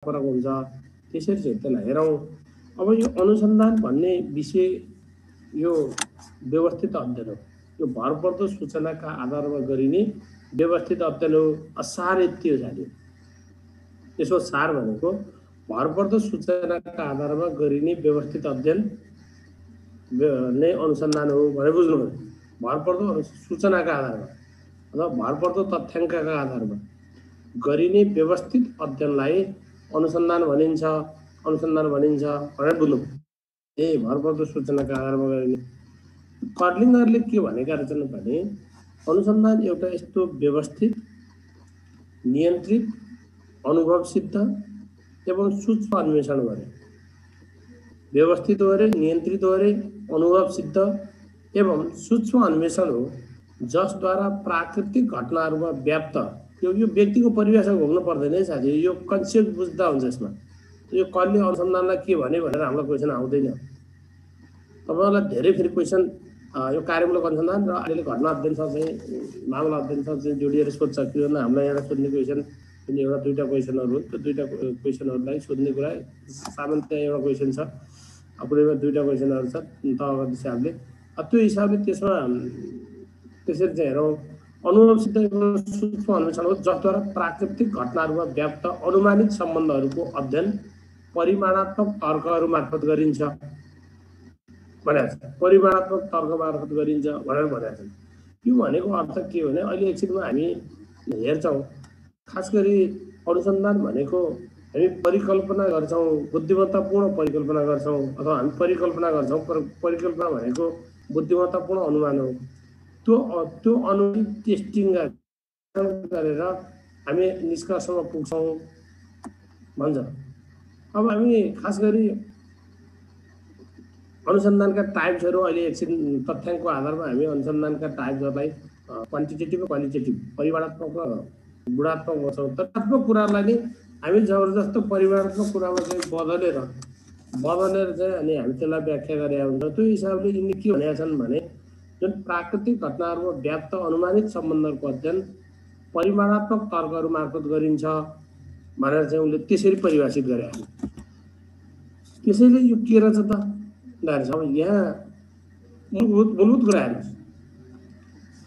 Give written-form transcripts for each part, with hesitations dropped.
फरक हुन्छ। त्यसरी चाहिँ त्यसलाई हेरौँ। अब यो अनुसन्धान भन्ने विषय यो व्यवस्थित अध्ययन हो। यो भरपर्दो सूचनाका आधारमा गरिने व्यवस्थित अध्ययन हो। सार यति हो साथी। यसो सार भनेको भरपर्दो सूचनाका आधारमा गरिने व्यवस्थित अध्ययन नै अनुसन्धान हो भनेर बुझ्नुभयो। भरपर्दो सूचनाका आधारमा अथवा भरपर्दो तथ्याङ्कका आधारमा गरिने व्यवस्थित अध्ययनलाई अनुसन्धान भनिन्छ भनेर बुझ्नु। भरपर्दो सूचनाका आधारमा गरिने। कर्लिङरले के भनेका रहेछन् भने अनुसन्धान एउटा यस्तो व्यवस्थित, नियन्त्रित, अनुभवसिद्ध एवं सूक्ष्म अन्वेषण गरे। व्यवस्थित हो रे, नियन्त्रित हो रे, अनुभवसिद्ध एवं सूक्ष्म अन्वेषण हो जसद्वारा प्राकृतिक घटनाहरूमा व्याप्त। यो व्यक्तिको परिभाषा घुम्नु पर्दैन है साथी। यो कन्सेप्ट बुझ्दा हुन्छ यसमा। यो कसले अनुसन्धानलाई के भने भनेर हामीलाई क्वेसन आउँदैन। तपाईँलाई धेरै फेरि क्वेसन यो कार्यमूलक अनुसन्धान र अहिले घटना अध्ययनसँग चाहिँ मामला अध्ययनसँग चाहिँ जोडिएर सोध्छ। किनभने हामीलाई एउटा सोध्ने क्वेसन एउटा दुईवटा क्वेसनहरू हो। त्यो दुईवटा क्वेसनहरूलाई सोध्ने कुरा सामान्यतया एउटा क्वेसन छ, कुनैमा दुईवटा क्वेसनहरू छ तहको हिसाबले। त्यो हिसाबले त्यसमा त्यसरी चाहिँ हेरौँ। अनुभवसिद्ध सूक्ष्म अन्वेषण हो जसद्वारा प्राकृतिक घटनाहरूमा व्याप्त अनुमानित सम्बन्धहरूको अध्ययन परिमाणात्मक तर्कहरू मार्फत गरिन्छ भनेको छ। परिमाणात्मक तर्क मार्फत गरिन्छ भनेर भनेको छ। यो भनेको अर्थ के हो भने अहिले एकछिनमा हामी हेर्छौँ, खास गरी अनुसन्धान भनेको हामी परिकल्पना गर्छौँ, बुद्धिमत्तापूर्ण परिकल्पना गर्छौँ अथवा हामी परिकल्पना गर्छौँ। परिकल्पना भनेको बुद्धिमत्तापूर्ण अनुमान हो। त्यो अनुमान टेस्टिङ गरेर हामी निष्कर्षमा पुग्छौँ भन्छ। अब हामी खास गरी अनुसन्धानका टाइप्सहरू अहिले एकछिन तथ्याङ्कको आधारमा हामी अनुसन्धानका टाइप्सहरूलाई क्वान्टिटेटिभ र क्वालिटेटिभ, परिमाणात्मक र गुणात्मक गर्छौँ। तथ्यात्मक कुरालाई नै हामी जबरजस्त परिमाणात्मक कुरामा चाहिँ बदलेर चाहिँ अनि हामी त्यसलाई व्याख्या गरेका हुन्छ। त्यो हिसाबले यिनले के भनेका छन् भने जुन प्राकृतिक घटनाहरूमा व्याप्त अनुमानित सम्बन्धहरूको अध्ययन परिमाणात्मक तर्कहरू मार्फत गरिन्छ भनेर चाहिँ उनले त्यसरी परिभाषित गरेका छन्। त्यसैले यो के रहेछ त अब यहाँ मूलभूत कुरा हेर्नुहोस्।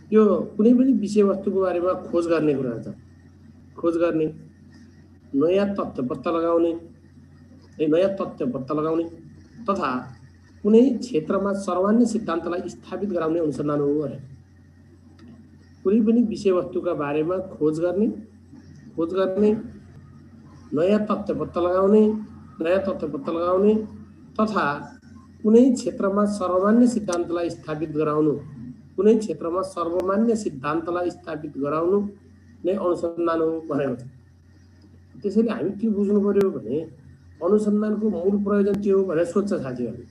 यो कुनै पनि विषयवस्तुको बारेमा खोज गर्ने कुरा छ। खोज गर्ने, नयाँ तथ्य पत्ता लगाउने तथा कुनै क्षेत्रमा सर्वमान्य सिद्धान्तलाई स्थापित गराउने अनुसन्धान हो भने कुनै पनि विषयवस्तुका बारेमा खोज गर्ने, नयाँ तथ्य पत्ता लगाउने तथा कुनै क्षेत्रमा सर्वमान्य सिद्धान्तलाई स्थापित गराउनु नै अनुसन्धान हो भनेको छ। त्यसैले हामी के बुझ्नु पर्यो भने अनुसन्धानको मूल प्रयोजन के हो भनेर सोध्छ साथीहरूले।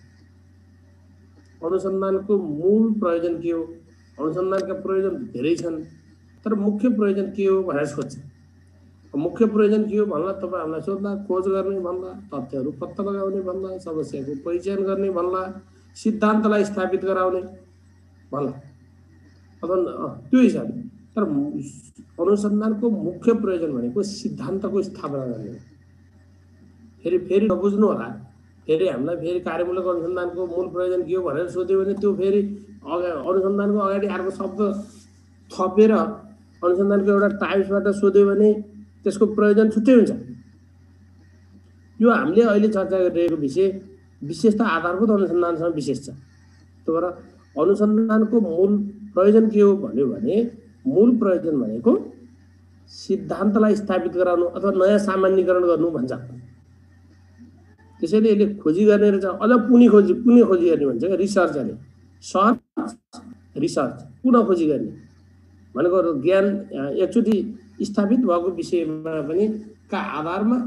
अनुसन्धानको मूल प्रयोजन के हो? अनुसन्धानका प्रयोजन धेरै छन्, तर मुख्य प्रयोजन के हो भनेर सोध्छ। मुख्य प्रयोजन के हो भन्ला तपाईँ हामीलाई सोध्ला, खोज गर्ने भन्ला, तथ्यहरू पत्ता लगाउने भन्ला, समस्याको पहिचान गर्ने भन्ला, सिद्धान्तलाई स्थापित गराउने भन्ला अथवा त्यो हिसाबले। तर अनुसन्धानको मुख्य प्रयोजन भनेको सिद्धान्तको स्थापना गर्ने। फेरि नबुझ्नु होला। फेरि हामीलाई फेरि कार्यमूलक अनुसन्धानको मूल प्रयोजन के हो भनेर सोध्यो भने त्यो फेरि अनुसन्धानको अगाडि अर्को शब्द थपेर अनुसन्धानको एउटा टाइप्सबाट सोध्यो भने त्यसको प्रयोजन छुट्टै हुन्छ। यो हामीले अहिले चर्चा गरिरहेको विषय विशेषता आधारभूत अनुसन्धानसँग विशेष छ। त्यो भएर अनुसन्धानको मूल प्रयोजन के हो भन्यो भने मूल प्रयोजन भनेको सिद्धान्तलाई स्थापित गराउनु अथवा नयाँ सामान्यीकरण गर्नु भन्छ। त्यसैले यसले खोजी गर्ने रहेछ। अझ पुनः खोजी गर्ने भन्छ क्या रिसर्च अरे। रिसर्च पुनः खोजी गर्ने भनेको ज्ञान एकचोटि स्थापित भएको विषयमा पनि का आधारमा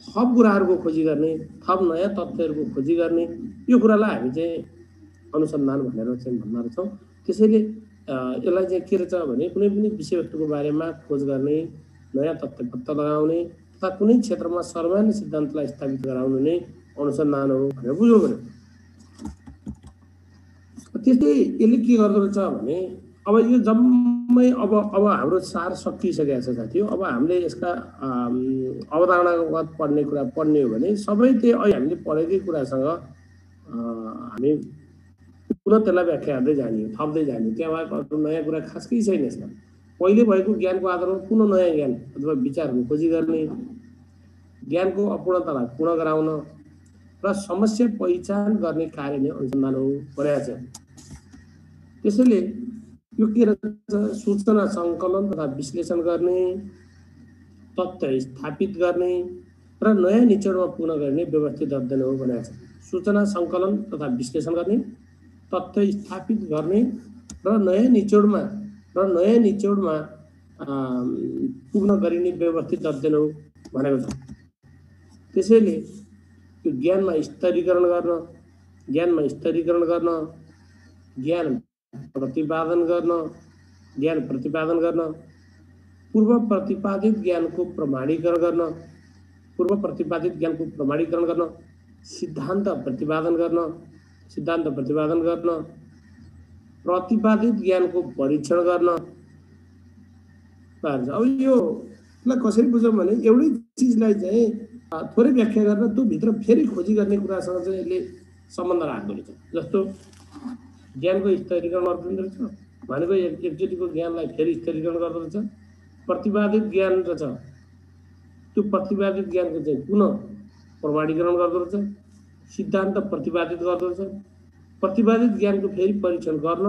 थप कुराहरूको खोजी गर्ने, थप नयाँ तथ्यहरूको खोजी गर्ने, यो कुरालाई हामी चाहिँ अनुसन्धान भनेर चाहिँ भन्न रहेछौँ। त्यसैले यसलाई चाहिँ के रहेछ भने कुनै पनि विषयवस्तुको बारेमा खोज गर्ने, नयाँ तथ्य पत्ता लगाउने तथा कुनै क्षेत्रमा सर्वमान्य सिद्धान्तलाई स्थापित गराउनु नै अनुसन्धान हो भनेर बुझ्नु पर्यो। त्यस्तै यसले के गर्दो रहेछ भने अब यो जम्मै अब हाम्रो सार सकिसकेको छ साथी हो। अब हामीले यसका अवधारणागत पढ्ने हो भने सबै त्यही अहिले हामीले पढेकै कुरासँग हामी पुनः त्यसलाई व्याख्या गर्दै जाने हो, थप्दै जाने। त्यहाँ बाहेक अरू नयाँ कुरा खासै छैन यसमा। पहिले भएको ज्ञानको आधारमा पुनः नयाँ ज्ञान अथवा विचारको खोजी गर्ने, ज्ञानको अपूर्णतालाई पूर्ण गराउन र समस्या पहिचान गर्ने कार्य नै अनुसन्धान हो भनेको छ। त्यसैले यो के रहेछ, सूचना सङ्कलन तथा विश्लेषण गर्ने, तथ्य स्थापित गर्ने र नयाँ निचोडमा पुनः गर्ने व्यवस्थित अध्ययन हो भनेको छ। सूचना सङ्कलन तथा विश्लेषण गर्ने, तथ्य स्थापित गर्ने र नयाँ निचोडमा पुग्न गरिने व्यवस्थित अध्ययन हो भनेको छ। त्यसैले यो ज्ञानमा स्तरीकरण गर्न, ज्ञान प्रतिपादन गर्न, पूर्व प्रतिपादित ज्ञानको प्रमाणीकरण गर्न, सिद्धान्त प्रतिपादन गर्न, प्रतिपादित ज्ञानको परीक्षण गर्न। अब योलाई कसरी बुझौँ भने एउटै चिजलाई चाहिँ थोरै व्याख्या गर्न त्यो भित्र फेरि खोजी गर्ने कुरासँग चाहिँ यसले सम्बन्ध राख्दो रहेछ। जस्तो ज्ञानको स्तरीकरण गर्दो रहेछ भनेको एकचोटिको ज्ञानलाई फेरि स्तरीकरण गर्दो रहेछ। प्रतिपादित ज्ञान रहेछ, त्यो प्रतिपादित ज्ञानको चाहिँ पुनः प्रमाणीकरण गर्दो रहेछ, सिद्धान्त प्रतिपादित गर्दो रहेछ, प्रतिपादित ज्ञानको फेरि परीक्षण गर्न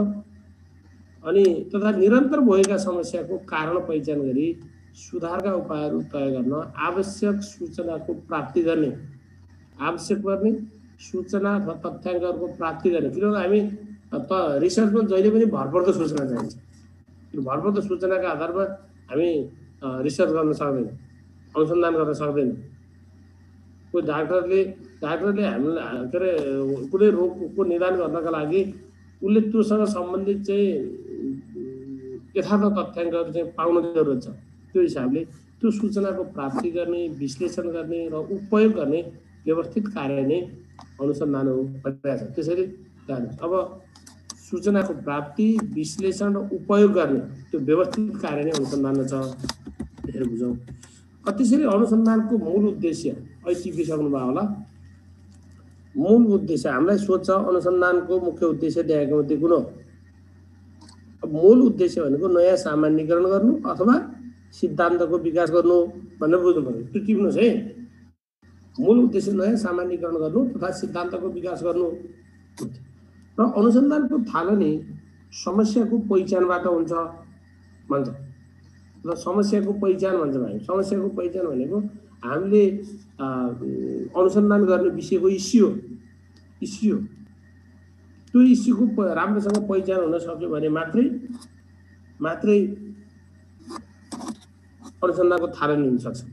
अनि तथा निरन्तर भएका समस्याको कारण पहिचान गरी सुधारका उपायहरू तय गर्न, आवश्यक सूचनाको प्राप्ति गर्ने, सूचना अथवा तथ्याङ्कहरूको प्राप्ति गर्ने। किनभने हामी रिसर्चमा जहिले पनि भरपर्दो सूचना चाहिन्छ। भरपर्दो सूचनाका आधारमा हामी रिसर्च गर्न सक्दैन, अनुसन्धान गर्न सक्दैन। कोही डाक्टरले हामीलाई के अरे कुनै रोगको निदान गर्नका लागि उसले त्योसँग सम्बन्धित चाहिँ यथार्थ तथ्याङ्कहरू चाहिँ पाउन जरुरत छ। त्यो हिसाबले त्यो सूचनाको प्राप्ति गर्ने, विश्लेषण गर्ने र उपयोग गर्ने व्यवस्थित कार्य नै अनुसन्धान हो भनिरहेको छ। त्यसैले अब सूचनाको प्राप्ति, विश्लेषण र उपयोग गर्ने त्यो व्यवस्थित कार्य नै अनुसन्धान छ। त्यसरी बुझौँ। त्यसैले अनुसन्धानको मूल उद्देश्य अहिले सिकिसक्नुभयो होला। मूल उद्देश्य हामीलाई सोध्छ अनुसन्धानको मुख्य उद्देश्य दिएको मध्ये कुन हो? अब मूल उद्देश्य भनेको नयाँ सामान्यीकरण गर्नु अथवा सिद्धान्तको विकास गर्नु भनेर बुझ्नु पर्यो। त्यो टिप्नुहोस् है। मूल उद्देश्य नयाँ सामान्यीकरण गर्नु तथा सिद्धान्तको विकास गर्नु र अनुसन्धानको थालनी समस्याको पहिचानबाट हुन्छ भन्छ। र समस्याको पहिचान भन्छ भाइ। समस्याको पहिचान भनेको हामीले अनुसन्धान गर्ने विषयको इस्यु हो। त्यो इस्युको राम्रोसँग पहिचान हुन सक्यो भने मात्रै अनुसन्धानको थालनी हुन सक्छ।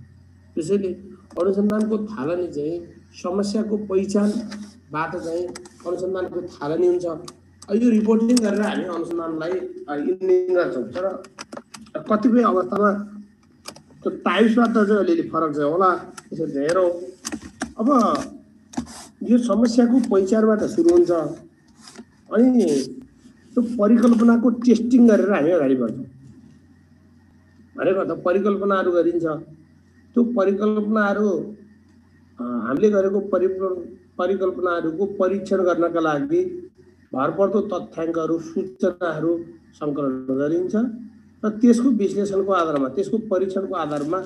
त्यसैले अनुसन्धानको थालनी चाहिँ समस्याको पहिचानबाट चाहिँ अनुसन्धानको थालनी हुन्छ। यो रिपोर्टिङ गरेर हामी अनुसन्धानलाई इन्जिनियरिङ गर्छौँ। तर कतिपय अवस्थामा त्यो टाइप्सबाट चाहिँ अलिअलि फरक छ होला। त्यसरी हेरौँ। अब यो समस्याको पहिचानबाट सुरु हुन्छ अनि त्यो परिकल्पनाको टेस्टिङ गरेर हामी अगाडि बढ्छौँ। भनेको त परिकल्पनाहरू गरिन्छ। त्यो परिकल्पनाहरू हामीले गरेको परिकल्पनाहरूको परीक्षण गर्नका लागि भरपर्दो तथ्याङ्कहरू, सूचनाहरू सङ्कलन गरिन्छ र त्यसको विश्लेषणको आधारमा, त्यसको परीक्षणको आधारमा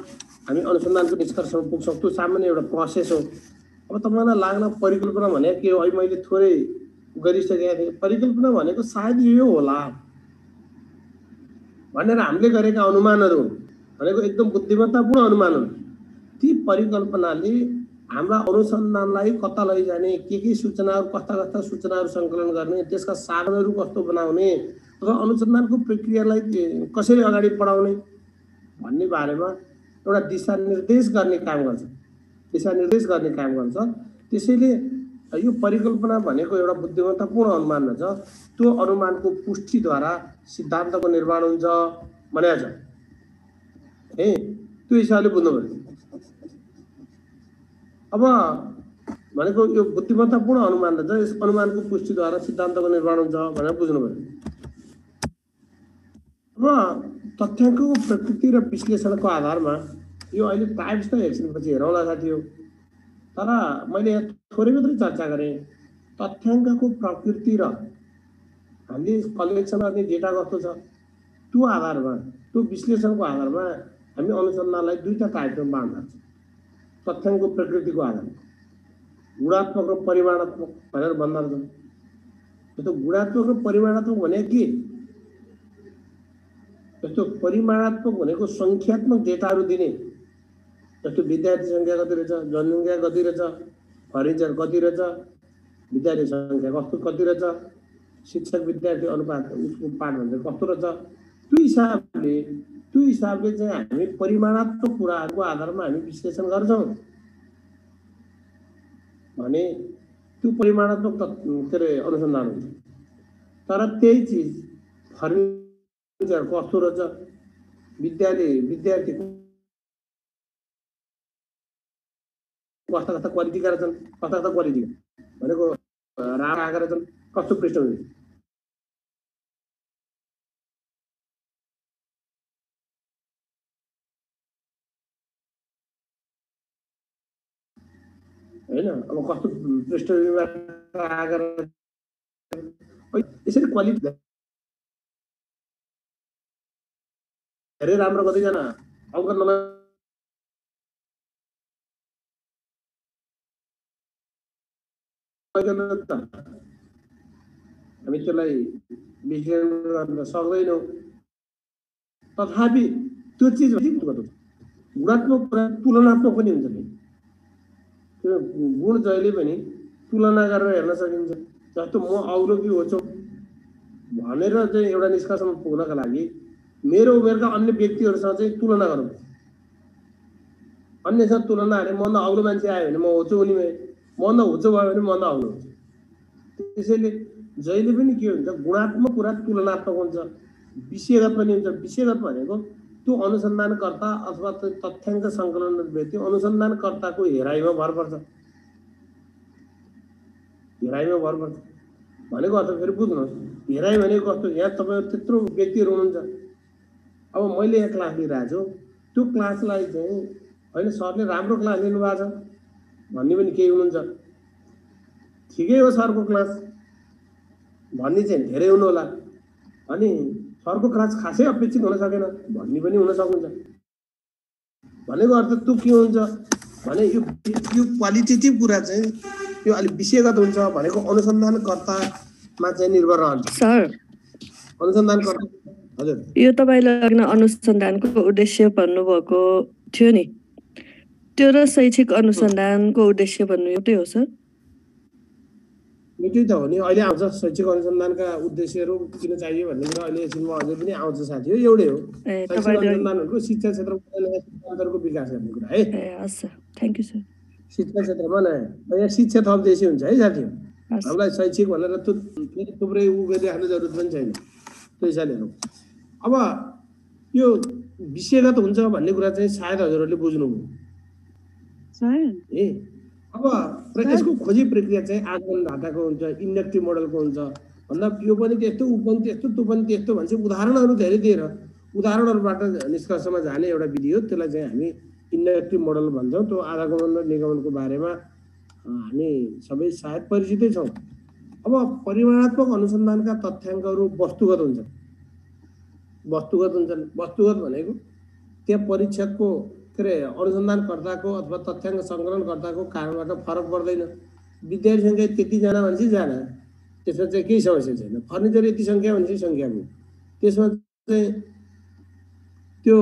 हामी अनुसन्धानको निष्कर्षमा पुग्छौँ। त्यो सामान्य एउटा प्रोसेस हो। अब तपाईँलाई लाग्न परिकल्पना भनेको के हो? अहिले मैले थोरै गरिसकेको थिएँ। परिकल्पना भनेको सायद यो होला भनेर हामीले गरेका अनुमानहरू भनेको एकदम बुद्धिमत्तापूर्ण अनुमान हुन्। ती परिकल्पनाले हाम्रा अनुसन्धानलाई कता लैजाने, के सूचनाहरू, कस्ता सूचनाहरू सङ्कलन गर्ने, त्यसका साधनहरू कस्तो बनाउने र अनुसन्धानको प्रक्रियालाई कसरी अगाडि बढाउने भन्ने बारेमा एउटा दिशानिर्देश गर्ने काम गर्छ। त्यसैले यो परिकल्पना भनेको एउटा बुद्धिमत्तापूर्ण अनुमान रहेछ। त्यो अनुमानको पुष्टिद्वारा सिद्धान्तको निर्माण हुन्छ भनेको छ। त्यो हिसाबले बुझ्नु पर्यो। अब भनेको यो बुद्धिमत्तापूर्ण अनुमान रहेछ। यस अनुमानको पुष्टिद्वारा सिद्धान्तको निर्माण हुन्छ भनेर बुझ्नु पर्यो। अब तथ्याङ्कको प्रकृति र विश्लेषणको आधारमा यो अहिले टाइम्स र एकछिनपछि हेरौँला साथी हो। तर मैले यहाँ थोरै मात्रै चर्चा गरेँ। तथ्याङ्कको प्रकृति र हामीले कलेक्सन गर्ने डेटा कस्तो छ त्यो आधारमा, त्यो विश्लेषणको आधारमा हामी अनुसन्धानलाई दुईटा टाइपमा बाँड्न सक्छौँ। तथ्याङ्कको प्रकृतिको आधारमा गुणात्मक र परिमाणात्मक भनेर भन्दो रहेछ। त्यो गुणात्मक र परिमाणात्मक भने के? जस्तो परिमाणात्मक भनेको सङ्ख्यात्मक डेटाहरू दिने, जस्तो विद्यार्थी सङ्ख्या कति रहेछ, जनसङ्ख्या कति रहेछ, फर्निचर कति रहेछ, विद्यार्थी सङ्ख्या कति रहेछ, शिक्षक विद्यार्थी अनुपात उसको पाठभन्दा कस्तो रहेछ, त्यो हिसाबले चाहिँ हामी परिमाणात्मक कुराहरूको आधारमा हामी विश्लेषण गर्छौँ भने त्यो परिमाणात्मक के अरे अनुसन्धान हुन्छ। तर त्यही चिज फर्निचर कस्तो रहेछ, विद्यार्थी कस्ता क्वालिटीका रहेछन्, कस्ता क्वालिटी भनेको राम्रो आएका रहेछन्, कस्तो पृष्ठभूमि होइन। अब कस्तो पृष्ठभूमिबाट आएका यसरी क्वालिटी धेरै राम्रो कतिजना अङ्क नम्बर हामी त्यसलाई विश्लेषण गर्न सक्दैनौँ। तथापि त्यो चिज गुणात्मक तुलनात्मक पनि हुन्छ नि। त्यो गुण जहिले पनि तुलना गरेर हेर्न सकिन्छ। जस्तो म अवरोही होछु भनेर चाहिँ एउटा निष्कर्षमा पुग्नका लागि मेरो उमेरका अन्य व्यक्तिहरूसँग चाहिँ तुलना गर्नु। अन्यसँग तुलना भने मभन्दा अग्लो मान्छे आयो भने म होछु उनी, मभन्दा होचो भयो भने मभन्दा अग्लो हुन्छ। त्यसैले जहिले पनि के हुन्छ, गुणात्मक कुरा तुलनात्मक हुन्छ, विषयगत पनि हुन्छ। विषयगत भनेको त्यो अनुसन्धानकर्ता अथवा तथ्याङ्क सङ्कलन व्यक्ति अनुसन्धानकर्ताको हेराइमा भर पर्छ। हेराइमा भर पर्छ भनेको अर्थ फेरि बुझ्नुहोस्। हेराइ भनेको कस्तो, यहाँ तपाईँहरू त्यत्रो व्यक्तिहरू हुनुहुन्छ। अब मैले यहाँ क्लास लिइरहेको छु, त्यो क्लासलाई चाहिँ होइन सरले राम्रो क्लास लिनुभएको छ भन्ने पनि केही हुनुहुन्छ। ठिकै हो सरको क्लास भन्ने चाहिँ धेरै हुनु होला, अनि सरको क्लास खासै अपेक्षित हुन सकेन भन्ने पनि हुन सक्नुहुन्छ। भनेको अर्थ त्यो के हुन्छ भने यो क्वालिटेटिभ कुरा चाहिँ यो अलिक विषयगत हुन्छ भनेको अनुसन्धानकर्तामा चाहिँ निर्भर रहन्छ। सर अनुसन्धानकर्ता हजुर यो तपाईँले अघि अनुसन्धानको उद्देश्य भन्नुभएको थियो नि, त्यो र शैक्षिक अनुसन्धानको उद्देश्य भन्नु एउटै हो सर? एउटै त हो नि। अहिले आउँछ शैक्षिक अनुसन्धानका उद्देश्यहरू किन चाहियो भन्ने कुरा अहिले एकछिनमा अझै पनि आउँछ साथी हो। एउटै हो, शैक्षिक अनुसन्धान भनेको शिक्षा क्षेत्रमा सिद्धान्तहरूको विकास गर्ने कुरा है। हस् सर, थ्याङ्क यू सर। शिक्षा क्षेत्रमा यहाँ शिक्षा थप्दैछ हुन्छ है साथी हो। हामीलाई शैक्षिक भनेर थुप्रै उ गरिराख्ने जरुरत पनि छैन। त्यो हिसाबले हेरौँ। अब यो विषयगत हुन्छ भन्ने कुरा चाहिँ सायद हजुरहरूले बुझ्नुभयो ए। अब यसको खोजी प्रक्रिया चाहिँ आगमन ढाँचाको हुन्छ, इन्डक्टिभ मोडलको हुन्छ भन्दा यो पनि त्यस्तो ऊ पनि त्यस्तो त्यो पनि त्यस्तो भन्छ। उदाहरणहरू धेरै दिएर उदाहरणहरूबाट निष्कर्षमा जाने एउटा विधि हो। त्यसलाई चाहिँ हामी इन्डक्टिभ मोडल भन्छौँ। त्यो आगमन र निगमनको बारेमा हामी सबै सायद परिचितै छौँ। अब परिमाणात्मक अनुसन्धानका तथ्याङ्कहरू वस्तुगत हुन्छन्। वस्तुगत भनेको त्यहाँ परीक्षकको के अरे अनुसन्धानकर्ताको अथवा तथ्याङ्क सङ्कलनकर्ताको कारणबाट फरक पर्दैन। विद्यार्थी सङ्ख्या त्यतिजना भनेपछि जाना, त्यसमा चाहिँ केही समस्या छैन। फर्निचर यति सङ्ख्या भनेपछि सङ्ख्याको, त्यसमा चाहिँ त्यो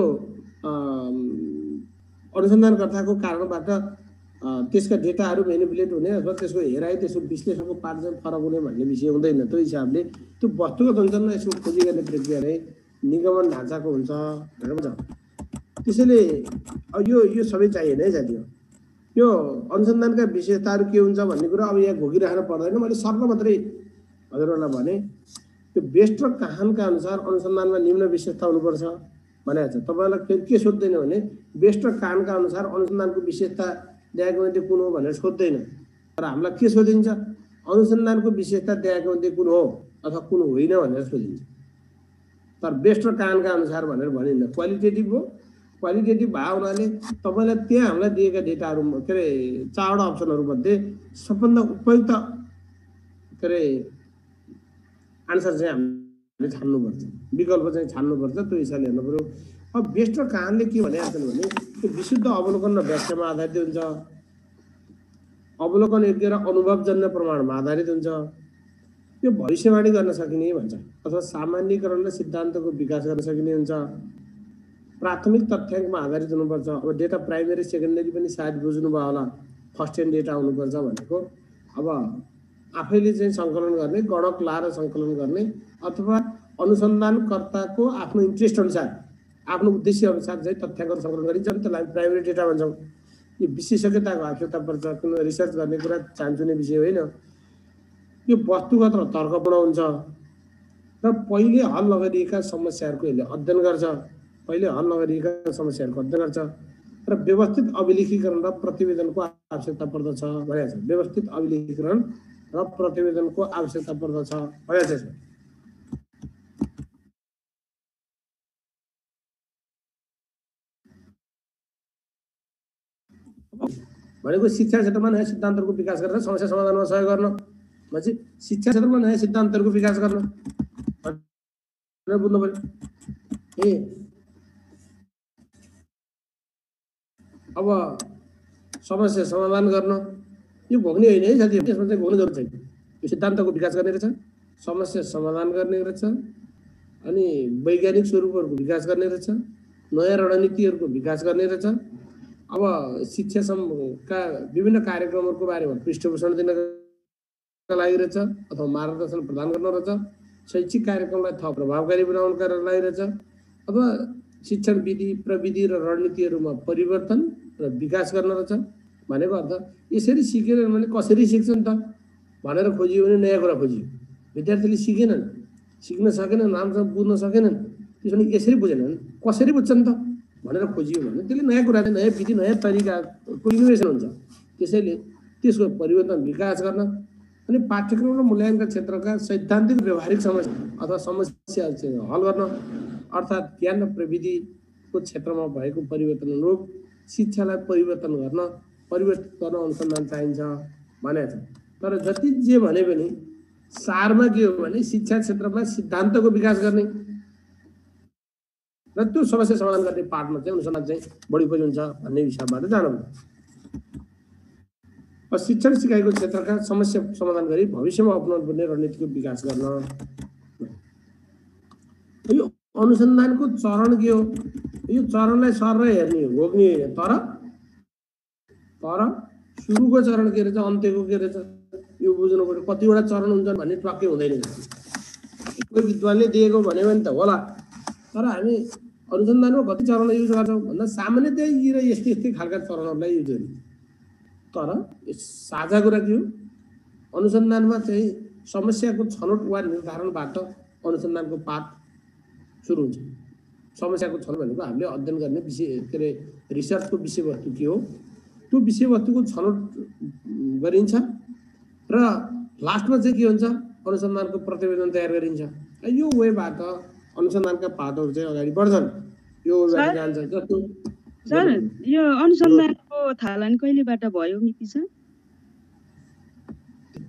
अनुसन्धानकर्ताको कारणबाट त्यसका डेटाहरू मेनिपुलेट हुने अथवा त्यसको हेराइ त्यसको विश्लेषणको पार्ट चाहिँ फरक हुने भन्ने विषय हुँदैन। त्यो हिसाबले त्यो वस्तुगत हुन्छ न। यसको खोजी गर्ने प्रक्रिया नै निगमन ढाँचाको हुन्छ भनेर बुझ्छ। त्यसैले अब यो सबै चाहिएन है साथी हो। यो अनुसन्धानका विशेषताहरू के हुन्छ भन्ने कुरा अब यहाँ घोकिराख्न पर्दैन। मैले सर्व मात्रै हजुरहरूलाई भने त्यो बेस्ट र कहानका अनुसार अनुसन्धानमा निम्न विशेषता हुनुपर्छ भनेको छ। तपाईँलाई फेरि के सोध्दैन भने बेस्ट र कहानका अनुसार अनुसन्धानको विशेषता ल्याएको मध्ये कुन हो भनेर सोध्दैन। तर हामीलाई के सोधिन्छ, अनुसन्धानको विशेषता ल्याएको मध्ये कुन हो अथवा कुन होइन भनेर सोधिन्छ। तर बेस्ट र कानका अनुसार भनेर भनिन्न, क्वालिटेटिभ हो। क्वालिटेटिभ भए हुनाले तपाईँलाई त्यहाँ हामीलाई दिएका डेटाहरू के अरे 4वटा अप्सनहरूमध्ये सबभन्दा उपयुक्त के अरे आन्सर चाहिँ हामीले छान्नुपर्छ, विकल्प चाहिँ छान्नुपर्छ, त्यो हिसाबले हेर्नु पऱ्यो। अब बेस्ट र कानले के भनेका छन् भने त्यो विशुद्ध अवलोकन र व्याख्यामा आधारित हुन्छ, अवलोकन योग्य र अनुभवजन्य प्रमाणमा आधारित हुन्छ, यो भविष्यवाणी गर्न सकिने भन्छ, अथवा सामान्यीकरण र सिद्धान्तको विकास गर्न सकिने हुन्छ, प्राथमिक तथ्याङ्कमा आधारित हुनुपर्छ। अब डेटा प्राइमेरी सेकेन्डरी पनि सायद बुझ्नुभयो होला, फर्स्ट ह्यान्ड डेटा हुनुपर्छ भनेको। अब आफैले चाहिँ सङ्कलन गर्ने, गणक लाएर सङ्कलन गर्ने, अथवा अनुसन्धानकर्ताको आफ्नो इन्ट्रेस्ट अनुसार, आफ्नो उद्देश्य अनुसार चाहिँ तथ्याङ्कहरू सङ्कलन गरिन्छ, त्यसलाई प्राइमेरी डेटा भन्छौँ। यो विशेषज्ञताको आवश्यकता पर्छ, किन रिसर्च गर्ने कुरा चान्चुने विषय होइन। यो वस्तुगत र तर्कपूर्ण हुन्छ र पहिले हल नगरिएका समस्याहरूको यसले अध्ययन गर्छ, पहिले हल नगरिएका समस्याहरूको अध्ययन गर्छ र व्यवस्थित अभिलेखीकरण र प्रतिवेदनको आवश्यकता पर्दछ भनेको छ। व्यवस्थित अभिलेखीकरण र प्रतिवेदनको आवश्यकता पर्दछ भनेको छ। भनेको शिक्षा क्षेत्रमा नयाँ सिद्धान्तहरूको विकास गरेर समस्या समाधानमा सहयोग गर्न, भनेपछि शिक्षा क्षेत्रमा नयाँ सिद्धान्तहरूको विकास गर्न बुझ्नु पर्यो। अब समस्या समाधान गर्न यो भोग्ने होइन है साथी, त्यसमा चाहिँ भोग्ने जरुरत छैन। यो सिद्धान्तको विकास गर्ने रहेछ, समस्या समाधान गर्ने रहेछ, अनि वैज्ञानिक स्वरूपहरूको विकास गर्ने रहेछ, नयाँ रणनीतिहरूको विकास गर्ने रहेछ। अब शिक्षाका विभिन्न कार्यक्रमहरूको बारेमा पृष्ठपोषण दिनका लागि रहेछ, अथवा मार्गदर्शन प्रदान गर्न रहेछ, शैक्षिक कार्यक्रमलाई थप प्रभावकारी बनाउनका लागि रहेछ, अथवा शिक्षण विधि प्रविधि र रणनीतिहरूमा परिवर्तन र विकास गर्न रहेछ। भनेको अर्थ यसरी सिकेर मैले कसरी सिक्छन् त भनेर खोजियो भने नयाँ कुरा खोजियो, विद्यार्थीले सिकेनन्, सिक्न सकेनन्, राम्रोसँग बुझ्न सकेनन्, त्यसो भने यसरी बुझेनन्, कसरी बुझ्छन् त भनेर खोजियो भने त्यसले नयाँ कुरा, नयाँ विधि, नयाँ तरिकाको इनोभेसन हुन्छ। त्यसैले त्यसको परिवर्तन विकास गर्न अनि पाठ्यक्रम र मूल्याङ्कन क्षेत्रका सैद्धान्तिक व्यवहारिक समस्या अथवा समस्या हल गर्न, अर्थात् ज्ञान र प्रविधिको क्षेत्रमा भएको परिवर्तन अनुरूप शिक्षालाई परिवर्तन गर्न, परिवर्तित गर्न अनुसन्धान चाहिन्छ भनेको छ। तर जति जे भने पनि सारमा के हो भने शिक्षा क्षेत्रमा सिद्धान्तको विकास गर्ने र त्यो समस्या समाधान गर्ने पार्टमा चाहिँ अनुसन्धान चाहिँ बढी उपयोगी हुन्छ भन्ने हिसाबबाट जानु। शिक्षण सिकाइको क्षेत्रका समस्या समाधान गरी भविष्यमा अपनाउनु पर्ने रणनीतिको विकास गर्न। यो अनुसन्धानको चरण के हो? यो चरणलाई सर हेर्ने हो भोग्ने होइन, तर सुरुको चरण के रहेछ, अन्त्यको के रहेछ यो बुझ्नु पर्यो। कतिवटा चरण हुन्छन् भन्ने ट्वाक्कै हुँदैन। कोही विद्वानले दिएको भन्यो भने त होला, तर हामी अनुसन्धानमा कति चरण युज गर्छौँ भन्दा सामान्यतया यस्तै यस्तै खालका चरणहरूलाई युज गरिन्छ। तर साझा कुरा के हो, अनुसन्धानमा चाहिँ समस्याको छनौट वा निर्धारणबाट अनुसन्धानको पाठ सुरु हुन्छ। समस्याको छनौट भनेको हामीले अध्ययन गर्ने विषय के अरे रिसर्चको विषयवस्तु के हो, त्यो विषयवस्तुको छनौट गरिन्छ र लास्टमा चाहिँ के हुन्छ, अनुसन्धानको प्रतिवेदन तयार गरिन्छ। यो वेबाट अनुसन्धानका पाठहरू चाहिँ अगाडि बढ्छन्, यो वेबाट जान्छ। जस्तो सर यो अनुसन्धानको थालन कहिलेबाट भयो मिति छ?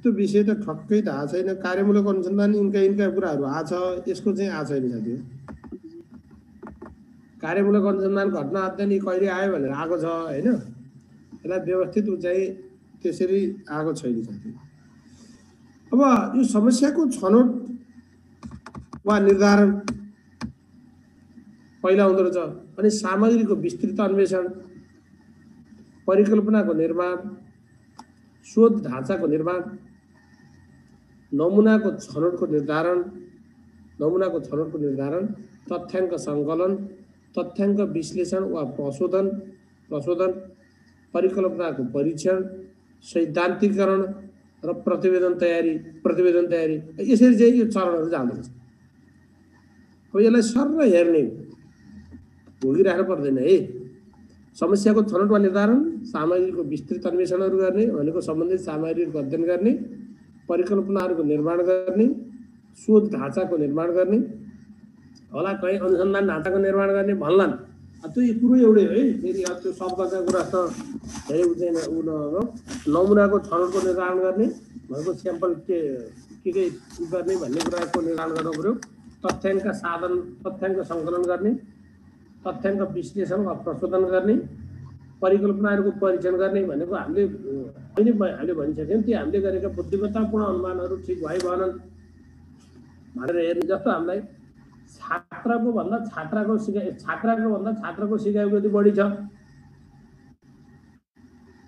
त्यो विषय त ठक्कै थाहा छैन। कार्यमूलक अनुसन्धान यिनका कुराहरू आछ, यसको चाहिँ आछ छैन साथी। कार्यमूलक अनुसन्धान घटना अध्ययन कहिले आयो भनेर आएको छ होइन, यसलाई व्यवस्थित चाहिँ त्यसरी आएको छैन साथी। अब यो समस्याको छनौट वा निर्धारण पहिला हुँदो रहेछ, अनि सामग्रीको विस्तृत अन्वेषण, परिकल्पनाको निर्माण, शोध ढाँचाको निर्माण, नमुनाको छनौटको निर्धारण, तथ्याङ्क सङ्कलन, तथ्याङ्क विश्लेषण वा प्रशोधन, परिकल्पनाको परीक्षण, सैद्धान्तिकरण र प्रतिवेदन तयारी। यसरी चाहिँ यो चरणहरू जाँदो रहेछ। अब यसलाई सर हेर्ने भोगिराख्नु पर्दैन है। समस्याको छनौट वा निर्धारण, सामग्रीको विस्तृत अन्वेषणहरू गर्ने भनेको सम्बन्धित सामग्रीहरूको अध्ययन गर्ने, परिकल्पनाहरूको निर्माण गर्ने, शोध ढाँचाको निर्माण गर्ने, होला, कहीँ अनुसन्धान ढाँचाको निर्माण गर्ने भन्लान्। त्यो कुरो एउटै हो है। फेरि त्यो शब्दका कुरा त धेरै उच्चैन उ नमुनाको छनौटको निर्माण गर्ने भनेको स्याम्पल के गर्ने भन्ने कुराको निर्माण गर्नु पऱ्यो। तथ्याङ्क साधन, तथ्याङ्क सङ्कलन गर्ने, तथ्याङ्क विश्लेषण वा प्रशोधन गर्ने, परिकल्पनाहरूको परीक्षण गर्ने भनेको हामीले भनिसक्यौँ। ती हामीले गरेका बुद्धिमत्तापूर्ण अनुमानहरू ठिक भए भएनन् भनेर हेर्ने जस्तो हामीलाई छात्रको भन्दा छात्रको सिकाइ गति बढी छ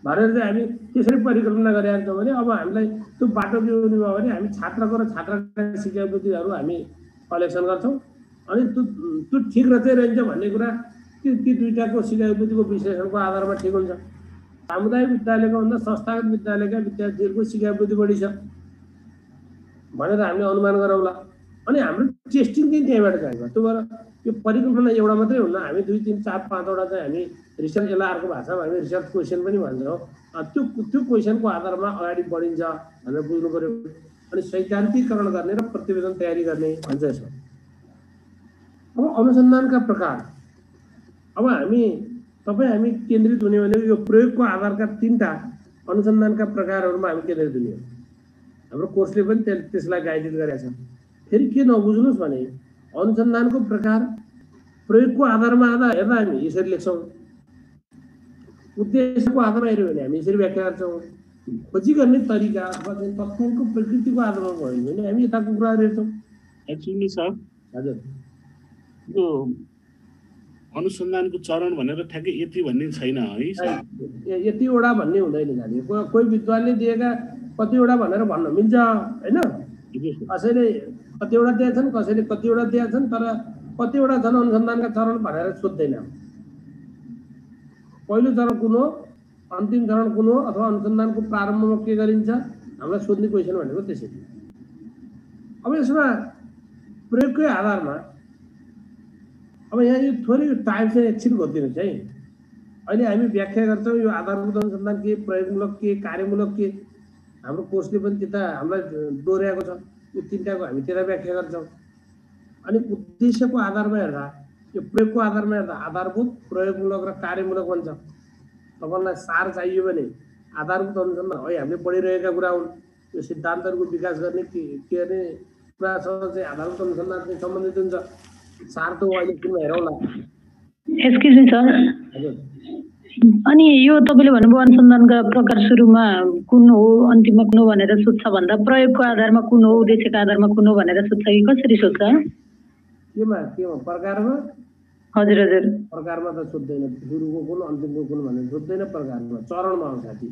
भनेर चाहिँ हामी त्यसरी परिकल्पना गरेका छौँ भने अब हामीलाई त्यो बाटो बिउनु भयो भने हामी छात्रको र छात्रका सिकाइ गतिहरू हामी कलेक्सन गर्छौँ। अनि त्यो ठिक रचै रहन्छ भन्ने कुरा ती दुईटाको सिकाइ गतिको विश्लेषणको आधारमा ठिक हुन्छ। सामुदायिक विद्यालयको भन्दा संस्थागत विद्यालयका विद्यार्थीहरूको सिकाइ गति बढी छ भनेर हामीले अनुमान गरौँला। अनि हाम्रो टेस्टिङ चाहिँ त्यहीँबाट चाहिन्छ। त्यो भएर यो परिकल्पना एउटा मात्रै हुन्न। हामी 2, 3, 4, 5वटा चाहिँ हामी रिसर्च, यसलाई अर्को भाषामा हामी रिसर्च क्वेसन पनि भन्छौँ। त्यो क्वेसनको आधारमा अगाडि बढिन्छ भनेर बुझ्नु पऱ्यो। अनि सैद्धान्तिकरण गर्ने र प्रतिवेदन तयारी गर्ने भन्छ यसो। अब अनुसन्धानका प्रकार, अब हामी केन्द्रित हुने भनेको यो प्रयोगको आधारका 3टा अनुसन्धानका प्रकारहरूमा हामी केन्द्रित हुने हो। हाम्रो कोर्सले पनि त्यसलाई गाइडेड गरेको छ। फेरि के नबुझ्नुहोस् भने अनुसन्धानको प्रकार प्रयोगको आधारमा हेर्दा हामी यसरी लेख्छौँ, उद्देश्यको आधारमा हेऱ्यो भने हामी यसरी व्याख्या गर्छौँ। खोजी गर्ने तरिका अथवा तथ्याङ्कको प्रकृतिको आधारमा भयो भने हामी यताको कुराहरू हेर्छौँ। एक्चुअली सर, हजुर, यो अनुसन्धानको चरण भनेर ठ्याक्कै यति भन्ने छैन है। यतिवटा भन्ने हुँदैन जाने। कोही विद्वानले दिएका कतिवटा भनेर भन्न मिल्छ होइन। कसैले कतिवटा दिएका छन्, कसैले कतिवटा दिएका छन्, तर कतिवटा छन् अनुसन्धानका चरण भनेर सोध्दैन। पहिलो चरण कुन हो, अन्तिम चरण कुन हो, अथवा अनुसन्धानको प्रारम्भमा के गरिन्छ, हामीलाई सोध्ने क्वेसन भनेको त्यसरी। अब यसमा प्रयोगकै आधारमा अब यहाँ यो थोरै टाइप चाहिँ एकछिन गरिदिनुहोस् है। अहिले हामी व्याख्या गर्छौँ यो आधारभूत अनुसन्धान के, प्रयोगमूलक के, कार्यमूलक के। हाम्रो कोर्सले पनि त्यता हामीलाई दोहोऱ्याएको छ। यो 3टाको हामी त्यता व्याख्या गर्छौँ। अनि उद्देश्यको आधारमा हेर्दा, यो प्रयोगको आधारमा हेर्दा आधारभूत, प्रयोगमूलक र कार्यमूलक भन्छ। तपाईँलाई सार चाहियो भने आधारभूत अनुसन्धान है हामीले पढिरहेका कुरा हुन्। यो सिद्धान्तहरूको विकास गर्ने के गर्ने कुरासँग चाहिँ आधारभूत अनुसन्धान चाहिँ सम्बन्धित हुन्छ। सार त अहिले किन हेरौँला। एक्सक्युज मी सर, हजुर, अनि यो तपाईँले भन्नुभयो अनुसन्धानका प्रकार सुरुमा कुन हो, अन्तिममा कुन हो भनेर सोध्छ भन्दा प्रयोगको आधारमा कुन हो, उद्देश्यको आधारमा कुन हो भनेर सोध्छ कि कसरी सोध्छ? केमा प्रकारमा? हजुर हजुर, प्रकारमा त सोध्दैन। सुरुको कुन, अन्तिमको कुन भनेर सोध्दैन। प्रकारमा चरणमा आउँछ साथी,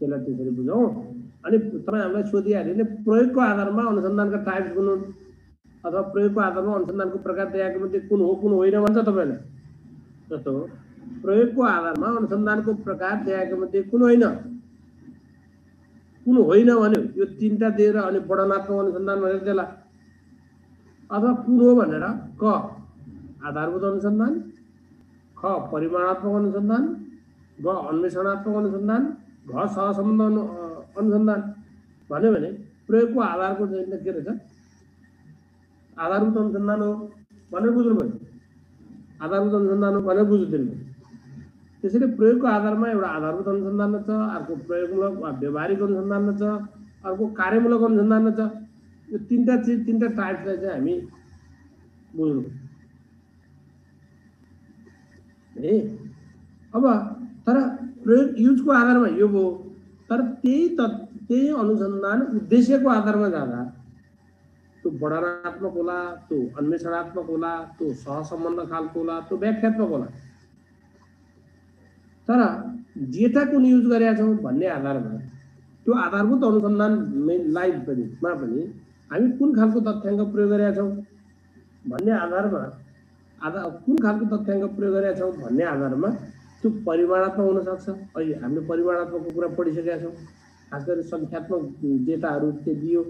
त्यसलाई त्यसरी बुझौँ। अनि तपाईँ हामीलाई सोधिहाल्यो भने प्रयोगको आधारमा अनुसन्धानका टाइप्स कुन हुन् अथवा प्रयोगको आधारमा अनुसन्धानको प्रकार दिएको मध्ये कुन हो कुन होइन भन्छ तपाईँलाई। जस्तो प्रयोगको आधारमा अनुसन्धानको प्रकार दिएको मध्ये कुन होइन भन्यो यो 3टा दिएर अनि वर्णनात्मक अनुसन्धान भनेर त्यसलाई, अथवा कुन हो भनेर क आधारभूत अनुसन्धान, ख परिमाणात्मक अनुसन्धान, ग अन्वेषणात्मक अनुसन्धान, घ सहसम्बन्ध अनुसन्धान भन्यो भने प्रयोगको आधारको चाहिँ के रहेछ, आधारभूत अनुसन्धान हो भनेर बुझ्नु भयो। आधारभूत अनुसन्धान हो भनेर बुझ्दिनु। त्यसैले प्रयोगको आधारमा एउटा आधारभूत अनुसन्धान छ, अर्को प्रयोगमूलक वा व्यवहारिक अनुसन्धान छ, अर्को कार्यमूलक अनुसन्धान छ। यो 3टा टाइप्सलाई चाहिँ हामी बुझ्नु है। अब तर प्रयोग युजको आधारमा यो भयो, तर त्यही अनुसन्धान उद्देश्यको आधारमा जाँदा त्यो वर्णनात्मक होला, त्यो अन्वेषणात्मक होला, त्यो सहसम्बन्ध खालको होला, त्यो व्याख्यात्मक होला। तर डेटा कुन युज गरेका छौँ भन्ने आधारमा त्यो आधारभूत अनुसन्धानलाई पनि हामी कुन खालको तथ्याङ्क प्रयोग गरेका छौँ भन्ने आधारमा कुन खालको तथ्याङ्क प्रयोग गरेका छौँ भन्ने आधारमा त्यो परिमाणात्मक हुन सक्छ। अहिले हामीले परिमाणात्मकको कुरा पढिसकेका छौँ। खास गरी सङ्ख्यात्मक डेटाहरू त्यो दियो,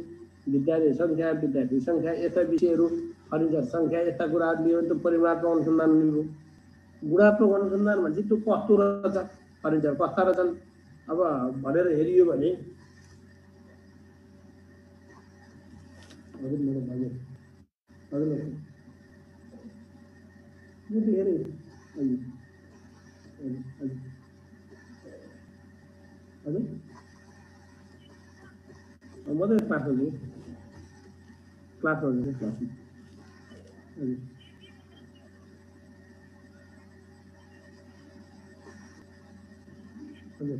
विद्यार्थी सङ्ख्या, विद्यार्थी सङ्ख्या, यस्ता विषयहरू, फर्निचर सङ्ख्या, यस्ता कुराहरू लियो भने त्यो परिमाणात्मक अनुसन्धान लियो। गुणात्मक अनुसन्धान भन्छ त्यो कस्तो रहेछ, फर्निचर कस्ता रहेछन् अब भनेर हेरियो भने हजुर मेरो भाइ हजुर यो त हेरे हजुर हजुर हजुर म त क्लास हो क्लास हजुर क्लास हजुर हजुर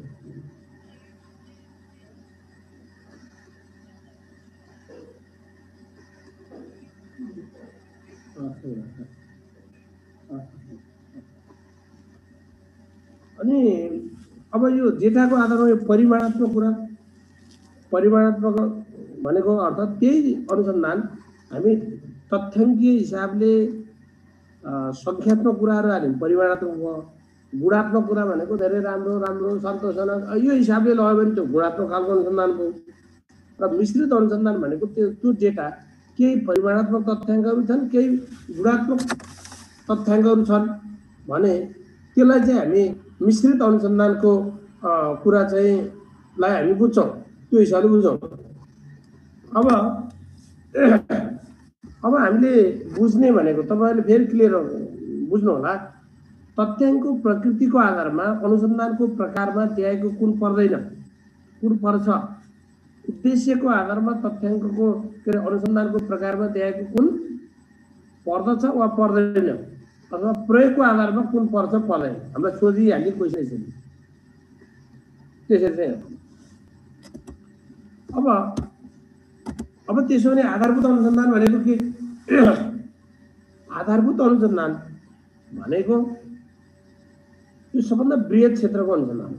अनि अब यो डेटाको आधारमा यो परिमाणात्मक कुरा परिमाणात्मक भनेको अर्थ त्यही अनुसन्धान हामी तथ्याङ्कीय हिसाबले सङ्ख्यात्मक कुराहरू हाल्यौँ परिमाणात्मक भयो गुणात्मक कुरा भनेको धेरै राम्रो राम्रो सन्तोषजनक यो हिसाबले लग्यो भने त्यो गुणात्मक खालको अनुसन्धान भयो र मिश्रित अनुसन्धान भनेको त्यो डेटा केही परिमाणात्मक तथ्याङ्कहरू छन् केही गुणात्मक तथ्याङ्कहरू छन् भने त्यसलाई चाहिँ हामी मिश्रित अनुसन्धानको कुरा चाहिँ लाई हामी बुझ्छौँ त्यो हिसाबले बुझ्छौँ अब हामीले बुझ्ने भनेको तपाईँहरूले फेरि क्लियर बुझ्नु होला तथ्याङ्कको प्रकृतिको आधारमा अनुसन्धानको प्रकारमा त्यागेको कुन पर्दैन कुन पर्छ उद्देश्यको आधारमा तथ्याङ्कको के अरे अनुसन्धानको प्रकारमा त्यागेको कुन पर्दछ वा पर्दैन अथवा प्रयोगको आधारमा कुन पर्छ पर्दैन हामीलाई सोधिहाल्ने क्वेसन छ त्यसरी चाहिँ अब त्यसो भने आधारभूत अनुसन्धान भनेको के आधारभूत अनुसन्धान भनेको यो सबभन्दा बृहत क्षेत्रको अनुसन्धान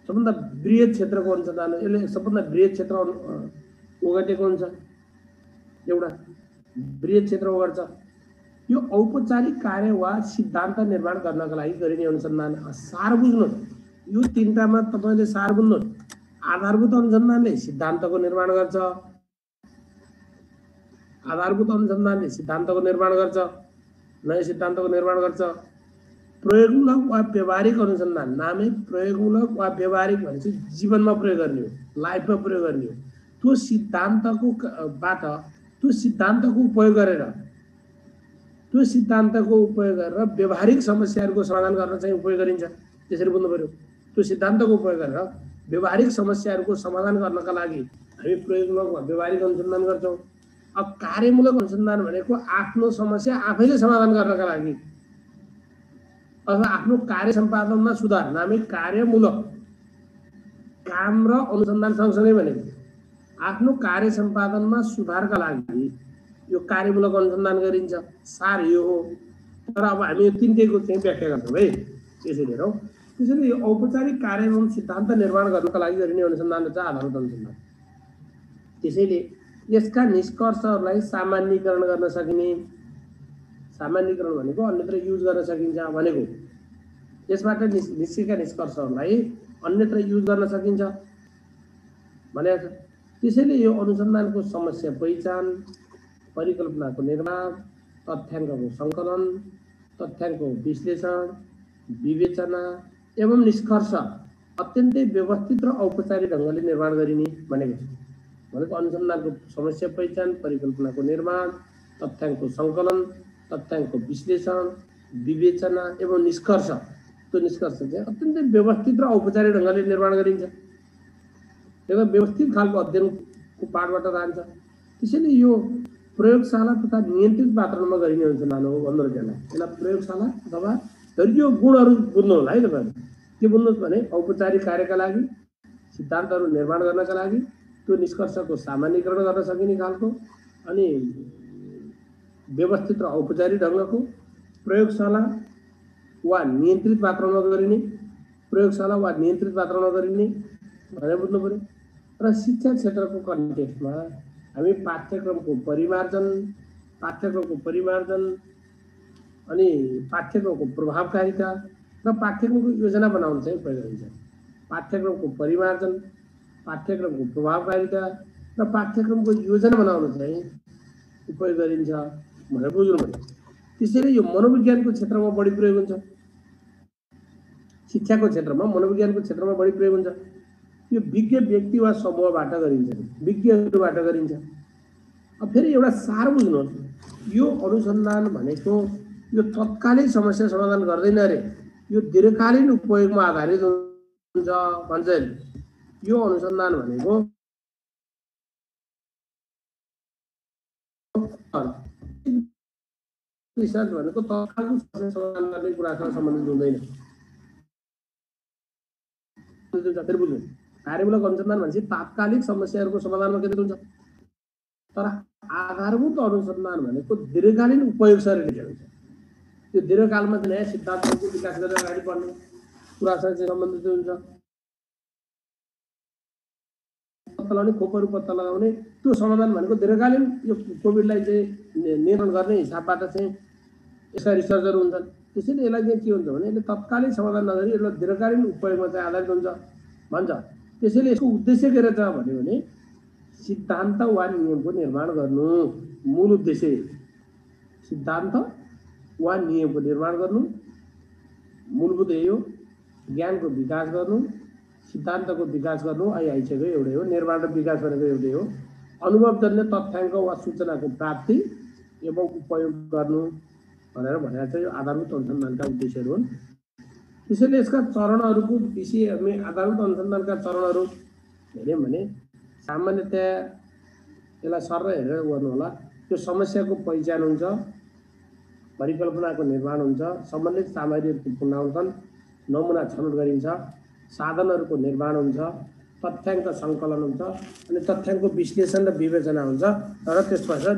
सबभन्दा बृहत क्षेत्रको अनुसन्धान यसले सबभन्दा बृहत क्षेत्र ओगटेको हुन्छ एउटा बृहत क्षेत्र ओगट्छ यो औपचारिक कार्य वा सिद्धान्त निर्माण गर्नका लागि गरिने अनुसन्धान सार बुझ्नु यो तीनटामा तपाईले सार बुझ्नु आधारभूत अनुसन्धानले सिद्धान्तको निर्माण गर्छ आधारभूत अनुसन्धानले सिद्धान्तको निर्माण गर्छ नयाँ सिद्धान्तको निर्माण गर्छ प्रयोगमूलक वा व्यवहारिक अनुसन्धान नामै प्रयोगमूलक वा व्यवहारिक भनेपछि जीवनमा प्रयोग गर्ने हो लाइफमा प्रयोग गर्ने हो त्यो सिद्धान्तको बाट त्यो सिद्धान्तको उपयोग गरेर व्यवहारिक समस्याहरूको समाधान गर्न चाहिँ उपयोग गरिन्छ त्यसरी बुझ्नु पर्यो त्यो सिद्धान्तको उपयोग गरेर व्यवहारिक समस्याहरूको समाधान गर्नका लागि हामी प्रयोगमूलक वा व्यवहारिक अनुसन्धान गर्छौँ अब कार्यमूलक अनुसन्धान भनेको आफ्नो समस्या आफैले समाधान गर्नका लागि अथवा आफ्नो कार्य सम्पादनमा सुधार नामै कार्यमूलक काम र अनुसन्धान सँगसँगै भनेको आफ्नो कार्य सम्पादनमा सुधारका लागि यो कार्यमूलक अनुसन्धान गरिन्छ सार यो हो तर अब हामी यो तीनटैको चाहिँ व्याख्या गर्छौँ है त्यसरी हेरौँ त्यसैले यो औपचारिक कार्य एवं सिद्धान्त निर्माण गर्नका लागि गरिने अनुसन्धान चाहिँ आधारभूत अनुसन्धान त्यसैले यसका निष्कर्षहरूलाई सामान्यीकरण गर्न सकिने सामान्यीकरण भनेको अन्यत्र युज गर्न सकिन्छ भनेको यसबाट निस्केका निष्कर्षहरूलाई अन्यत्र युज गर्न सकिन्छ भनेको त्यसैले यो अनुसन्धानको समस्या पहिचान परिकल्पनाको निर्माण तथ्याङ्कको सङ्कलन तथ्याङ्कको विश्लेषण विवेचना एवं निष्कर्ष अत्यन्तै व्यवस्थित र औपचारिक ढङ्गले निर्माण गरिने भनेको अनुसन्धानको समस्या पहिचान परिकल्पनाको निर्माण तथ्याङ्कको सङ्कलन तथ्याङ्कको विश्लेषण विवेचना एवं निष्कर्ष त्यो निष्कर्ष चाहिँ अत्यन्तै व्यवस्थित र औपचारिक ढङ्गले निर्माण गरिन्छ एकदम व्यवस्थित खालको अध्ययनको पाठबाट जान्छ त्यसैले यो प्रयोगशाला तथा नियन्त्रित वातावरणमा गरिने अनुसन्धान हो भन्दो रहेछ यसलाई प्रयोगशाला अथवा यो गुणहरू बुझ्नु होला है तपाईँहरूले के बुझ्नुहोस् भने औपचारिक कार्यका लागि सिद्धान्तहरू निर्माण गर्नका लागि त्यो निष्कर्षको सामान्यीकरण गर्न सकिने खालको अनि व्यवस्थित र औपचारिक ढङ्गको प्रयोगशाला वा नियन्त्रित वातावरणमा गरिने प्रयोगशाला वा नियन्त्रित वातावरणमा गरिने भनेर बुझ्नु पर्यो र शिक्षा क्षेत्रको कन्टेक्स्टमा हामी पाठ्यक्रमको परिमार्जन अनि पाठ्यक्रमको प्रभावकारिता र पाठ्यक्रमको योजना बनाउन चाहिँ उपयोग गरिन्छ पाठ्यक्रमको परिमार्जन पाठ्यक्रमको प्रभावकारिता र पाठ्यक्रमको योजना बनाउन चाहिँ उपयोग गरिन्छ भनेर बुझ्नु पर्यो त्यसैले यो मनोविज्ञानको क्षेत्रमा बढी प्रयोग हुन्छ शिक्षाको क्षेत्रमा मनोविज्ञानको क्षेत्रमा बढी प्रयोग हुन्छ यो विज्ञ व्यक्ति वा समूहबाट गरिन्छ विज्ञहरूबाट गरिन्छ अब फेरि एउटा सार बुझ्नुहोस्, यो अनुसन्धान भनेको यो तत्कालीन समस्या समाधान गर्दैन रे, यो दीर्घकालीन उपयोगमा आधारित हुन्छ भन्छ। यो अनुसन्धान भनेको रिसर्च भनेको तत्कालीन समस्या समाधान गर्ने कुरासँग सम्बन्धित हुँदैन। फेरि बुझ्नु, कार्यमूलक अनुसन्धान भनेपछि तात्कालिक समस्याहरूको समाधानमा केन्द्रित हुन्छ, तर आधारभूत अनुसन्धान भनेको दीर्घकालीन उपयोगसँग रिलेटेड हुन्छ। त्यो दीर्घकालमा नयाँ सिद्धान्तहरूको विकास गरेर अगाडि बढ्ने कुरासँग चाहिँ सम्बन्धित हुन्छ। पत्ता लगाउने, खोपहरू पत्ता लगाउने, त्यो समाधान भनेको दीर्घकालीन यो कोभिडलाई चाहिँ नियन्त्रण गर्ने हिसाबबाट चाहिँ यसका रिसर्चहरू हुन्छन्। त्यसैले यसलाई चाहिँ के हुन्छ भने यसले तत्कालीन समाधान नगरी यसलाई दीर्घकालीन उपयोगमा चाहिँ आधारित हुन्छ भन्छ। त्यसैले यसको उद्देश्य के रहेछ भन्यो भने सिद्धान्त वा नियमको निर्माण गर्नु, मूल उद्देश्य सिद्धान्त वा नियमको निर्माण गर्नु, मूलभूत यही हो। ज्ञानको विकास गर्नु, सिद्धान्तको विकास गर्नु आइसक्यो, एउटै हो। निर्माण र विकास भनेको एउटै हो। अनुभवजन्य तथ्याङ्क वा सूचनाको प्राप्ति एवं उपयोग गर्नु भनेर भनेको छ। यो आधारभूत अनुसन्धानका उद्देश्यहरू हुन्। त्यसैले यसका चरणहरूको विषय हामी आधारभूत अनुसन्धानका चरणहरू हेऱ्यौँ भने सामान्यतया यसलाई सर हेरेर गर्नु होला। त्यो समस्याको पहिचान हुन्छ, परिकल्पनाको निर्माण हुन्छ, सम्बन्धित सामग्रीहरूको पुनरावलोकन, नमुना छनौट गरिन्छ, साधनहरूको निर्माण हुन्छ, तथ्याङ्क सङ्कलन हुन्छ, अनि तथ्याङ्कको विश्लेषण र विवेचना हुन्छ, र त्यसपछि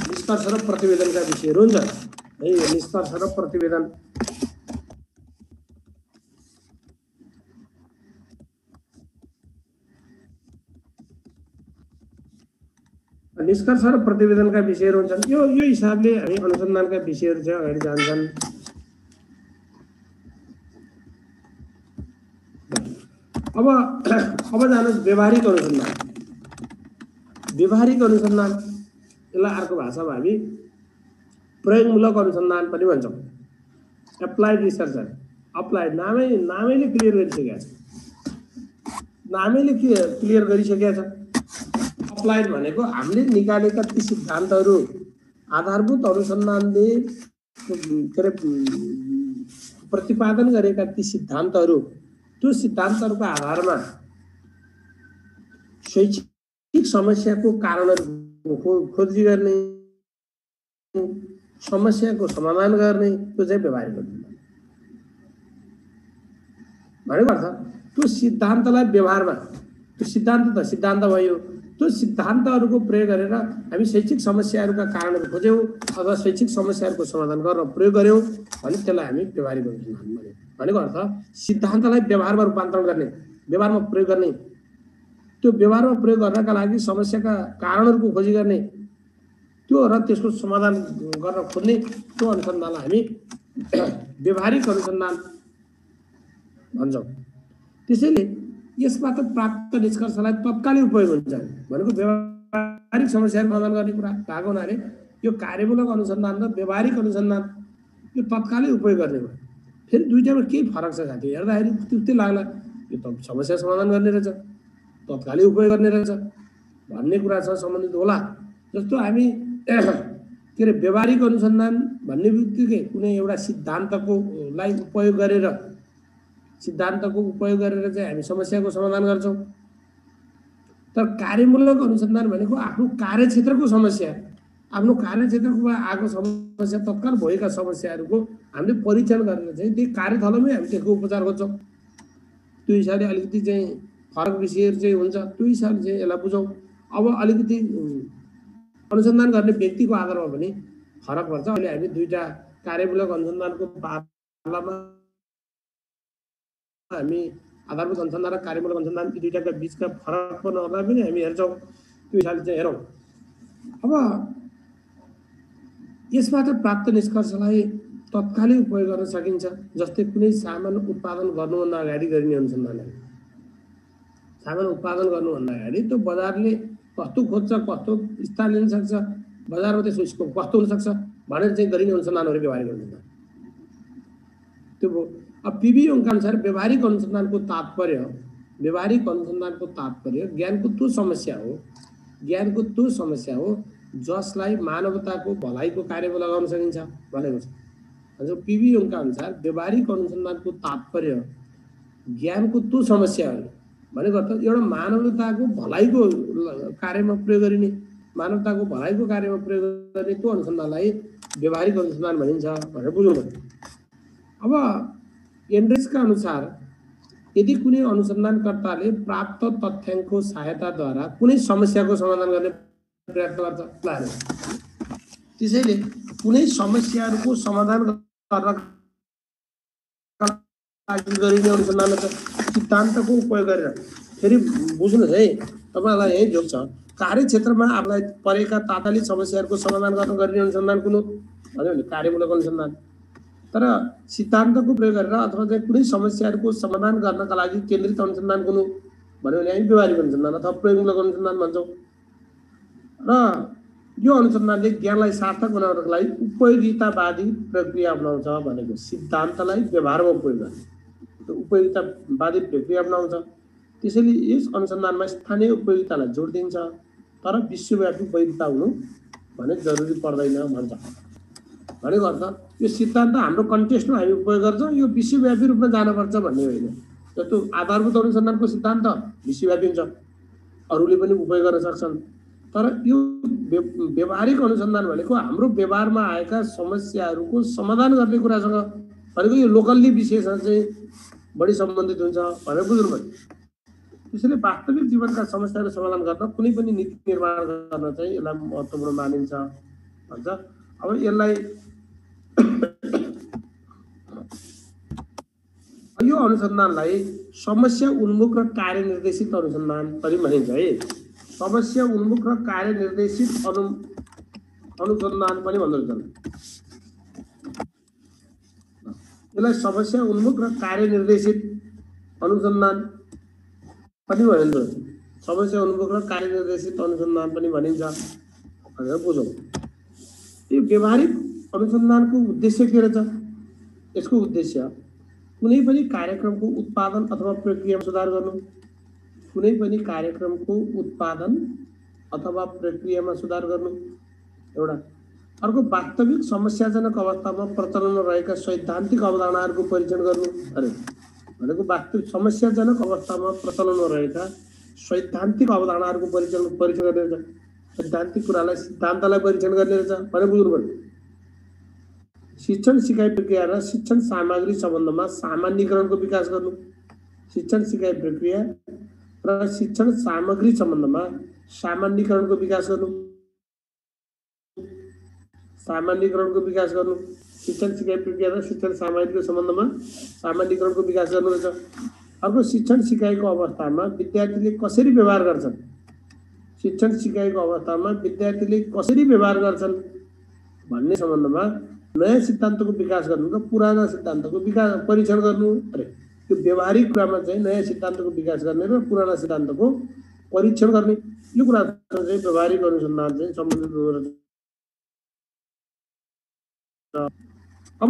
निष्कर्ष र प्रतिवेदनका विषयहरू हुन्छ। है यो निष्कर्ष र प्रतिवेदन निष्कर्ष र प्रतिवेदनका विषयहरू हुन्छन्। यो हिसाबले हामी अनुसन्धानका विषयहरू चाहिँ अगाडि जान्छन्। अब जानुहोस् व्यवहारिक अनुसन्धान। व्यवहारिक अनुसन्धान यसलाई अर्को भाषामा हामी प्रयोगमूलक अनुसन्धान पनि भन्छौँ। एप्लाइड रिसर्च, अप्लाइड नामैले क्लियर गरिसकेको छ, नामैले क्लियर गरिसकेको छ। अप्लाइड भनेको हामीले निकालेका ती सिद्धान्तहरू, आधारभूत अनुसन्धानले के अरे प्रतिपादन गरेका ती सिद्धान्तहरू, त्यो सिद्धान्तहरूको आधारमा शैक्षिक समस्याको कारणहरूको खोजी गर्ने, समस्याको समाधान गर्ने, त्यो चाहिँ व्यवहारिक अनुसन्धान भनेको अर्थ। त्यो सिद्धान्तलाई व्यवहारमा, त्यो सिद्धान्त भयो, त्यो सिद्धान्तहरूको प्रयोग गरेर हामी शैक्षिक समस्याहरूका कारणहरू खोज्यौँ अथवा शैक्षिक समस्याहरूको समाधान गर्न प्रयोग गऱ्यौँ भने त्यसलाई हामी व्यवहारिक अनुसन्धान भन्यौँ। भनेको अर्थ सिद्धान्तलाई व्यवहारमा रूपान्तरण गर्ने, व्यवहारमा प्रयोग गर्ने, त्यो व्यवहारमा प्रयोग गर्नका लागि समस्याका कारणहरूको खोजी गर्ने, त्यो र त्यसको समाधान गर्न खोज्ने त्यो अनुसन्धानलाई हामी व्यवहारिक अनुसन्धान भन्छौँ। त्यसैले यसबाट प्राप्त निष्कर्षलाई तत्कालीन उपयोग हुन्छ भनेको व्यवहारिक समस्याहरू समाधान गर्ने कुरा भएको हुनाले यो कार्यमूलक अनुसन्धान र व्यवहारिक अनुसन्धान यो तत्कालीन उपयोग गर्ने भयो। फेरि दुईटामा केही फरक छ साथी, हेर्दाखेरि त्यस्तै लाग्ला यो त समस्या समाधान गर्ने रहेछ, तत्कालीन उपयोग गर्ने रहेछ भन्ने कुरासँग सम्बन्धित होला। जस्तो हामी के अरे व्यवहारिक अनुसन्धान भन्ने बित्तिकै कुनै एउटा सिद्धान्तको उपयोग गरेर चाहिँ हामी समस्याको समाधान गर्छौँ। तर कार्यमूलक अनुसन्धान भनेको आफ्नो कार्यक्षेत्रको समस्या, आफ्नो कार्यक्षेत्रको आएको समस्या, तत्काल भएका समस्याहरूको हामीले परीक्षण गरेर चाहिँ त्यो कार्यथलोमै हामी त्यसको उपचार गर्छौँ। त्यो हिसाबले अलिकति चाहिँ फरक विषयहरू चाहिँ हुन्छ, त्यो हिसाबले चाहिँ यसलाई बुझौँ। अब अलिकति अनुसन्धान गर्ने व्यक्तिको आधारमा पनि फरक पर्छ। अहिले हामी दुईटा कार्यमूलक अनुसन्धानको पालामा हामी आधारभूत अनुसन्धान र कार्यमूलक अनुसन्धान यी दुईटाका बिचका फरकपनहरूलाई पनि हामी हेर्छौँ, त्यो हिसाबले चाहिँ हेरौँ। अब यसबाट प्राप्त निष्कर्षलाई तत्कालै उपयोग गर्न सकिन्छ। जस्तै कुनै सामान उत्पादन गर्नुभन्दा अगाडि गरिने अनुसन्धान, सामान उत्पादन गर्नुभन्दा अगाडि त्यो बजारले कस्तो खोज्छ, कस्तो स्थान लिन सक्छ, बजारमा त्यसको स्कोप कस्तो हुनसक्छ भनेर चाहिँ गरिने अनुसन्धानहरू व्यवहारिक अनुसन्धान त्यो भयो। अब पीबी योङका अनुसार व्यवहारिक अनुसन्धानको तात्पर्य ज्ञानको त्यो समस्या हो ज्ञानको त्यो समस्या हो जसलाई मानवताको भलाइको कार्यमा लगाउन सकिन्छ भनेको छ। जो पीवी योङका अनुसार व्यवहारिक अनुसन्धानको तात्पर्य ज्ञानको त्यो समस्या हो भनेको अर्थ एउटा मानवताको भलाइको कार्यमा प्रयोग गरिने मानवताको भलाइको कार्यमा प्रयोग गर्ने त्यो अनुसन्धानलाई व्यवहारिक अनुसन्धान भनिन्छ भनेर बुझ्नु पर्यो। अब एन्ड्रेसका अनुसार यदि कुनै अनुसन्धानकर्ताले प्राप्त तथ्याङ्कको सहायताद्वारा कुनै समस्याको समाधान गर्ने प्रयत्न गर्छ त्यसैले कुनै समस्याहरूको समाधान गर्न गरिने अनुसन्धान सिद्धान्तको उपयोग गरेर फेरि बुझ्नुहोस् है तपाईँलाई यही जोक छ कार्यक्षेत्रमा आफूलाई परेका तात्कालिक समस्याहरूको समाधान गर्न गरिने अनुसन्धान कुन हो भन्यो भने कार्यमूलक अनुसन्धान। तर सिद्धान्तको प्रयोग गरेर अथवा चाहिँ कुनै समस्याहरूको समाधान गर्नका लागि केन्द्रित अनुसन्धान कुन हो भन्यो भने हामी व्यवहारिक अनुसन्धान अथवा प्रयोगमूलक अनुसन्धान भन्छौँ। र यो अनुसन्धानले ज्ञानलाई सार्थक बनाउनको लागि उपयोगितावादी प्रक्रिया अपनाउँछ भनेको सिद्धान्तलाई व्यवहारमा उपयोग गर्ने उपयोगितावादी प्रक्रिया अपनाउँछ। त्यसैले यस अनुसन्धानमा स्थानीय उपयोगितालाई जोड दिन्छ तर विश्वव्यापी उपयोगिता हुनु भने जरुरी पर्दैन भन्छ। भनेको अर्थ यो सिद्धान्त हाम्रो कन्टेक्स्टमा हामी उपयोग गर्छौँ यो विश्वव्यापी रूपमा जानुपर्छ भन्ने होइन। जस्तो आधारभूत अनुसन्धानको सिद्धान्त विश्वव्यापी हुन्छ अरूले पनि उपयोग गर्न सक्छन्। तर यो व्यवहारिक अनुसन्धान भनेको हाम्रो व्यवहारमा आएका समस्याहरूको समाधान गर्ने कुरासँग भनेको यो लोकल्ली विषयसँग चाहिँ बढी सम्बन्धित हुन्छ भनेर बुझ्नु पर्यो। त्यसैले वास्तविक जीवनका समस्याहरू समाधान गर्न कुनै पनि नीति निर्माण गर्न चाहिँ यसलाई महत्त्वपूर्ण मानिन्छ भन्छ। अब यसलाई यो अनुसन्धानलाई समस्या उन्मुख र कार्यनिर्देशित अनुसन्धान पनि भनिन्छ है। समस्या उन्मुख र कार्यनिर्देशित अनुसन्धान पनि भन्दो रहेछन्। यसलाई समस्या उन्मुख र कार्यनिर्देशित अनुसन्धान पनि भनिन्छ। समस्या उन्मुख र कार्यनिर्देशित अनुसन्धान पनि भनिन्छ भनेर बुझौँ। यो व्यवहारिक अनुसन्धानको उद्देश्य के रहेछ? यसको उद्देश्य कुनै पनि कार्यक्रमको उत्पादन अथवा प्रक्रियामा सुधार गर्नु कुनै पनि कार्यक्रमको उत्पादन अथवा प्रक्रियामा सुधार गर्नु एउटा। अर्को वास्तविक समस्याजनक अवस्थामा प्रचलनमा रहेका सैद्धान्तिक अवधारणाहरूको परीक्षण गर्नु अरे भनेको वास्तविक समस्याजनक अवस्थामा प्रचलनमा रहेका सैद्धान्तिक अवधारणाहरूको परीक्षण गर्ने रहेछ। सैद्धान्तिक कुरालाई सिद्धान्तलाई परीक्षण गर्ने रहेछ भनेर बुझ्नु पर्यो। शिक्षण सिकाइ प्रक्रिया र शिक्षण सामग्री सम्बन्धमा सामान्यीकरणको विकास गर्नु शिक्षण सिकाइ प्रक्रिया र शिक्षण सामग्री सम्बन्धमा सामान्यीकरणको विकास गर्नु शिक्षण सिकाइ प्रक्रिया र शिक्षण सामग्रीको सम्बन्धमा सामान्यीकरणको विकास गर्नु रहेछ। अर्को शिक्षण सिकाइको अवस्थामा विद्यार्थीले कसरी व्यवहार गर्छन् भन्ने सम्बन्धमा नयाँ सिद्धान्तको विकास गर्नु र पुराना सिद्धान्तको विकास परीक्षण गर्नु अरे त्यो व्यवहारिक कुरामा चाहिँ नयाँ सिद्धान्तको विकास गर्ने र पुराना सिद्धान्तको परीक्षण गर्ने यो कुरासँग चाहिँ व्यवहारिक अनुसन्धान चाहिँ सम्बन्धित रहेछ। अब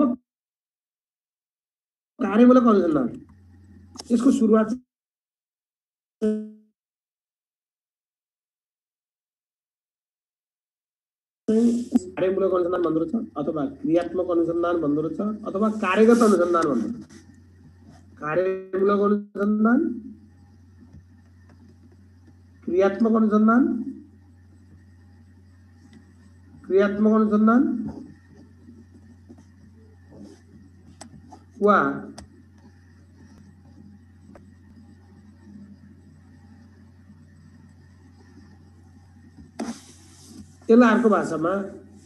कार्यमूलक अनुसन्धान यसको सुरुवात कार्यमूलक अनुसन्धान भन्दो रहेछ अथवा क्रियात्मक अनुसन्धान भन्दो रहेछ अथवा कार्यगत अनुसन्धान भन्दो रहेछ। कार्यमूलक अनुसन्धान क्रियात्मक अनुसन्धान वा यसलाई अर्को भाषामा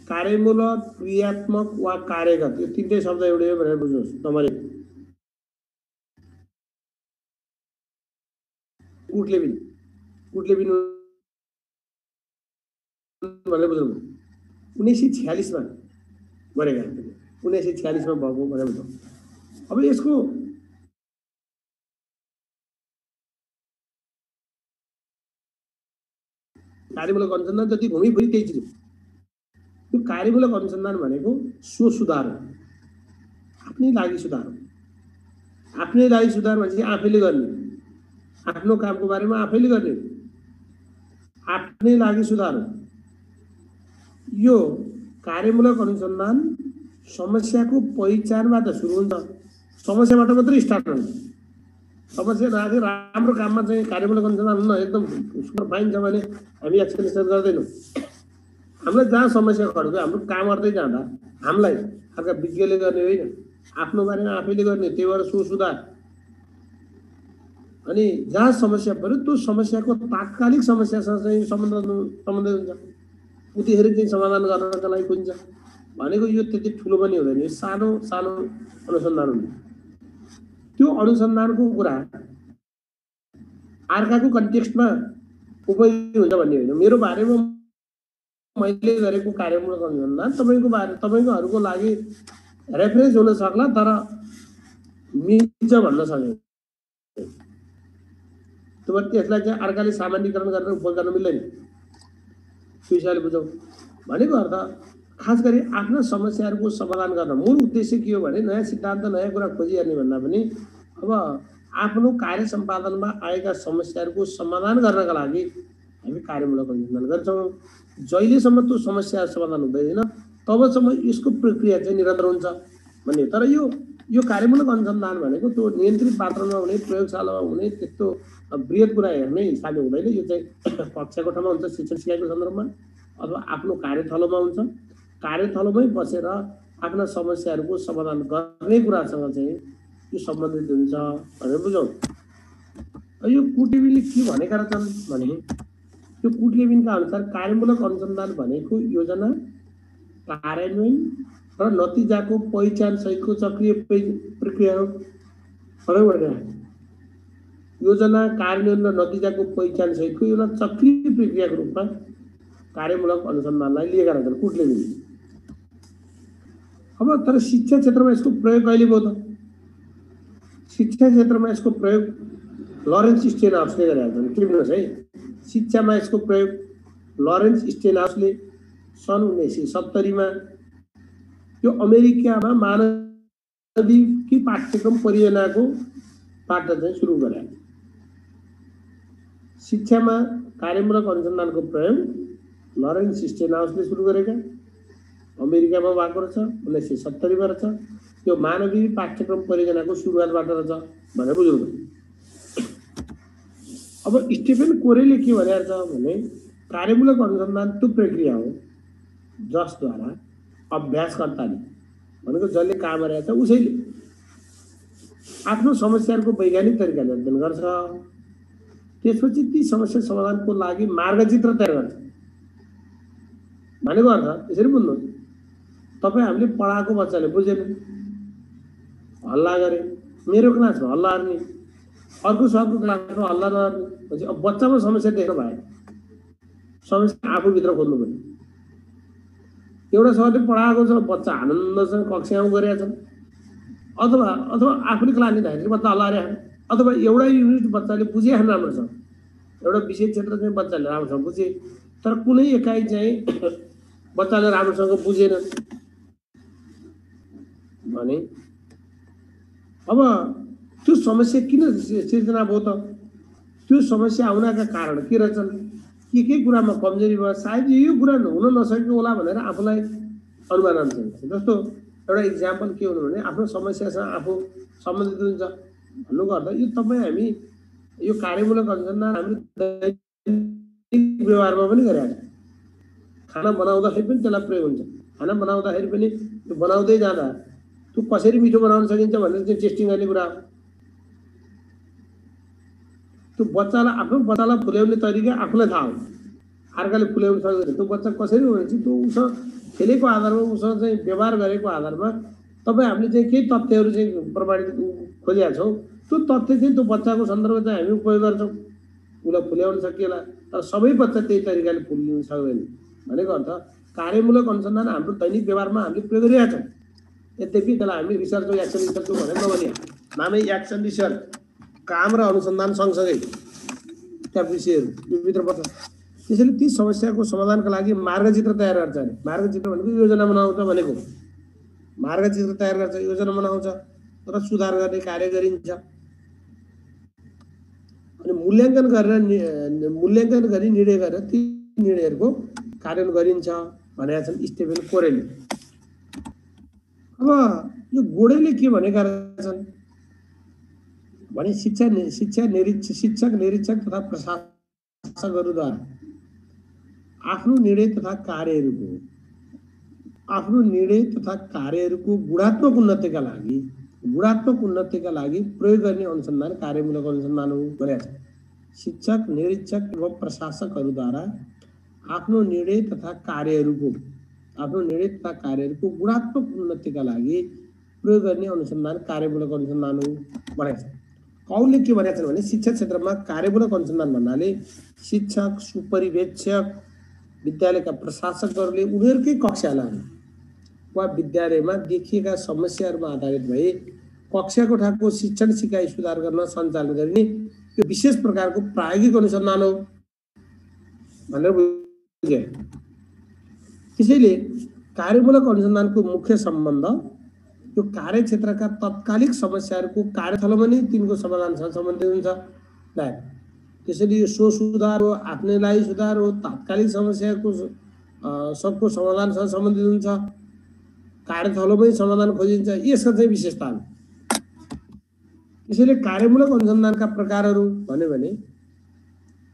कार्यमूलक क्रियात्मक वा कार्यगत यो तीनटै शब्द एउटै हो भनेर बुझ्नुहोस्। नम्बर 1 कुटलेबिन भनेर बुझ्नु 1946 मा गरेका 1946 मा भएको भनेर बुझ्नु। अब यसको कार्यमूलक अनुसन्धान जति भूमि भरि त्यही चिज हो। यो कार्यमूलक अनुसन्धान भनेको स्व सुधार हो आफ्नै लागि सुधार भनेपछि आफैले गर्ने आफ्नो कामको बारेमा आफैले गर्ने आफ्नै लागि सुधार हो। यो कार्यमूलक अनुसन्धान समस्याको पहिचानबाट सुरु हुन्छ, समस्याबाट मात्रै स्टार्ट हुन्छ। समस्या नआए राम्रो काममा चाहिँ कार्यमूलक अनुसन्धान हुन्न एकदम सुपर फाइन छ भने हामी एक्सन स्टार्ट गर्दैनौँ। हामीलाई जहाँ समस्या खड्छ हाम्रो काम गर्दै जाँदा हामीलाई अर्का विज्ञले गर्ने होइन, आफ्नो बारेमा आफैले गर्ने, त्यही भएर सुधार। अनि जहाँ समस्या पर्यो त्यो समस्याको तात्कालिक समस्यासँग चाहिँ सम्बन्धित हुन्छ, उतिखेर चाहिँ समाधान गर्नका लागि खोजिन्छ। भनेको यो त्यति ठुलो पनि हुँदैन, यो सानो सानो अनुसन्धान हुन्छ। त्यो अनुसन्धानको कुरा अर्काको कन्टेक्स्टमा उपयोगी हुन्छ भन्ने होइन। मेरो बारेमा मैले गरेको कार्यमूलक अनुसन्धान तपाईँकोहरूको लागि रेफरेन्स हुन सक्ला, तर मिल्छ भन्न सकेन। त्यसलाई चाहिँ अर्काले सामान्यकरण गरेर उपयोग गर्न मिल्दैन। विषयले बुझौँ भनेको अर्थ खास गरी आफ्ना समस्याहरूको समाधान गर्न मूल उद्देश्य के हो भने नयाँ सिद्धान्त नयाँ कुरा खोजिहेर्ने भन्दा पनि अब आफ्नो कार्य सम्पादनमा आएका समस्याहरूको समाधान गर्नका लागि हामी कार्यमूलक अनुसन्धान गर्छौँ। जहिलेसम्म त्यो समस्या समाधान हुँदैन तबसम्म यसको प्रक्रिया चाहिँ निरन्तर हुन्छ भन्ने। तर यो कार्यमूलक अनुसन्धान भनेको त्यो नियन्त्रित वातावरणमा हुने, प्रयोगशालामा हुने त्यस्तो बृहत कुरा हेर्ने हिसाबले हुँदैन। यो चाहिँ कक्षाको ठाउँमा हुन्छ, शिक्षण सिकाइको सन्दर्भमा, अथवा आफ्नो कार्यथलोमा हुन्छ। कार्यथलोमै बसेर आफ्ना समस्याहरूको समाधान गर्ने कुरासँग चाहिँ यो सम्बन्धित हुन्छ भनेर बुझौँ। यो कुटलेबिनले के भनेका रहेछन् भने यो कुटलेबिनका अनुसार कार्यमूलक अनुसन्धान भनेको योजना, कार्यान्वयन र नतिजाको पहिचान सहितको चक्रीय प्रक्रिया हो। योजना, कार्यान्वयन र नतिजाको पहिचान सहितको एउटा चक्रीय प्रक्रियाको रूपमा कार्यमूलक अनुसन्धानलाई लिएका रहेछन् कुटलेबिनले। अब तर शिक्षा क्षेत्रमा यसको प्रयोग कहिले भयो त? शिक्षा क्षेत्रमा यसको प्रयोग लरेन्स स्टेनहाउसले गरेका छन्। के भन्नुहोस् है, शिक्षामा यसको प्रयोग लरेन्स स्टेनहाउसले सन् 1970मा यो अमेरिकामा मानविकी पाठ्यक्रम परियोजनाको बाट चाहिँ सुरु गरे। शिक्षामा कार्यमूलक अनुसन्धानको प्रयोग लरेन्स स्टेनहाउसले सुरु गरेका, अमेरिकामा भएको रहेछ, 1970मा रहेछ। त्यो मानवीय पाठ्यक्रम परियोजनाको सुरुवातबाट रहेछ भनेर बुझ्नु। अब स्टिफेन कोरेले के भनेको छ भने कार्यमूलक अनुसन्धान त्यो प्रक्रिया हो जसद्वारा अभ्यासकर्ताले भनेको जसले काम गरेको छ उसैले आफ्नो समस्याहरूको वैज्ञानिक तरिकाले अध्ययन गर्छ, त्यसपछि ती समस्या समाधानको लागि मार्गचित्र तयार गर्छ। भनेको अर्थ यसरी बुझ्नुहोस्, तपाईँ हामीले पढाएको बच्चाले बुझेन, हल्ला गरे, मेरो क्लासमा हल्ला गर्ने, अर्को सरको क्लासमा हल्ला नगर्ने, पछि अब बच्चामा समस्या देख्नु भयो, समस्या आफूभित्र खोज्नु पर्यो। एउटा सरले पढाएको छ, बच्चा आनन्दसँग कक्षामा गरेका छन्, अथवा आफूले क्लास लिँदाखेरि बच्चा हल्ला गरेका छन्, अथवा एउटा युनिट बच्चाले बुझेको राम्रोसँग, एउटा विषय क्षेत्र चाहिँ बच्चाले राम्रोसँग बुझे, तर कुनै एकाइ चाहिँ बच्चाले राम्रोसँग बुझेन भने अब त्यो समस्या किन सिर्जना भयो त? त्यो समस्या आउनका कारण के रहेछन्, के कुरामा कमजोरी भयो, सायद यो कुरा हुन नसकेको होला भनेर आफूलाई अनुमान गर्न सकिन्छ। जस्तो एउटा इक्जाम्पल के हुनु भने आफ्नो समस्यासँग आफू सम्बन्धित हुन्छ भन्नुको अर्थ यो तपाईँ हामी यो कार्यमूलक अनुसन्धान हाम्रो दैनिक व्यवहारमा पनि गरेका छौँ। खाना बनाउँदाखेरि पनि त्यसलाई प्रयोग हुन्छ। खाना बनाउँदाखेरि पनि त्यो बनाउँदै जाँदा त्यो कसरी मिठो बनाउन सकिन्छ भनेर चाहिँ टेस्टिङ गर्ने कुरा हो। त्यो बच्चालाई फुल्याउने तरिका आफूलाई थाहा हो, अर्काले फुल्याउन सक्दैन। त्यो बच्चा कसरी हो भने चाहिँ त्यो उसँग खेलेको आधारमा, उसँग चाहिँ व्यवहार गरेको आधारमा तपाईँ हामीले चाहिँ केही तथ्यहरू चाहिँ प्रमाणित खोजेका छौँ। त्यो तथ्य चाहिँ त्यो बच्चाको सन्दर्भमा चाहिँ हामी उपयोग गर्छौँ, उसलाई फुल्याउन सकिएला। तर सबै बच्चा त्यही तरिकाले फुलिन सक्दैन। भनेको अर्थ कार्यमूलक अनुसन्धान हाम्रो दैनिक व्यवहारमा हामीले प्रयोग गरिरहेका छौँ। यद्यपि त्यसलाई हामी रिसर्च र एक्सन रिसर्चको भनेर नभनिया, नामै एक्सन रिसर्च, काम र अनुसन्धान सँगसँगै त्या विषयहरू यो भित्र पर्छ। त्यसैले ती समस्याको समाधानका लागि मार्गचित्र तयार गर्छ। मार्गचित्र भनेको योजना बनाउँछ भनेको, मार्गचित्र तयार गर्छ, योजना बनाउँछ र सुधार गर्ने कार्य गरिन्छ। अनि मूल्याङ्कन गरी निर्णय गरेर ती निर्णयहरूको कार्यान्वयन गरिन्छ भनेका छन् स्टेफेन कोरेले। अब यो गोडेले के भनेका रहेछन् भने शिक्षक निरीक्षक तथा प्रशासकहरूद्वारा आफ्नो निर्णय तथा कार्यहरूको गुणात्मक उन्नतिका लागि प्रयोग गर्ने अनुसन्धान कार्यमूलक अनुसन्धान हो भनेका छन्। शिक्षक निरीक्षक एवं प्रशासकहरूद्वारा आफ्नो निर्णय तथा कार्यहरूको गुणात्मक उन्नतिका लागि प्रयोग गर्ने अनुसन्धान कार्यमूलक अनुसन्धान हो भनेका छन्। कौलले के भनेका छन् भने शिक्षा क्षेत्रमा कार्यमूलक अनुसन्धान भन्नाले शिक्षक, सुपरिवेक्षक, विद्यालयका प्रशासकहरूले उनीहरूकै कक्षालाई वा विद्यालयमा देखिएका समस्याहरूमा आधारित भए कक्षा कोठाको शिक्षण सिकाइ सुधार गर्न सञ्चालन गरिने यो विशेष प्रकारको प्रायोगिक अनुसन्धान हो भनेर बुझे। त्यसैले कार्यमूलक अनुसन्धानको मुख्य सम्बन्ध यो कार्यक्षेत्रका तत्कालिक समस्याहरूको कार्यस्थलमा नै तिनको समाधानसँग सम्बन्धित हुन्छ। त्यसैले यो सुधार हो, आफ्नैलाई सुधार हो, तात्कालिक समस्याको सबको समाधानसँग सम्बन्धित हुन्छ, कार्यस्थलमै समाधान खोजिन्छ, यसको चाहिँ विशेषता हो। त्यसैले कार्यमूलक अनुसन्धानका प्रकारहरू भन्यो भने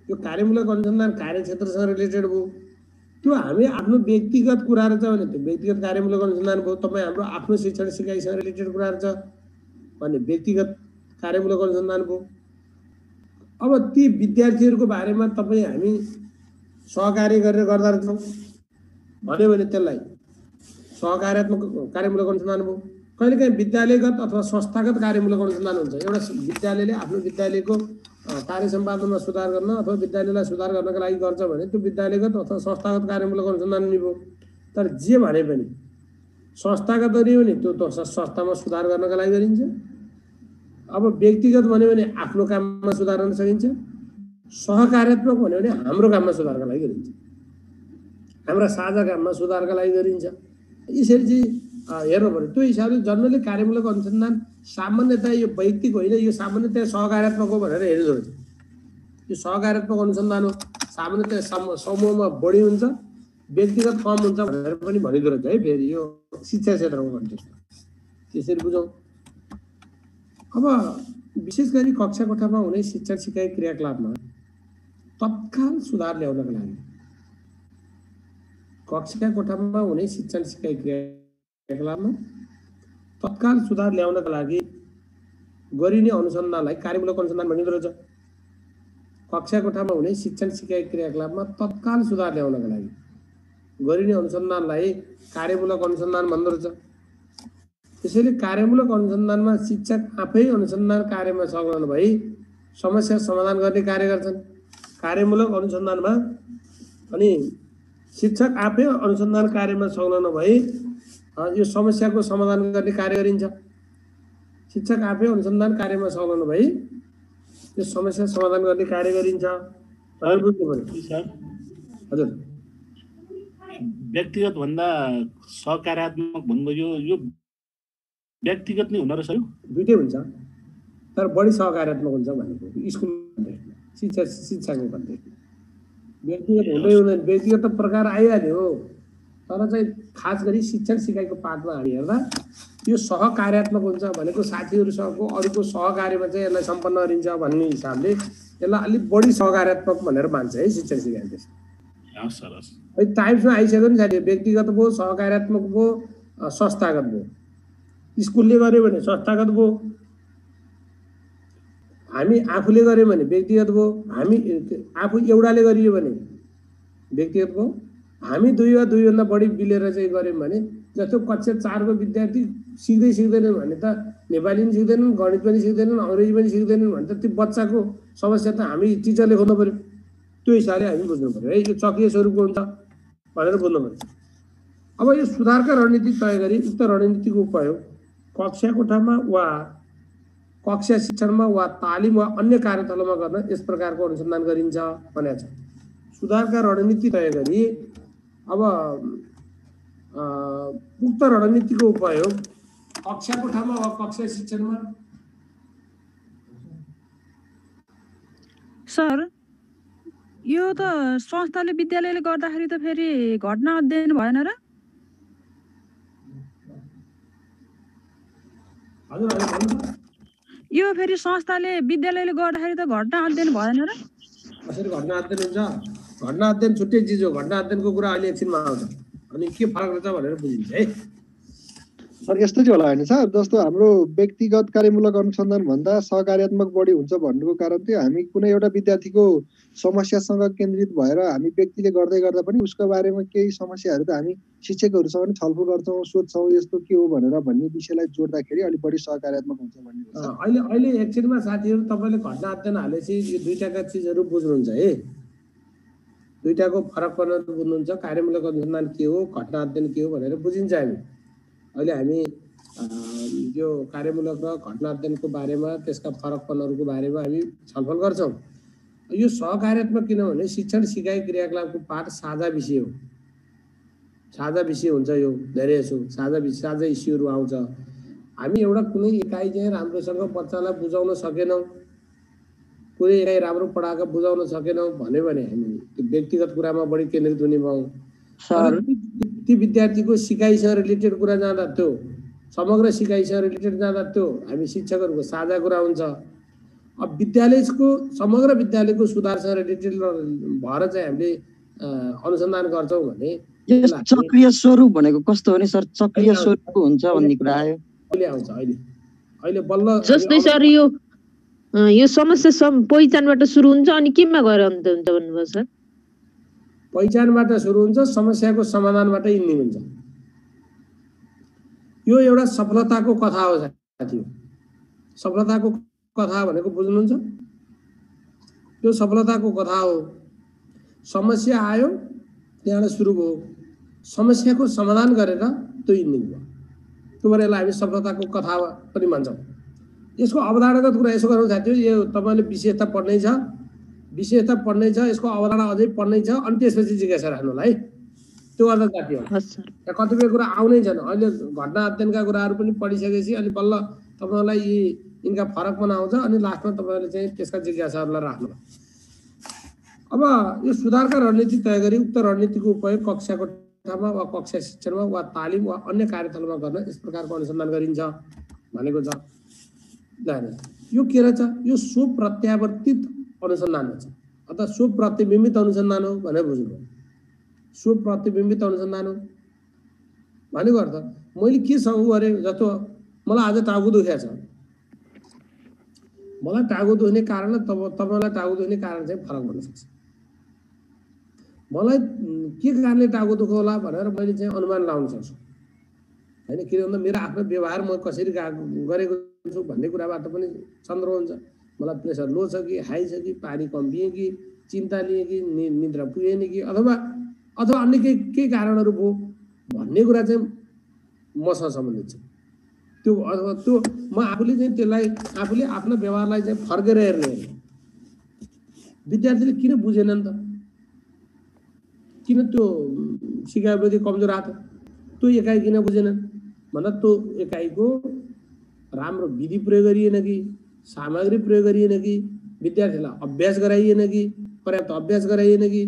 यो कार्यमूलक अनुसन्धान कार्यक्षेत्रसँग रिलेटेड भयो। त्यो हामी आफ्नो व्यक्तिगत कुराहरू छ भने त्यो व्यक्तिगत कार्यमूलक अनुसन्धान भयो। तपाईँ हाम्रो आफ्नो शिक्षण सिकाइसँग रिलेटेड कुराहरू छ भने व्यक्तिगत कार्यमूलक अनुसन्धान भयो। अब ती विद्यार्थीहरूको बारेमा तपाईँ हामी सहकार्य गरेर गर्दा रहेछौँ भन्यो भने त्यसलाई सहकार्यात्मक कार्यमूलक अनुसन्धान भयो। कहिलेकाहीँ विद्यालयगत अथवा संस्थागत कार्यमूलक अनुसन्धान हुन्छ। एउटा विद्यालयले आफ्नो विद्यालयको कार्य सम्पादनमा सुधार गर्न अथवा विद्यालयलाई सुधार गर्नका लागि गर्छ भने त्यो विद्यालयगत अथवा संस्थागत कार्यमूलक अनुसन्धान नै भयो। तर जे भने पनि संस्थागत गरियो भने त्यो संस्थामा सुधार गर्नका लागि गरिन्छ। अब व्यक्तिगत भन्यो भने आफ्नो काममा सुधार गर्न सकिन्छ। सहकार्यात्मक भन्यो भने हाम्रो काममा सुधारका लागि गरिन्छ, हाम्रा साझा काममा सुधारका लागि गरिन्छ। यसरी चाहिँ हेर्नु पर्यो। त्यो हिसाबले जनरली कार्यमूलक अनुसन्धान सामान्यतया यो वैयक्तिक होइन, यो सामान्यतया सहकार्यात्मक हो भनेर हेर्नु पर्छ। यो सहकार्यात्मक अनुसन्धान हो, सामान्यतया समूहमा बढी हुन्छ, व्यक्तिगत कम हुन्छ भनेर पनि भनिदो रहेछ है। फेरि यो शिक्षा क्षेत्रको कन्टेक्स्टमा त्यसरी बुझौँ। अब विशेष गरी कक्षा कोठामा हुने शिक्षण सिकाइ क्रियाकलापमा तत्काल सुधार ल्याउनका लागि कक्षा कोठामा हुने शिक्षण सिकाइ क्रियाकलापमा तत्काल सुधार ल्याउनका लागि गरिने अनुसन्धानलाई कार्यमूलक अनुसन्धान भनिदो रहेछ। कक्षा कोठामा हुने शिक्षण सिकाइ क्रियाकलापमा तत्काल सुधार ल्याउनका लागि गरिने अनुसन्धानलाई कार्यमूलक अनुसन्धान भन्दो रहेछ। त्यसैले कार्यमूलक अनुसन्धानमा शिक्षक आफै अनुसन्धान कार्यमा संलग्न भई समस्या समाधान गर्ने कार्य गर्छन्। कार्यमूलक अनुसन्धानमा अनि शिक्षक आफै अनुसन्धान कार्यमा संलग्न भई यो समस्याको समाधान गर्ने कार्य गरिन्छ। शिक्षक आफै अनुसन्धान कार्यमा संलग्न भई यो समस्या समाधान गर्ने कार्य गरिन्छ। बुझ्नु पर्यो। हजुर, व्यक्तिगत भन्दा सहकार्यात्मक भन्नुभयो, यो व्यक्तिगत नै हुन रहेछ। दुइटै हुन्छ तर बढी सहकार्यात्मक हुन्छ भनेको स्कुल शिक्षाको कन्टेक्स्टमा। व्यक्तिगत हुँदैन, व्यक्तिगत त प्रकार आइहाल्यो तर चाहिँ खास गरी शिक्षण सिकाइको पाठमा हामी हेर्दा यो सहकार्यात्मक हुन्छ भनेको साथीहरूसँगको अरूको सहकार्यमा चाहिँ यसलाई सम्पन्न गरिन्छ भन्ने हिसाबले यसलाई अलिक बढी सहकार्यात्मक भनेर मान्छ है शिक्षण सिकाइ। है टाइप्समा आइसक्यो नि साथी, व्यक्तिगत भयो, सहकार्यात्मक भयो, संस्थागत भयो। स्कुलले गर्यो भने संस्थागत भयो, हामी आफूले गर्यो भने व्यक्तिगत भयो, हामी आफू एउटाले गरियो भने व्यक्तिगत भयो, हामी दुई वा दुईभन्दा बढी मिलेर चाहिँ गऱ्यौँ भने जस्तो कक्षा 4 को विद्यार्थी सिक्दैनन् भने त नेपाली पनि सिक्दैनन्, गणित पनि सिक्दैनन्, अङ्ग्रेजी पनि सिक्दैनन् भने त त्यो बच्चाको समस्या त हामी टिचरले खोज्नु पर्यो। त्यो हिसाबले हामी बुझ्नु पर्यो है। यो चक्रीय स्वरूपको हुन्छ भनेर बुझ्नु पर्यो। अब यो सुधारका रणनीति तय गरी उक्त रणनीतिको उपयोग कक्षा कोठामा वा कक्षा शिक्षणमा वा तालिम वा अन्य कार्यस्थलमा गर्न यस प्रकारको अनुसन्धान गरिन्छ भनेको छ। सुधारका रणनीति तय गरी अब उक्त रणनीतिको उपयोग कक्षा कोठामा वा कक्षा शिक्षणमा सर यो त संस्थाले विद्यालयले गर्दाखेरि त फेरि घटना अध्ययन भएन र? हजुर हजुर भन्नु। यो फेरि संस्थाले विद्यालयले गर्दाखेरि त घटना अध्ययन भएन र? कसरी घटना अध्ययन हुन्छ? घटना अध्ययन छुट्टै चिज हो। घटना अध्ययनको कुरा अहिले एकछिनमा आउँछ। अनि के फरक रहेछ भनेर बुझिन्छ है। सर यस्तो चाहिँ होला होइन सर, जस्तो हाम्रो व्यक्तिगत कार्यमूलक अनुसन्धान भन्दा सहकार्यात्मक बढी हुन्छ भन्नुको कारण चाहिँ हामी कुनै एउटा विद्यार्थीको समस्यासँग केन्द्रित भएर हामी व्यक्तिले गर्दै गर्दा पनि उसको बारेमा केही समस्याहरू त हामी शिक्षकहरूसँग पनि छलफल गर्छौँ, सोध्छौँ यस्तो के हो भनेर भन्ने विषयलाई जोड्दाखेरि अलिक बढी सहकार्यात्मक हुन्छ भन्ने हो सर। अहिले एकछिनमा साथीहरू तपाईँले घटना अध्ययन हालेपछि यो दुईटाका चिजहरू बुझ्नुहुन्छ है। दुईटाको फरकपनहरू बुझ्नुहुन्छ। कार्यमूलक अनुसन्धान के हो, घटना अध्ययन के हो भनेर बुझिन्छ हामी। अहिले हामी यो कार्यमूलक र घटना अध्ययनको बारेमा त्यसका फरकपनहरूको बारेमा हामी छलफल गर्छौँ। यो सहकार्यात्मक किनभने शिक्षण सिकाइ क्रियाकलापको पाठ साझा विषय हो। साझा विषय हुन्छ। यो धेरै जसो साझा इस्युहरू आउँछ। हामी एउटा कुनै एकाइ चाहिँ राम्रोसँग बच्चालाई बुझाउन सकेनौँ, कुनै एकाइ राम्रो पढाएको बुझाउन सकेनौँ भन्यो भने हामी व्यक्तिगत कुरामा बढी केन्द्रित हुने भयौँ। ती विद्यार्थीको सिकाइसँग रिलेटेड कुरा जाँदा त्यो समग्र सिकाइसँग रिलेटेड जाँदा त्यो हामी शिक्षकहरूको साझा कुरा हुन्छ। अब विद्यालयको समग्र विद्यालयको सुधारसँग रिलेटेड भएर चाहिँ हामीले अनुसन्धान गर्छौँ भने चक्रिय स्वरूप भनेको कस्तो हो नि सर? चक्रिय स्वरूप हुन्छ भन्ने कुरा आयो। अहिले आउँछ। अहिले बल्ल जस्तै सर यो समस्या पहिचानबाट सुरु हुन्छ अनि केमा गएर अन्त हुन्छ भन्नुभयो सर? पहिचानबाट सुरु हुन्छ, समस्याको समाधानबाट इन्डिङ हुन्छ। यो एउटा सफलताको कथा हो साथी। सफलताको कथा भनेको बुझ्नुहुन्छ? यो सफलताको कथा हो। समस्या आयो, त्यहाँबाट सुरु भयो, समस्याको समाधान गरेर त्यो इन्डिङ भयो। त्यो भएर यसलाई हामी सफलताको कथा पनि भन्छौँ। यसको अवधारणागत कुरा यसो गरौँ साथी। यो तपाईँले विशेषता पढ्नै छ, यसको अवधारणा अझै पढ्नै छ, अनि त्यसपछि जिज्ञासा राख्नु होला है। त्यो गर्दा जाति हो। कतिपय कुरा आउनै छैन। अहिले घटना अध्ययनका कुराहरू पनि पढिसकेपछि अनि बल्ल तपाईँलाई यिनका फरक पनि आउँछ अनि लास्टमा तपाईँले चाहिँ त्यसका जिज्ञासाहरूलाई राख्नु। अब यो सुधारका रणनीति तय गरी उक्त रणनीतिको उपयोग कक्षा कोठामा वा कक्षा शिक्षणमा वा तालिम वा अन्य कार्यस्थलमा गर्न यस प्रकारको अनुसन्धान गरिन्छ भनेको छ। यो के रहेछ? यो स्वप्रत्यावर्तित अनुसन्धान हुन्छ अथवा स्वप्रतिबिम्बित अनुसन्धान हो भनेर बुझ्नु। स्वप्रतिबिम्बित अनुसन्धान हो भनेको अर्थ मैले के गरेँ, जस्तो मलाई आज टाउको दुखेको छ, मलाई टाउको दुख्ने कारण र तपाईँलाई टाउको दुख्ने कारण चाहिँ फरक हुन सक्छ। मलाई के कारणले टाउको दुख्छ होला भनेर मैले चाहिँ अनुमान लगाउन सक्छु होइन। किन भन्दा मेरो आफ्नो व्यवहार म कसरी गरेको छु भन्ने कुराबाट पनि सन्दर्भ हुन्छ। मलाई प्रेसर लो छ कि हाई छ कि पानी कम पिएँ कि चिन्ता लिएँ कि निद्रा पुगेन कि अथवा अन्य केही कारणहरू भयो भन्ने कुरा चाहिँ मसँग सम्बन्धित छ। त्यो अथवा त्यो म आफूले चाहिँ त्यसलाई आफूले आफ्नो व्यवहारलाई चाहिँ फर्केर हेर्ने। विद्यार्थीले किन बुझेनन् त? किन त्यो सिकाइप्रति कमजोर आयो? त्यो एकाइ किन बुझेनन् भन्दा त्यो एकाइको राम्रो विधि प्रयोग गरिएन कि, सामग्री प्रयोग गरिएन कि, विद्यार्थीलाई अभ्यास गराइएन कि, पर्याप्त अभ्यास गराइएन कि,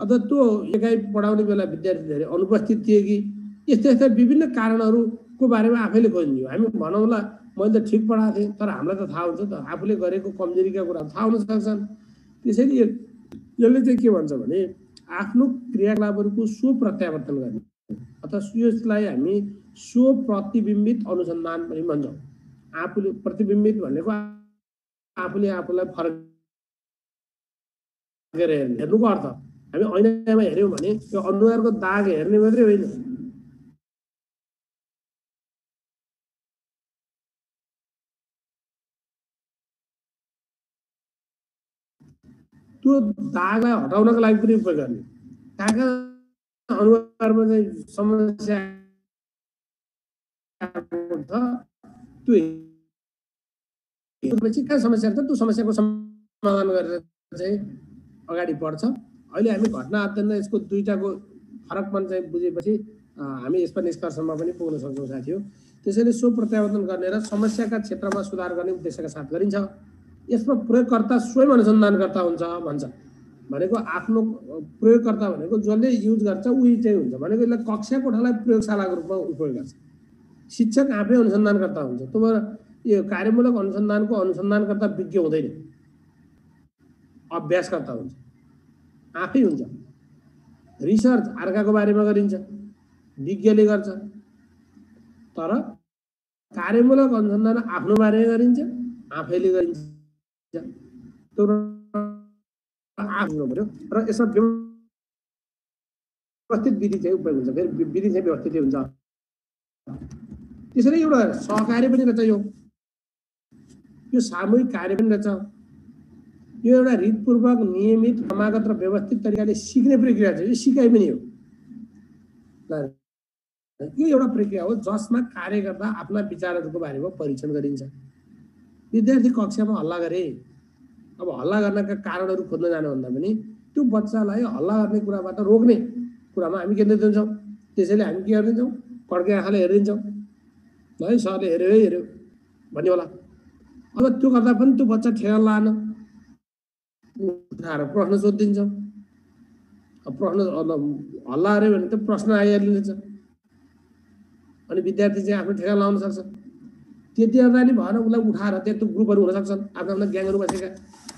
अथवा त्यो एकाइ पढाउने बेला विद्यार्थी धेरै अनुपस्थित थिए कि, यस्ता विभिन्न कारणहरूको बारेमा आफैले खोज्ने हो। हामी भनौँला मैले त ठिक पढाएको थिएँ, तर हामीलाई त थाहा हुन्छ त आफूले गरेको कमजोरीका कुरा थाहा हुन सक्छन्। त्यसैले यसले चाहिँ के भन्छ भने आफ्नो क्रियाकलापहरूको स्वप्रत्यावर्तन गर्ने अथवा यसलाई हामी स्वप्रतिबिम्बित अनुसन्धान पनि भन्छौँ। आफूले प्रतिबिम्बित भनेको आफूले आफूलाई फरक हेर्नुको अर्थ हामी ऐनामा हेऱ्यौँ भने यो अनुहारको दाग हेर्ने मात्रै होइन, त्यो दागलाई हटाउनको लागि पनि उपयोग गर्ने। कहाँ अनुहारमा चाहिँ समस्या त्यो कहाँ समस्या छ त्यो समस्याको समाधान गरेर चाहिँ अगाडि बढ्छ। अहिले हामी घटना अध्ययन यसको दुईटाको फरकपन चाहिँ बुझेपछि हामी यसमा निष्कर्षमा पनि पुग्न सक्छौँ साथी हो। त्यसैले स्वप्रत्यावर्तन गर्ने र समस्याका क्षेत्रमा सुधार गर्ने उद्देश्यका साथ गरिन्छ। यसमा प्रयोगकर्ता स्वयं अनुसन्धानकर्ता हुन्छ भन्छ। भनेको आफ्नो प्रयोगकर्ता भनेको जसले युज गर्छ उही चाहिँ हुन्छ। भनेको यसलाई कक्षा कोठालाई प्रयोगशालाको रूपमा उपयोग गर्छ। शिक्षक आफै अनुसन्धानकर्ता हुन्छ। त्यो भएर यो कार्यमूलक अनुसन्धानको अनुसन्धानकर्ता विज्ञ हुँदैन, अभ्यासकर्ता हुन्छ, आफै हुन्छ। रिसर्च अर्काको बारेमा गरिन्छ, विज्ञले गर्छ। तर कार्यमूलक अनुसन्धान आफ्नो बारेमा गरिन्छ, आफैले गरिन्छ। त्यो आफ्नो पर्यो र यसमा व्यवस्थित विधि चाहिँ उपयोग हुन्छ। फेरि विधि चाहिँ व्यवस्थित हुन्छ। त्यसरी एउटा सहकार्य पनि रहेछ। यो सामूहिक कार्य पनि रहेछ। यो एउटा रीतपूर्वक नियमित क्रमागत र व्यवस्थित तरिकाले सिक्ने प्रक्रिया छ। यो सिकाइ पनि हो। यो एउटा प्रक्रिया हो जसमा कार्य गर्दा आफ्ना विचारहरूको बारेमा परीक्षण गरिन्छ। विद्यार्थी कक्षामा हल्ला गरे, अब हल्ला गर्नका कारणहरू खोज्न जानुभन्दा पनि त्यो बच्चालाई हल्ला गर्ने कुराबाट रोक्ने कुरामा हामी केन्द्रित हुन्छौँ। त्यसैले हामी के गरिदिन्छौँ? पड्के आँखाले हेरिदिन्छौँ। ल है सरले हेऱ्यो भन्यो होला। अब त्यो गर्दा पनि त्यो बच्चा ठेगान लान उठाएर प्रश्न सोधिदिन्छौँ। प्रश्न हल्ला गऱ्यो भने त प्रश्न आइहालिन्छ। अनि विद्यार्थी चाहिँ आफ्नो ठेगान लाउन सक्छ। त्यति गर्दा नि भएन, उसलाई उठाएर त्यस्तो ग्रुपहरू हुन सक्छन्, आफ्नो आफ्नो ग्याङहरू बसेका,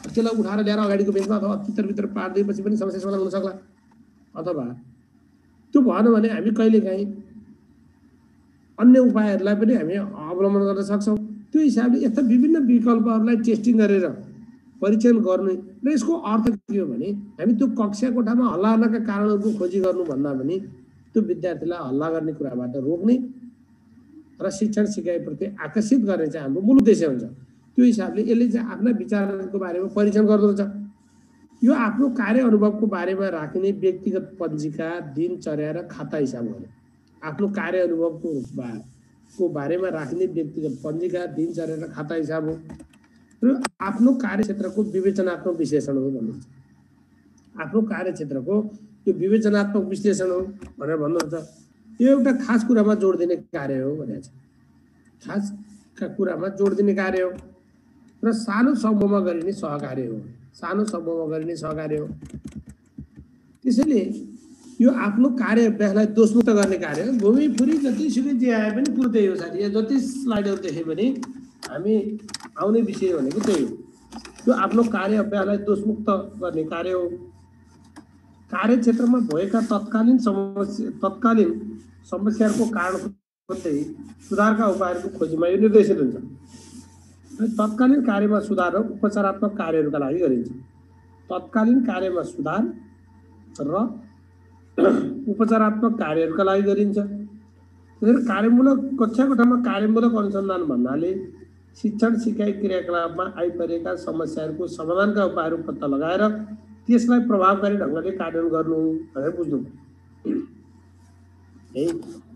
त्यसलाई उठाएर ल्याएर अगाडिको बेन्चमा अथवा भित्र पारिदिएपछि पनि समस्या समाधान हुन सक्ला। अथवा त्यो भएन भने हामी कहिलेकाहीँ अन्य उपायहरूलाई पनि हामी अवलम्बन गर्न सक्छौँ। त्यो हिसाबले यस्ता विभिन्न विकल्पहरूलाई टेस्टिङ गरेर परीक्षण गर्ने। र यसको अर्थ के हो भने हामी त्यो कक्षा कोठामा हल्ला गर्नका कारणहरूको खोजी गर्नुभन्दा पनि त्यो विद्यार्थीलाई हल्ला गर्ने कुराबाट रोक्ने र शिक्षण सिकाइप्रति आकर्षित गर्ने चाहिँ हाम्रो मूल उद्देश्य हुन्छ। त्यो हिसाबले यसले चाहिँ आफ्ना विचारहरूको बारेमा परीक्षण गर्दो रहेछ। यो आफ्नो कार्य अनुभवको बारेमा राखिने व्यक्तिगत पञ्जिका, दिनचर्या र खाता हिसाब हो। आफ्नो कार्य अनुभवको बारेमा राख्ने व्यक्तिगत पञ्जिका, दिनचर्या र खाता हिसाब हो। र आफ्नो कार्यक्षेत्रको विवेचनात्मक विश्लेषण हो भन्नुहुन्छ। आफ्नो कार्यक्षेत्रको त्यो विवेचनात्मक विश्लेषण हो भनेर भन्नुहुन्छ। यो एउटा खास कुरामा जोड दिने कार्य हो भनेको छ। खास कुरामा जोड दिने कार्य हो र सानो समूहमा गरिने सहकार्य हो। सानो समूहमा गरिने सहकार्य हो। त्यसैले यो आफ्नो कार्य अभ्यासलाई दोषमुक्त गर्ने कार्य हो। घुमीफुरी जतिसुकै जे आए पनि कुरो त्यही हो साथी। जति स्लाइडहरू देखे पनि हामी आउने विषय भनेको त्यही हो। यो आफ्नो कार्य अभ्यासलाई दोषमुक्त गर्ने कार्य हो। कार्यक्षेत्रमा भएका तत्कालीन समस्याहरूको कारण खोज्दै सुधारका उपायहरूको खोजीमा यो निर्देशित हुन्छ। तत्कालीन कार्यमा सुधार र उपचारात्मक कार्यहरूका लागि गरिन्छ। तत्कालीन कार्यमा सुधार र उपचारात्मक कार्यहरूका लागि गरिन्छ। त्यसैले कार्यमूलक कक्षा कोठामा कार्यमूलक अनुसन्धान भन्नाले शिक्षण सिकाइ क्रियाकलापमा आइपरेका समस्याहरूको समाधानका उपायहरू पत्ता लगाएर त्यसलाई प्रभावकारी ढङ्गले कार्यान्वयन गर्नु भनेर बुझ्नु है।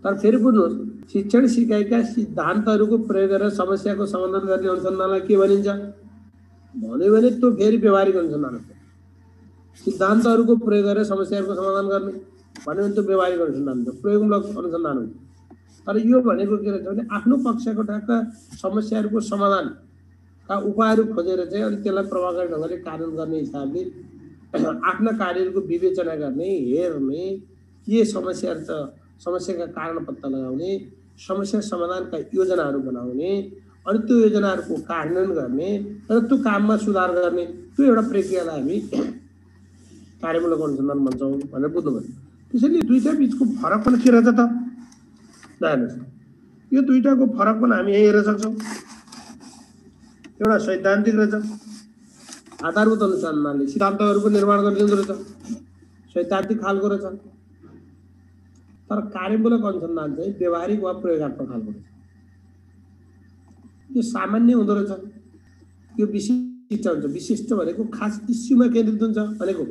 तर फेरि बुझ्नुहोस्, शिक्षण सिकाइका सिद्धान्तहरूको प्रयोग गरेर समस्याको समाधान गर्ने अनुसन्धानलाई के भनिन्छ भन्यो भने त्यो फेरि व्यवहारिक अनुसन्धान हो। सिद्धान्तहरूको प्रयोग गरेर समस्याहरूको समाधान गर्ने भन्यो भने त्यो व्यवहारिक अनुसन्धान हुन्छ, प्रयोगमूलक अनुसन्धान हुन्छ। तर यो भनेको के रहेछ भने आफ्नो कक्षा कोठाका समस्याहरूको समाधानका उपायहरू खोजेर चाहिँ अनि त्यसलाई प्रभावकारी ढङ्गले कार्यान्वयन गर्ने हिसाबले आफ्ना कार्यहरूको विवेचना गर्ने, हेर्ने, के समस्याहरू छ, समस्याका कारण पत्ता लगाउने, समस्या समाधानका योजनाहरू बनाउने, अनि त्यो योजनाहरूको कार्यान्वयन गर्ने र त्यो काममा सुधार गर्ने, त्यो एउटा प्रक्रियालाई हामी कार्यमूलक अनुसन्धान भन्छौँ भनेर बुझ्नुभयो। त्यसैले दुईटा बिचको फरक पनि के रहेछ त? हेर्नुहोस्, यो दुईटाको फरक पनि हामी यही हेर्न सक्छौँ। एउटा सैद्धान्तिक रहेछ, आधारभूत अनुसन्धानले सिद्धान्तहरूको निर्माण गरिदिँदो रहेछ, सैद्धान्तिक खालको रहेछ। तर कार्यमूलक अनुसन्धान चाहिँ व्यवहारिक वा प्रयोगात्मक खालको रहेछ। यो सामान्य हुँदो रहेछ, यो विशिष्ट हुन्छ। विशिष्ट भनेको खास इस्युमा केन्द्रित हुन्छ भनेको।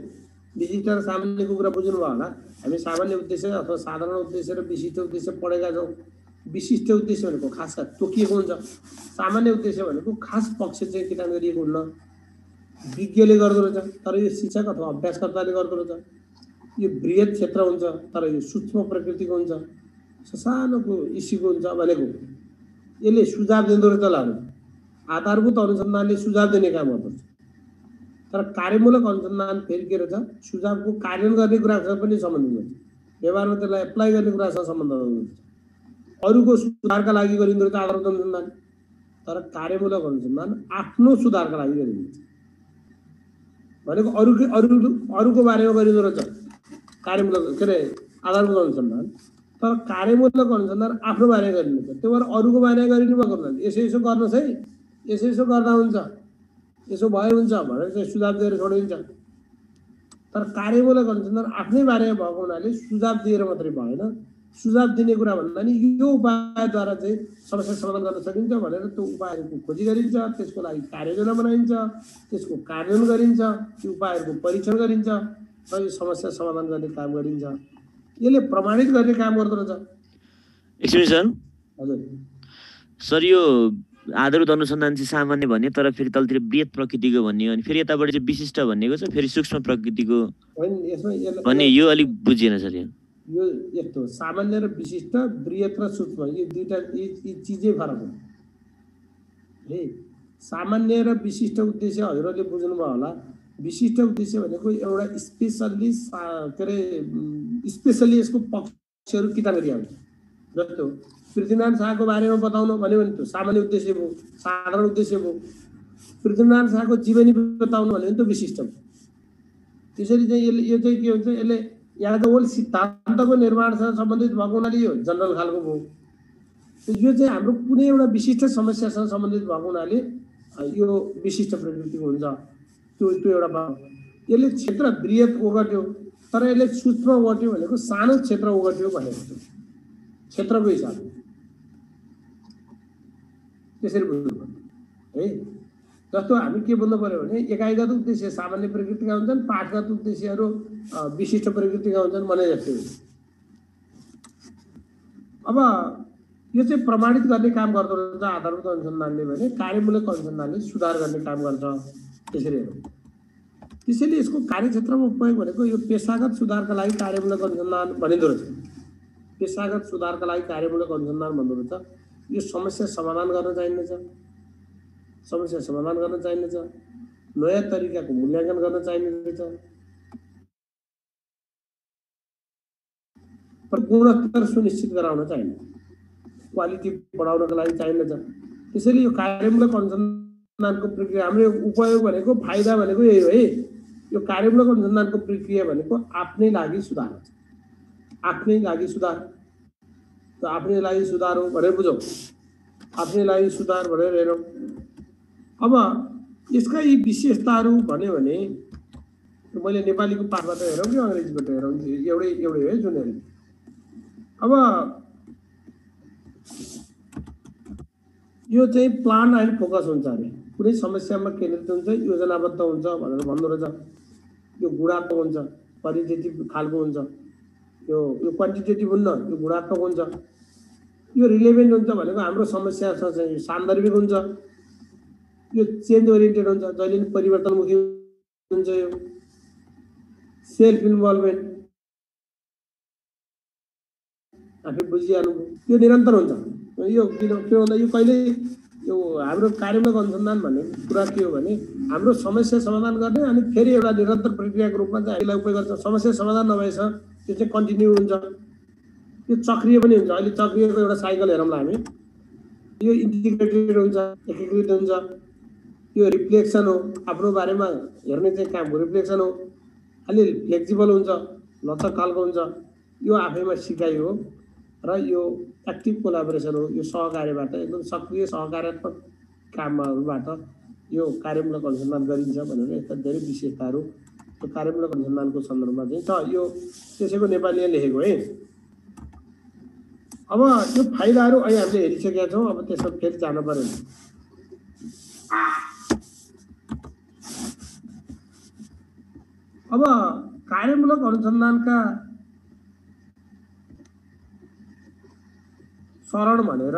विशिष्ट र सामान्यको कुरा बुझ्नु भयो होला। हामी सामान्य उद्देश्य अथवा साधारण उद्देश्य र विशिष्ट उद्देश्य पढेका छौँ। विशिष्ट उद्देश्य भनेको खास तोकिएको हुन्छ। सामान्य उद्देश्य भनेको खास पक्ष चाहिँ किन गरिएको हुन्न, विज्ञले गर्दो रहेछ, तर यो शिक्षक अथवा अभ्यासकर्ताले गर्दो रहेछ। यो बृहत क्षेत्र हुन्छ, तर यो सूक्ष्म प्रकृतिको हुन्छ, सानोको इस्युको हुन्छ भनेको। यसले सुझाव दिँदो रहेछ। लानु आधारभूत अनुसन्धानले सुझाव दिने काम गर्दछ, तर कार्यमूलक अनुसन्धान फेरि के रहेछ, सुझावको कार्यान्वयन गर्ने कुरासँग पनि सम्बन्धित हुन्छ, व्यवहारमा त्यसलाई एप्लाई गर्ने कुरासँग सम्बन्धित हुन्छ। अरूको सुधारका लागि गरिँदो रहेछ आधारभूत अनुसन्धान, तर कार्यमूलक अनुसन्धान आफ्नो सुधारका लागि गरिन्छ भनेको अरूको बारेमा गरिँदो रहेछ कार्यमूलक के अरे आधारभूत अनुसन्धान, तर कार्यमूलक अनुसन्धान आफ्नो बारेमा गरिन्छ। त्यो भएर अरूको बारेमा गरिनु भएको हुँदैन, यसो गर्नुहोस् है, यसो गर्दा हुन्छ, यसो भए हुन्छ भनेर चाहिँ सुझाव दिएर छोडिन्छ। तर कार्यमूलक अनुसन्धान आफ्नै बारेमा भएको हुनाले सुझाव दिएर मात्रै भएन, सुझाव दिने कुरा भन्दा नि यो उपायद्वारा चाहिँ समस्या समाधान गर्न सकिन्छ भनेर त्यो उपायहरूको खोजी गरिन्छ, त्यसको लागि कार्ययोजना बनाइन्छ, त्यसको कार्यान्वयन गरिन्छ, त्यो उपायहरूको परीक्षण गरिन्छ र यो समस्या समाधान गर्ने काम गरिन्छ। यसले प्रमाणित गर्ने काम गर्दो रहेछ। एक्सप्रेसन हजुर सर, यो आधारभूत अनुसन्धान चाहिँ सामान्य भन्ने, तर फेरि तलतिर बृहत प्रकृतिको भन्ने, अनि फेरि यताबाट चाहिँ विशिष्ट भन्नेको छ, फेरि सूक्ष्म प्रकृतिको भन्ने, यो अलिक बुझिएन सर। यो यस्तो सामान्य र विशिष्ट, बृहत र सूक्ष्म, यो दुईटा यी चिजै फरक हो है। सामान्य र विशिष्ट उद्देश्य हजुरहरूले बुझ्नुभयो होला। विशिष्ट उद्देश्य भनेको एउटा स्पेसल्ली के अरे स्पेसल्ली यसको पक्षहरू किताबेरी आउँछ। जस्तो पृथ्वीनारायण शाहको बारेमा बताउनु भन्यो भने त्यो सामान्य उद्देश्य भयो, साधारण उद्देश्य भयो। पृथ्वीनारायण शाहको जीवनी बताउनु भन्यो भने त्यो विशिष्ट भयो। त्यसरी चाहिँ यो चाहिँ के हुन्छ, यसले यहाँको होल सिद्धान्तको निर्माणसँग सम्बन्धित भएको हुनाले यो जनरल खालको भयो। यो चाहिँ हाम्रो कुनै एउटा विशिष्ट समस्यासँग सम्बन्धित भएको हुनाले यो विशिष्ट प्रकृतिको हुन्छ। त्यो एउटा भयो। यसले क्षेत्र बृहत ओगट्यो, तर यसले सूक्ष्म ओगट्यो भनेको सानो क्षेत्र ओगट्यो भनेको छ, क्षेत्रको हिसाब त्यसरी बुझ्नु है। जस्तो हामी के बुझ्नु पर्यो भने एकाइगत उद्देश्य सामान्य प्रकृतिका हुन्छन्, पाठगत उद्देश्यहरू विशिष्ट प्रकृतिका हुन्छन् भने जस्तै हुन्छ। अब यो चाहिँ प्रमाणित गर्ने काम गर्दो रहेछ आधारभूत अनुसन्धानले भने, कार्यमूलक अनुसन्धानले सुधार गर्ने काम गर्छ। त्यसरी हो। त्यसैले यसको कार्यक्षेत्रमा उपयोग भनेको यो पेशागत सुधारका लागि कार्यमूलक अनुसन्धान भनिँदो रहेछ। पेशागत सुधारका लागि कार्यमूलक अनुसन्धान भन्दो रहेछ। यो समस्या समाधान गर्न चाहिनेछ, समस्या समाधान गर्न चाहिनेछ, नयाँ तरिकाको मूल्याङ्कन गर्न चाहिनेछ, गुणस्तर सुनिश्चित गराउन चाहिने, क्वालिटी बढाउनका लागि चाहिनेछ। त्यसैले यो कार्यमूलक अनुसन्धानको प्रक्रिया हाम्रो उपयोग भनेको फाइदा भनेको यही हो है। यो कार्यमूलक अनुसन्धानको प्रक्रिया भनेको आफ्नै लागि सुधार हुन्छ, आफ्नै लागि सुधार। त आफ्नै लागि सुधार हो भनेर बुझौँ, आफ्नै लागि सुधार भनेर हेरौँ। अब यसका यी विशेषताहरू भन्यो भने मैले नेपालीको पाठबाट हेरौँ कि अङ्ग्रेजीबाट हेरौँ, एउटै हो है जुन हेर्ने। अब यो चाहिँ प्लान एन्ड फोकस हुन्छ अरे, कुनै समस्यामा केन्द्रित हुन्छ, योजनाबद्ध हुन्छ भनेर भन्दो रहेछ। यो गुणात्मक हुन्छ, क्वालिटेटिभ खालको हुन्छ। यो क्वान्टिटेटिभ हुन्न, यो गुणात्मक हुन्छ। यो रिलेभेन्ट हुन्छ भनेको हाम्रो समस्यासँग चाहिँ सान्दर्भिक हुन्छ। यो चेन्ज ओरिएन्टेड हुन्छ, जहिले पनि परिवर्तनमुखी हुन्छ। यो सेल्फ इन्भल्भमेन्ट आफै बुझिहाल्नु, यो निरन्तर हुन्छ। यो के भन्दा यो कहिले यो हाम्रो कार्यमूलक अनुसन्धान भन्ने कुरा के हो भने हाम्रो समस्या समाधान गर्ने अनि फेरि एउटा निरन्तर प्रक्रियाको रूपमा चाहिँ हामीलाई उपयोग गर्छ। समस्या समाधान नभएछ त्यो चाहिँ कन्टिन्यू हुन्छ, यो चक्रिय पनि हुन्छ। अहिले चक्रियको एउटा साइकल हेरौँला हामी, यो इन्टिग्रेटेड हुन्छ, एकीकृत हुन्छ। यो रिफ्लेक्सन हो, आफ्नो बारेमा हेर्ने चाहिँ कामको रिफ्लेक्सन हो। अलि फ्लेक्सिबल हुन्छ, लचक खालको हुन्छ। यो आफैमा सिकाइ हो र यो एक्टिभ कोलाबोरेसन हो। यो सहकार्यबाट एकदम सक्रिय सहकार्यात्मक कामहरूबाट यो कार्यमूलक अनुसन्धान गरिन्छ भनेर यस्ता धेरै विशेषताहरू त्यो कार्यमूलक अनुसन्धानको सन्दर्भमा चाहिँ छ। यो त्यसैको नेपालीले लेखेको है। अब यो फाइदाहरू अहिले हामीले हेरिसकेका छौँ, अब त्यसमा फेरि जानु पर्यो। अब कार्यमूलक अनुसन्धानका चरण भनेर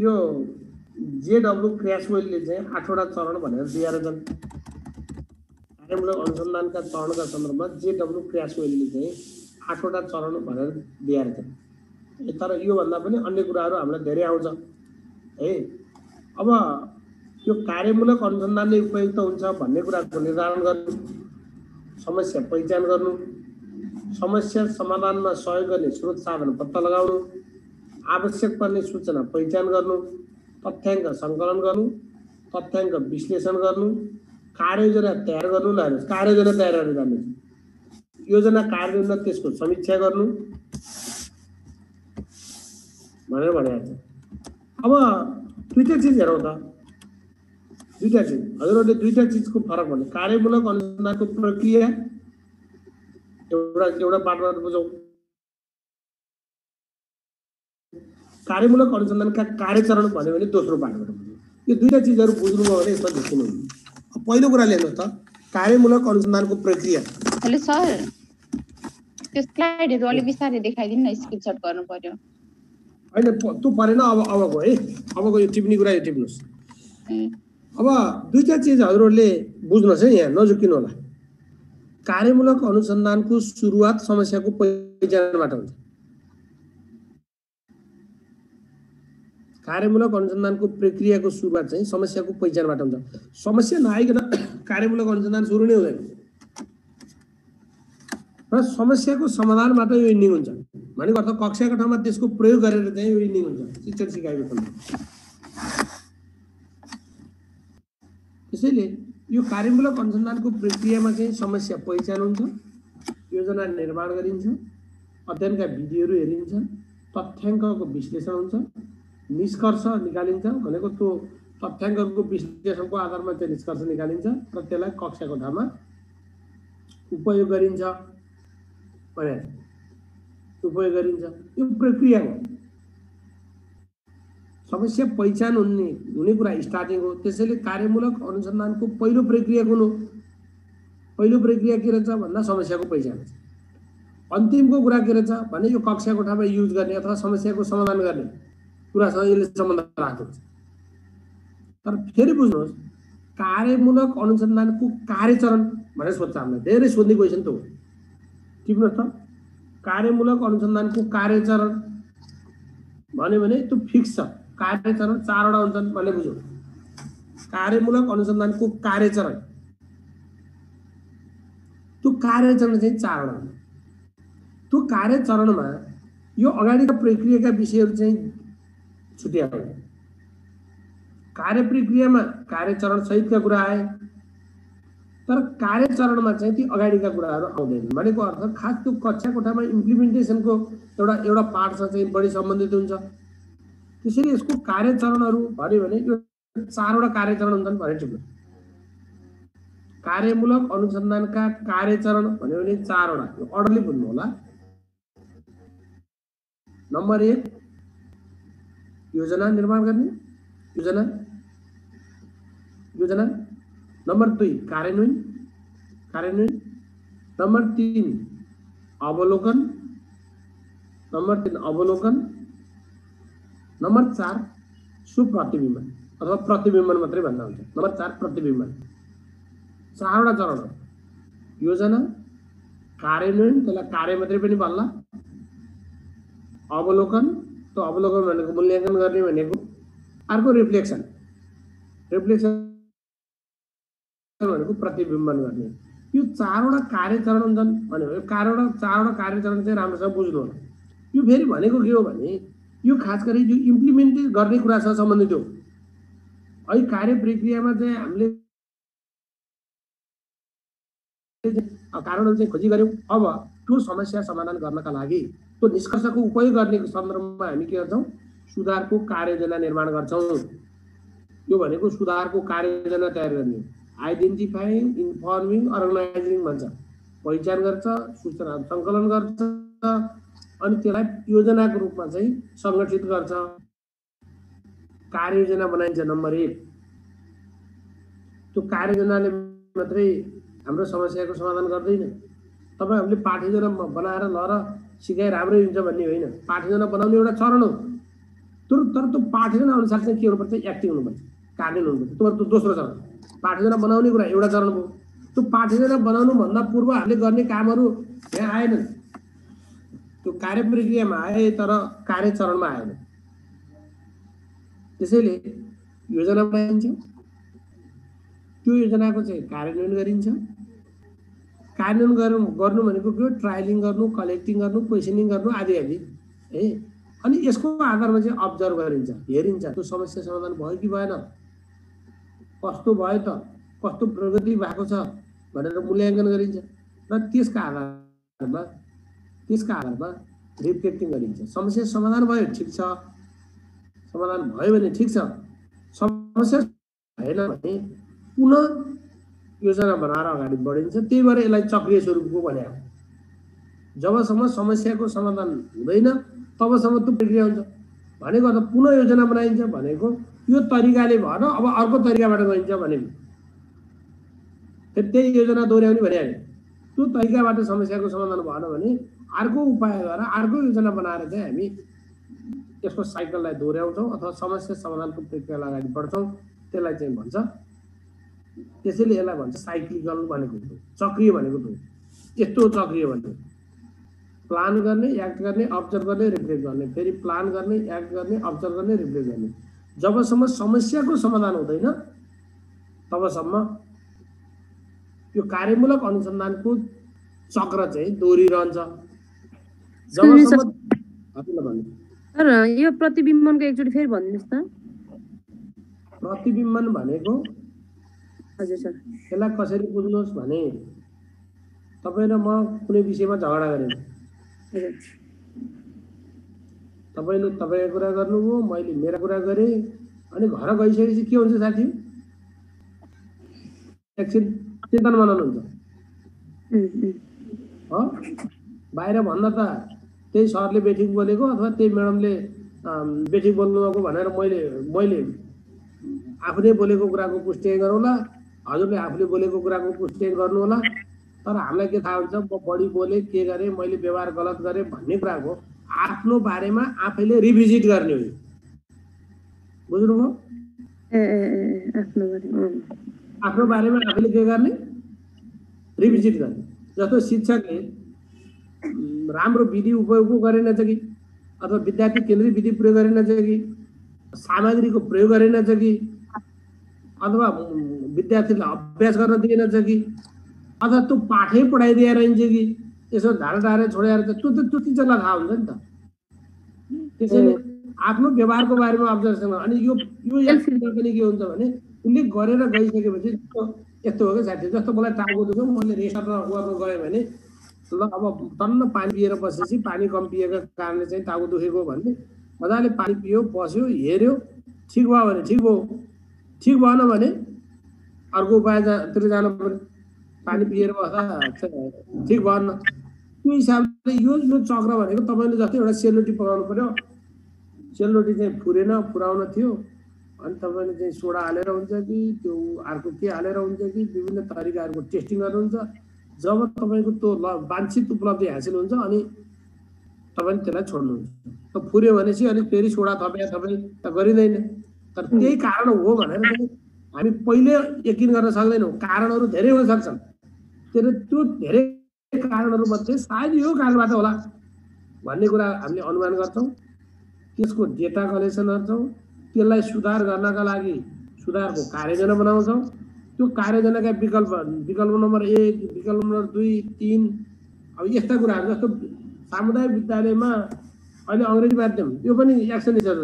यो जेडब्ल्यू क्र्यासवेलले चाहिँ 8वटा चरण भनेर दिएर छन्। कार्यमूलक अनुसन्धानका चरणका सन्दर्भमा जेडब्ल्यू क्र्यासवेलले चाहिँ 8वटा चरण भनेर दिएर छन्। तर योभन्दा पनि अन्य कुराहरू हामीलाई धेरै आउँछ है। अब यो कार्यमूलक अनुसन्धानले उपयुक्त हुन्छ भन्ने कुराको निर्धारण गर्नु, समस्या पहिचान गर्नु, समस्या समाधानमा सहयोग गर्ने स्रोत साधन पत्ता लगाउनु, आवश्यक पर्ने सूचना पहिचान गर्नु, तथ्याङ्क सङ्कलन गर्नु, तथ्याङ्क विश्लेषण गर्नु, कार्ययोजना तयार गर्नु। ल कार्ययोजना तयार गर्न जान्नु, योजना कार्यान्वयन त्यसको समीक्षा गर्नु भनेर भनेको छ। अब दुईटा चिज हेरौँ त, दुईटा चिज हजुरहरूले दुईटा चिजको फरक भन्नु। कार्यमूलक अनुसन्धानको प्रक्रिया एउटा पार्टबाट बुझौँ, कार्यमूलक अनुसन्धानका कार्यचरण भन्यो भने दोस्रो पार्टबाट बुझौँ। यो दुईटा चिजहरू बुझ्नुभयो भने यसमा ढुक्किनु हुन्छ। पहिलो कुरा हेर्नुहोस् त, कार्यमूलक अनुसन्धानको प्रक्रिया। हेलो सर, त्यो स्लाइडहरू अलि बिस्तारै देखाइदिनु न, स्क्रिनशट गर्नु पर्यो। होइन त्यो परेन, अबको है, अबको यो टिप्ने कुरा यो टिप्नुहोस्। अब दुईटा चिज हजुरहरूले बुझ्नुहोस् है, यहाँ नझुक्किनु होला। कार्यमूलक अनुसन्धानको सुरुवात समस्याको पहिचानबाट हुन्छ। कार्यमूलक अनुसन्धानको प्रक्रियाको सुरुवात चाहिँ समस्याको पहिचानबाट हुन्छ। समस्या नआइकन कार्यमूलक अनुसन्धान सुरु नै हुँदैन र समस्याको समाधानबाट यो इन्डिङ हुन्छ। भनेको अर्थ कक्षाको ठाउँमा त्यसको प्रयोग गरेर चाहिँ यो इन्डिङ हुन्छ शिक्षक सिकाइको ठाउँमा। त्यसैले यो कार्यमूलक अनुसन्धानको प्रक्रियामा चाहिँ समस्या पहिचान हुन्छ, योजना निर्माण गरिन्छ, अध्ययनका विधिहरू हेरिन्छ, तथ्याङ्कको विश्लेषण हुन्छ, निष्कर्ष निकालिन्छ। भनेको त्यो तथ्याङ्कको विश्लेषणको आधारमा चाहिँ निष्कर्ष निकालिन्छ र त्यसलाई कक्षाको ठाउँमा उपयोग गरिन्छ भने उपयोग गरिन्छ। यो प्रक्रिया हो, समस्या पहिचान हुने कुरा स्टार्टिङ हो। त्यसैले कार्यमूलक अनुसन्धानको पहिलो प्रक्रिया कुन हो? पहिलो प्रक्रिया के रहेछ भन्दा समस्याको पहिचान छ। अन्तिमको कुरा के रहेछ भने यो कक्षाको ठाउँमा युज गर्ने अथवा समस्याको समाधान गर्ने कुरासँग यसले सम्बन्ध राख्दछ। तर फेरि बुझ्नुहोस्, कार्यमूलक अनुसन्धानको कार्यचरण भनेर सोध्छ हामीलाई, धेरै सोध्ने क्वेसन त हो। टिप्नुहोस् त, कार्यमूलक अनुसन्धानको कार्यचरण भन्यो भने त्यो फिक्स छ। कार्यचरण 4 वटा हुन्छन् भन्ने बुझौँ। कार्यमूलक अनुसन्धानको कार्यचरण, त्यो कार्यचरण चाहिँ 4 वटा हुन्छ। त्यो कार्यचरणमा यो अगाडिका प्रक्रियाका विषयहरू चाहिँ छुट्यायो। कार्य प्रक्रियामा कार्यचरण सहितका कुरा आए, तर कार्यचरणमा चाहिँ ती अगाडिका कुराहरू आउँदैनन्। भनेको अर्थ खास त्यो कक्षा कोठामा इम्प्लिमेन्टेसनको एउटा पार्टसँग चाहिँ बढी सम्बन्धित हुन्छ। त्यसैले यसको कार्यचरणहरू भन्यो भने यो 4 वटा कार्यचरण हुन्छन् भनेर टिप्नु। कार्यमूलक अनुसन्धानका कार्यचरण भन्यो भने 4 वटा, यो अर्डरली बुझ्नु होला। नम्बर 1 योजना निर्माण गर्ने, योजना। नम्बर 2 कार्यान्वयन। नम्बर 3 अवलोकन। नम्बर 4 सुप्रतिबिम्बन अथवा प्रतिबिम्बन मात्रै भन्दा हुन्छ। नम्बर 4 प्रतिबिम्बन। 4 वटा चरण हो। योजना, कार्यान्वयन, त्यसलाई कार्य मात्रै पनि भन्ला। अवलोकन, त्यो अवलोकन भनेको मूल्याङ्कन गर्ने भनेको। अर्को रिफ्लेक्सन भनेको प्रतिबिम्बन गर्ने। यो 4 वटा कार्यचरण हुन्छन् भन्यो। यो 4 वटा कार्यचरण चाहिँ राम्रोसँग बुझ्नु होला। यो फेरि भनेको के हो भने यो खास गरी यो इम्प्लिमेन्ट गर्ने कुरासँग सम्बन्धित हो। है कार्य प्रक्रियामा चाहिँ हामीले कारणहरू चाहिँ खोजी गर्यौँ। अब त्यो समस्या समाधान गर्नका लागि त्यो निष्कर्षको उपयोग गर्ने सन्दर्भमा हामी के गर्छौँ? सुधारको कार्ययोजना निर्माण गर्छौँ। यो भनेको सुधारको कार्ययोजना तयार गर्ने। आइडेन्टिफाइङ, इन्फर्मिङ, अर्गनाइजिङ भन्छ। पहिचान गर्छ, सूचना सङ्कलन गर्छ, अनि त्यसलाई योजनाको रूपमा चाहिँ सङ्गठित गर्छ। कार्ययोजना बनाइन्छ नम्बर 1। त्यो कार्ययोजनाले मात्रै हाम्रो समस्याको समाधान गर्दैन। तपाईहरुले पाठयोजना बनाएर लर सिकाइ राम्रै हुन्छ भन्ने होइन। पाठयोजना बनाउने एउटा चरण हो। तर त्यो पाठयोजना अनुसार चाहिँ के हुनुपर्छ? एक्टिङ हुनुपर्छ, कार्यान्वयन हुनुपर्छ। त्यो दोस्रो चरण। पाठयोजना बनाउने कुरा एउटा चरण हो। त्यो पाठयोजना बनाउनु भन्दा पूर्व हामीले गर्ने कामहरू यहाँ आएनन्। त्यो कार्य प्रक्रियामा आए तर कार्यचरणमा आएन। त्यसैले योजना बनाइन्छ, त्यो योजनाको चाहिँ कार्यान्वयन गरिन्छ। कार्यान्वयन गर्नु भनेको के हो? ट्रायलिङ गर्नु, कलेक्टिङ गर्नु, क्वेसनिङ गर्नु आदि आदि है। अनि यसको आधारमा चाहिँ अब्जर्भ गरिन्छ, हेरिन्छ त्यो समस्या समाधान भयो कि भएन, कस्तो भयो त, कस्तो प्रगति भएको छ भनेर मूल्याङ्कन गरिन्छ र त्यसका आधारमा रिफ्लेक्टिङ गरिन्छ। समस्या समाधान भयो, ठिक छ, समाधान भयो भने ठिक छ, समस्या भएन भने पुनः योजना बनाएर अगाडि बढिन्छ। त्यही भएर यसलाई चक्रिय स्वरूपको भने हो। जबसम्म समस्याको समाधान हुँदैन तबसम्म त्यो प्रक्रिया हुन्छ भनेको त पुनः योजना बनाइन्छ भनेको यो तरिकाले भएन, अब अर्को तरिकाबाट गइन्छ भनेको फेरि त्यही योजना दोहोऱ्याउने भने त्यो तरिकाबाट समस्याको समाधान भएन भने अर्को उपाय गरेर अर्को योजना बनाएर चाहिँ हामी त्यसको साइकललाई दोहोऱ्याउँछौँ अथवा समस्या समाधानको प्रक्रियालाई अगाडि बढ्छौँ। त्यसलाई चाहिँ भन्छ, त्यसैले यसलाई भन्छ साइक्लिकल भनेको, चक्रिय भनेको त यस्तो चक्रिय भनेको प्लान गर्ने, एक्ट गर्ने, अब्जर्भ गर्ने, रिफ्लेक्ट गर्ने, फेरि प्लान गर्ने, एक्ट गर्ने, अब्जर्भ गर्ने, रिफ्लेक्ट गर्ने। जबसम्म समस्याको समाधान हुँदैन तबसम्म यो कार्यमूलक अनुसन्धानको चक्र चाहिँ दोहोरिरहन्छ। जबसम्म सर यो प्रतिबिम्बनको एकचोटि फेरि भनिदिनुहोस् त। प्रतिबिम्बन भनेको हजुर सर, यसलाई कसरी बुझ्नुहोस् भने तपाईँ र म कुनै विषयमा झगडा गरेँ, तपाईँले तपाईँको कुरा गर्नुभयो, मैले मेरो कुरा गरेँ, अनि घर गइसकेपछि के हुन्छ साथी? एकछिन चिन्तन बनाउनु हुन्छ हो। बाहिर भन्दा त त्यही सरले बेठिक बोलेको अथवा त्यही म्याडमले बेठिक बोल्नु भएको भनेर मैले आफूले बोलेको कुराको पुष्टि गरौँला, हजुरले आफूले बोलेको कुराको पुष्टि गर्नु होला। तर हामीलाई के थाहा हुन्छ, म बढी बोले, के गरेँ, मैले व्यवहार गलत गरेँ भन्ने कुराको आफ्नो बारेमा आफैले रिभिजिट गर्ने हो। बुझ्नुभयो? आफ्नो बारेमा आफैले के गर्ने? रिभिजिट गर्ने। जस्तो शिक्षकले राम्रो विधि उपयोग गरेनछ कि, अथवा विद्यार्थी केन्द्रित विधि प्रयोग गरेनछ कि, सामग्रीको प्रयोग गरेनछ कि, अथवा विद्यार्थीलाई अभ्यास गर्न दिएनछ कि, अथवा त्यो पाठै पढाइदिएर रहन्छ कि, यसो झाडाएर छोडेर त्यो टिचरलाई थाहा हुन्छ नि त। त्यसैले आफ्नो व्यवहारको बारेमा अब्जर्भेसन। अनि यो पनि के हुन्छ भने उसले गरेर गइसकेपछि यस्तो हो क्या साथी, जस्तो मलाई टाउको दुख्यो, मैले रेस्ट गर्न गएँ भने ल अब टन्न पानी पिएर बसेपछि पानी कम पिएको कारणले चाहिँ टाउको दुखेको भने मजाले पानी पियो, बस्यो, हेऱ्यो, ठिक भयो भने ठिक भयो, ठिक भएन भने अर्को उपायतिर जानु पर्यो। पानी पिएर बस्दा ठिक भएन, त्यो हिसाबले यो चक्र भनेको तपाईँले जस्तै एउटा सेलरोटी पकाउनु पर्यो, सेलरोटी चाहिँ फुराउन थियो, अनि तपाईँले चाहिँ सोडा हालेर हुन्छ कि त्यो अर्को के हालेर हुन्छ कि विभिन्न तरिकाहरूको टेस्टिङ गर्नुहुन्छ। जब तपाईँको त्यो वाञ्छित उपलब्धि हासिल हुन्छ अनि तपाईँले त्यसलाई छोड्नुहुन्छ। त फुर्यो भनेपछि अलिक फेरि सोडा थपे त गरिँदैन। तर त्यही कारण हो भनेर चाहिँ हामी पहिले यकिन गर्न सक्दैनौँ। कारणहरू धेरै हुन सक्छन्, त्यो धेरै कारणहरूमध्ये सायद यो कारणबाट होला भन्ने कुरा हामीले अनुमान गर्छौँ। त्यसको डेटा कलेक्सन गर्छौँ, त्यसलाई सुधार गर्नका लागि सुधारको कार्ययोजना बनाउँछौँ। त्यो कार्ययोजनाका विकल्प नम्बर 1, विकल्प नम्बर 2, 3 अब यस्ता कुराहरू जस्तो सामुदायिक विद्यालयमा अहिले अङ्ग्रेजी माध्यम यो पनि एक्सन रिसर्च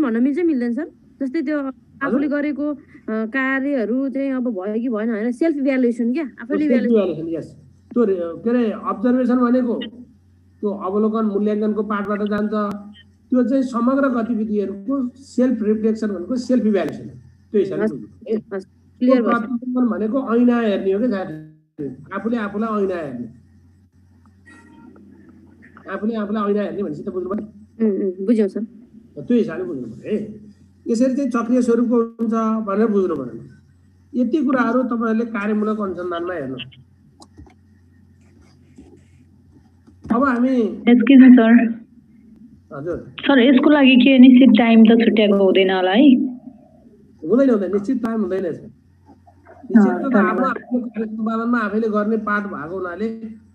भन्न मिल्छ मिल्दैन सर? जस्तै त्यो आफूले गरेको कार्यहरू चाहिँ अब भयो कि भएन होइन, सेल्फ इभ्यालुएसन क्या, आफैले इभ्यालुएसन। यस, त्यो के अरे अब्जर्भेसन भनेको त्यो अवलोकन मूल्याङ्कनको पाठबाट जान्छ। त्यो चाहिँ समग्र गतिविधिहरूको सेल्फ रिफ्लेक्सन भनेको सेल्फ इभ्यालुएसन। त्यो हिसाबले प्रतिबिम्बन भनेको ऐना हेर्ने हो क्या साथी, आफूले आफूलाई ऐना हेर्ने, आफूले आफूलाई ऐना हेर्ने भनेपछि त बुझ्नु पर्यो। बुझ्यौँ सर। त्यो हिसाबले बुझ्नु पर्यो है। यसरी चाहिँ चक्रिय स्वरूपको हुन्छ भनेर बुझ्नु पर्यो। यति कुराहरू तपाईँहरूले कार्यमूलक अनुसन्धानमा हेर्नु। अब हामी सर हजुर सर यसको लागि के निश्चित टाइम त छुट्याएको हुँदैन होला है? हुँदैन, निश्चित टाइम हुँदैन। निश्चित आफ्नो कार्य सम्पादनमा आफैले गर्ने पाठ भएको हुनाले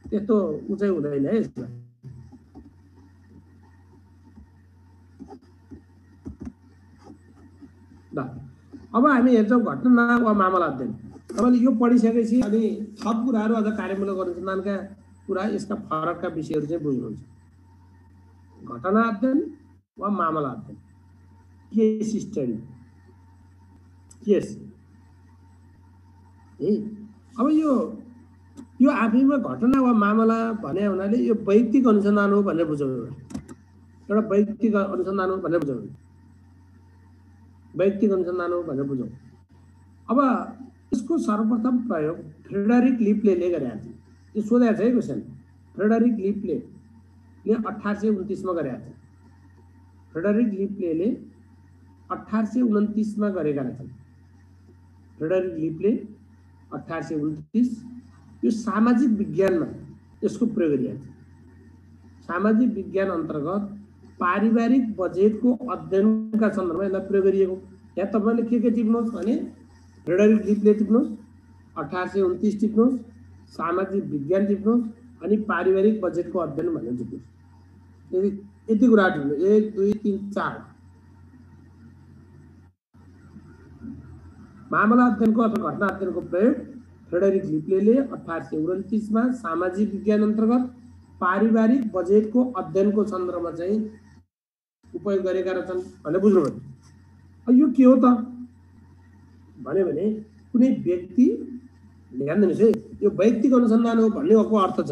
त्यस्तो उचाइ हुँदैन है यसमा। अब हामी हेर्छौँ घटना वा मामला अध्ययन। तपाईँले यो पढिसकेपछि अनि थप कुराहरू अझ कार्यमूलक अनुसन्धानका कुरा यसका फरकका विषयहरू चाहिँ बुझ्नुहुन्छ। घटना अध्ययन वा मामला अध्ययन, केस स्टडी, केस है। अब यो आफैमा घटना वा मामला भने हुनाले यो वैयक्तिक अनुसन्धान हो भनेर बुझाउनु, एउटा वैयक्तिक अनुसन्धान हो भनेर बुझाउनु, वैयक्तिक अनुसन्धान हो भनेर बुझाउँ। अब यसको सर्वप्रथम प्रयोग फ्रेडरिक लिप्लेले गरेका थिए। यो सोधेको छ है क्वेसन, फ्रेडरिक लिप्लेले 1829 मा गरेका थिए। फ्रेडरिक लिप्लेले 1829 मा गरेका थिए। फ्रेडरिक लिप्ले 1829, यो सामाजिक विज्ञानमा यसको प्रयोग गरिएको थियो। सामाजिक विज्ञान अन्तर्गत पारिवारिक बजेटको अध्ययनका सन्दर्भमा यसलाई प्रयोग गरिएको। यहाँ तपाईँले के टिप्नुहोस् भने फ्रेडरिक लिप्ले टिप्नुहोस्, 1829 टिप्नुहोस्, सामाजिक विज्ञान टिप्नुहोस्, अनि पारिवारिक बजेटको अध्ययन भनेर टिप्नुहोस्। यति कुरा टिप्नु, 1 2 3 4। मामला अध्ययनको अथवा घटना अध्ययनको प्रयोग फ्रेडरिक लिप्लेले 1829 मा सामाजिक विज्ञान अन्तर्गत पारिवारिक बजेटको अध्ययनको सन्दर्भमा चाहिँ उपयोग गरेका रहेछन् भनेर बुझ्नुभयो। यो के हो त भने कुनै व्यक्ति, ध्यान दिनुहोस् है, यो वैयक्तिक अनुसन्धान हो भन्ने अर्थ छ।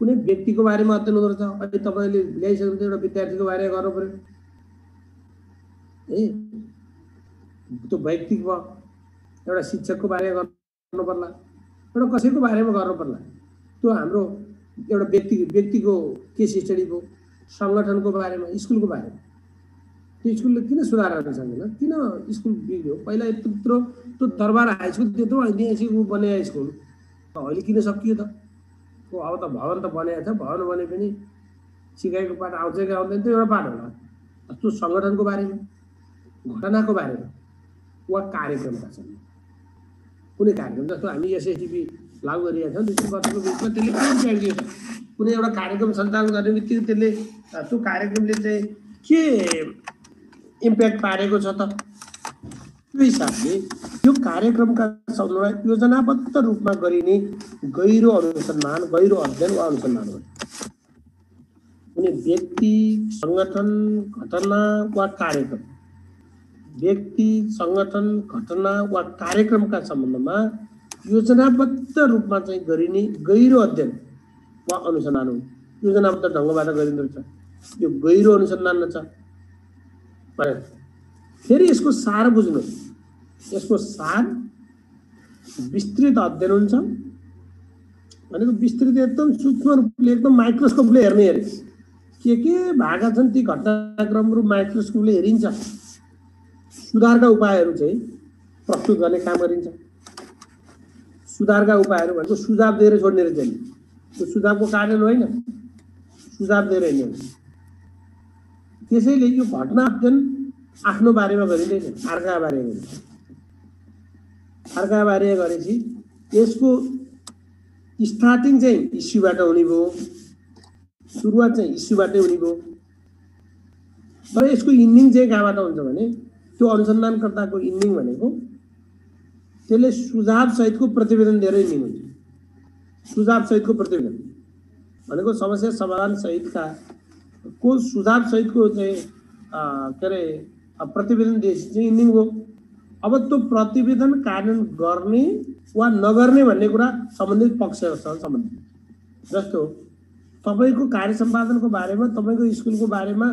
कुनै व्यक्तिको बारेमा अध्ययन हुँदो रहेछ। अहिले तपाईँले ल्याइसकेपछि एउटा विद्यार्थीको बारेमा गर्नु पर्यो है, त्यो वैयक्तिक भयो। एउटा शिक्षकको बारेमा गर्नु पर्ला, एउटा कसैको बारेमा गर्नु पर्ला। त्यो हाम्रो एउटा व्यक्तिको केस स्टडी भयो। सङ्गठनको बारेमा, स्कुलको बारेमा, त्यो स्कुलले किन सुधार गर्न सक्दैन, किन स्कुल बिग्रियो, पहिला यत्रो त्यो दरबार हाई स्कुल त्यत्रो ऐतिहासिक बने स्कुल अहिले किन सकियो त? अब त भवन त बनाएको छ, भवन बने पनि सिकाइको पाठ आउँछ कि आउँदैन त्यो एउटा पाठ होला। त्यो सङ्गठनको बारेमा, घटनाको बारेमा वा कार्यक्रमका छन्। कुनै कार्यक्रम जस्तो हामी एसएसटिपी लागू गरिरहेका छौँ 2 वर्षको बिचमा, त्यसले के इम्प्याक्ट दियो? कुनै एउटा कार्यक्रम सञ्चालन गर्ने बित्तिकै त्यसले त्यो कार्यक्रमले चाहिँ के इम्प्याक्ट पारेको छ त? त्यो हिसाबले यो कार्यक्रमका सन्दर्भमा योजनाबद्ध रूपमा गरिने गहिरो अनुसन्धान, गहिरो अध्ययन वा अनुसन्धान हो। कुनै व्यक्ति, सङ्गठन, घटना वा कार्यक्रम, व्यक्ति, सङ्गठन, घटना वा कार्यक्रमका सम्बन्धमा योजनाबद्ध रूपमा चाहिँ गरिने गहिरो अध्ययन वा अनुसन्धान हो। योजनाबद्ध ढङ्गबाट गरिँदो रहेछ, यो गहिरो अनुसन्धान छ। फेरि यसको सार बुझ्नु, यसको सार विस्तृत अध्ययन हुन्छ भनेको विस्तृत एकदम सूक्ष्म रूपले, एकदम माइक्रोस्कोपले हेर्ने अरे के भागा छन् ती घटनाक्रमहरू माइक्रोस्कोपले हेरिन्छ। सुधारका उपायहरू चाहिँ प्रस्तुत गर्ने काम गरिन्छ। सुधारका उपायहरू भनेको सुझाव दिएर छोड्ने रहेछ। त्यो सुझावको कारण होइन, सुझाव दिएर हिँड्ने। त्यसैले यो घटना अध्ययन आफ्नो बारेमा गरिँदैन, अर्का बारेमा गरिन्छ। अर्का बारेमा गरेपछि यसको स्टार्टिङ चाहिँ इस्युबाट हुने भयो, सुरुवात चाहिँ इस्युबाटै हुने भयो। तर यसको इन्डिङ चाहिँ कहाँबाट हुन्छ भने त्यो अनुसन्धानकर्ताको इन्डिङ भनेको त्यसले सुझाव सहितको प्रतिवेदन दिएर इन्डिङ हुन्छ। सुझाव सहितको प्रतिवेदन भनेको समस्या समाधान सहितका को सुझाव सहितको चाहिँ के अरे प्रतिवेदन दिएपछि चाहिँ इन्डिङ हो। अब त्यो प्रतिवेदन कार्यान्वयन गर्ने वा नगर्ने भन्ने कुरा सम्बन्धित पक्षसँग सम्बन्धित। जस्तो तपाईँको कार्य सम्पादनको बारेमा, तपाईँको स्कुलको बारेमा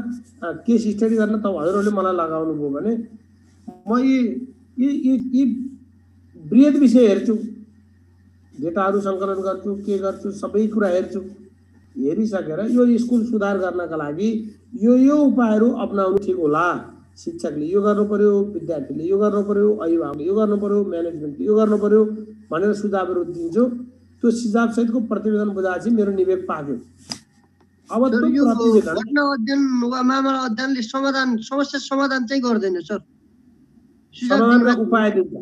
केस स्टडी गर्न हजुरहरूले मलाई लगाउनु भयो भने म यी बृहत विषय हेर्छु, डेटाहरू सङ्कलन गर्छु, के गर्छु, सबै कुरा हेर्छु। हेरिसकेर यो स्कुल सुधार गर्नका लागि यो उपायहरू अपनाउनु ठिक होला। शिक्षकले यो गर्नु पर्यो, विद्यार्थीले यो गर्नु पर्यो, अभिभावकले यो गर्नु पर्यो, म्यानेजमेन्टले यो गर्नु पर्यो भनेर सुझावहरू दिन्छु। त्यो सुझाव सहितको प्रतिवेदन बुझाएपछि मेरो निवेदन पाक्यो। अब त्यो प्रतिवेदन घटना अध्ययन वा मामला अध्ययनले समस्या समाधान चाहिँ गर्दैन सर, समाधानका उपाय दिन्छ।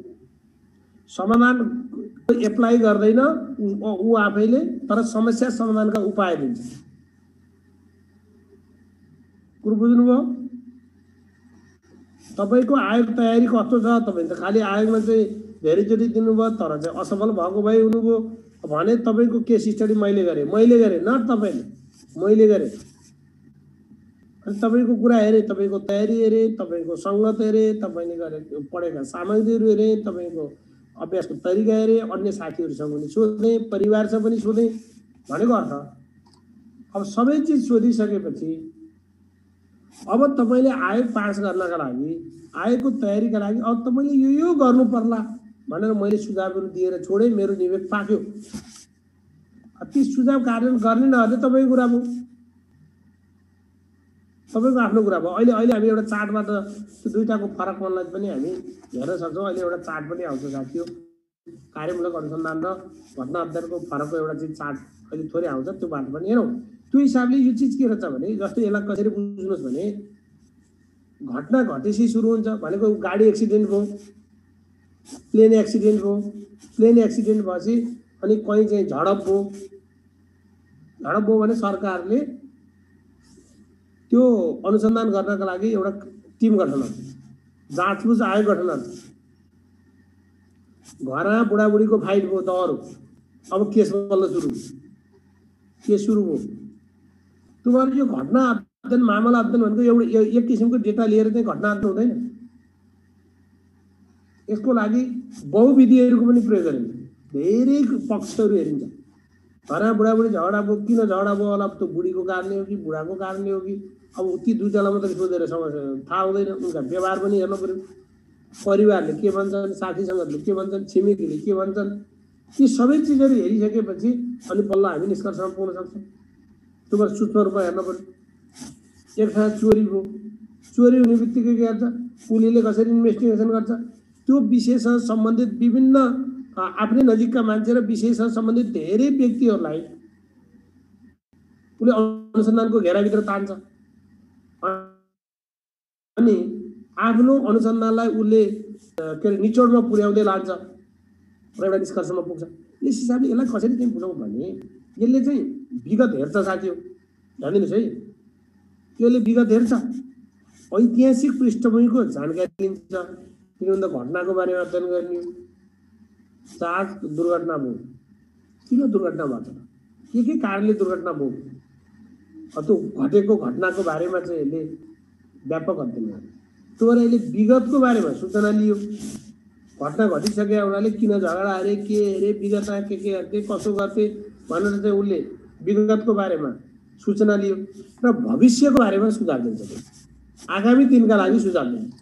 समाधान एप्लाई गर्दैन ऊ आफैले, तर समस्या समाधानका उपाय दिन्छ। कुरो बुझ्नुभयो? तपाईँको आयोग तयारी कस्तो छ? तपाईँ त खालि आयोगमा चाहिँ धेरैचोटि दिनुभयो तर चाहिँ असफल भएको भए हुनुभयो भने तपाईँको केस स्टडी मैले गरेँ न तपाईँले, मैले गरेँ। अनि तपाईँको कुरा हेरेँ, तपाईँको तयारी हेरेँ, तपाईँको सङ्गत हेरेँ, तपाईँले गरेको पढेका सामग्रीहरू हेरेँ, तपाईँको अभ्यासको तरिका हेरेँ, अन्य साथीहरूसँग पनि सोधेँ, परिवारसँग पनि सोधेँ भनेको अर्थ। अब सबै चिज सोधिसकेपछि अब तपाईँले आयोग पास गर्नका लागि, आयोगको तयारीका लागि अब तपाईँले यो गर्नु पर्ला भनेर मैले सुझावहरू दिएर छोडेँ, मेरो निवेदन पाक्यो। ती सुझाव कार्यान्वयन गर्ने नगर्ने तपाईँको कुरा भयो, तपाईँको आफ्नो कुरा भयो। अहिले हामी एउटा चार्टबाट त्यो दुईटाको फरक मनलाई पनि हामी हेर्न सक्छौँ। अहिले एउटा चार्ट पनि आउँछ साथीहरू, कार्यमूलक अनुसन्धान र घटना अध्ययनको फरकको एउटा चाहिँ चार्ट अहिले थोरै आउँछ, त्यो बाटो पनि हेरौँ। त्यो हिसाबले यो चिज के रहेछ भने जस्तो यसलाई कसरी बुझ्नुहोस् भने घटना घटेपछि सुरु हुन्छ भनेको गाडी एक्सिडेन्ट भयो, प्लेन एक्सिडेन्ट भयो, प्लेन एक्सिडेन्ट भएपछि अनि कहीँ चाहिँ झडप भयो भने सरकारले त्यो अनुसन्धान गर्नका लागि एउटा टिम गठन गर्छ, जाँचबुझ आयोग गठन गर्छ। घरमा बुढाबुढीको फाइट भयो, दहरो, अब केस बल्ल सुरु भयो। तुम्हारे यो घटना अध्ययन मामला अध्ययन भनेको एउटा एक किसिमको डेटा लिएर चाहिँ घटना अध्ययन हुँदैन। यसको लागि बहुविधिहरूको पनि प्रयोग गरिन्छ, धेरै पक्षहरू हेरिन्छ। घरमा बुढाबुढी झगडा भयो, किन झगडा भयो होला, त्यो बुढीको कारणले हो कि बुढाको कारणले हो कि, अब ती दुईजनालाई मात्रै सोधेर समस्या थाहा हुँदैन। उनका व्यवहार पनि हेर्नु पर्यो, परिवारले के भन्छन्, साथी सङ्गतले के भन्छन्, छिमेकीले के भन्छन्, ती सबै चिजहरू हेरिसकेपछि अनि बल्ल हामी निष्कर्षमा पुग्न सक्छौँ। तुम्हारे सूक्ष्म रूपमा हेर्नु पर्यो। एक ठाउँ चोरी भयो, चोरी हुने बित्तिकै के गर्छ, पुलिसले कसरी इन्भेस्टिगेसन गर्छ, त्यो विषयसँग सम्बन्धित विभिन्न आफ्नै नजिकका मान्छे र विषयसँग सम्बन्धित धेरै व्यक्तिहरूलाई उसले अनुसन्धानको घेराभित्र तान्छ अनि आफ्नो अनुसन्धानलाई उसले के अरे निचोडमा पुर्याउँदै लान्छ र एउटा निष्कर्षमा पुग्छ। यस हिसाबले यसलाई कसरी चाहिँ बुझौँ भने यसले चाहिँ विगत हेर्छ साथी हो, जानिदिनुहोस् है, यसले विगत हेर्छ, ऐतिहासिक पृष्ठभूमिको जानकारी लिन्छ। किनभने घटनाको बारेमा अध्ययन गर्ने, जहाज दुर्घटना भयो, किन दुर्घटना भएको, के कारणले दुर्घटना भयो, त्यो घटेको घटनाको बारेमा चाहिँ यसले व्यापक अध्ययन गर्यो। त्यो भएर यसले विगतको बारेमा सूचना लियो, घटना घटिसके उनीहरूले किन झगडा अरे के अरे विगतमा के गर्थे कसो गर्थे भनेर चाहिँ उसले विगतको बारेमा सूचना लियो र भविष्यको बारेमा सुझाव दिन्छ, आगामी दिनका लागि सुझाव दिन्छ।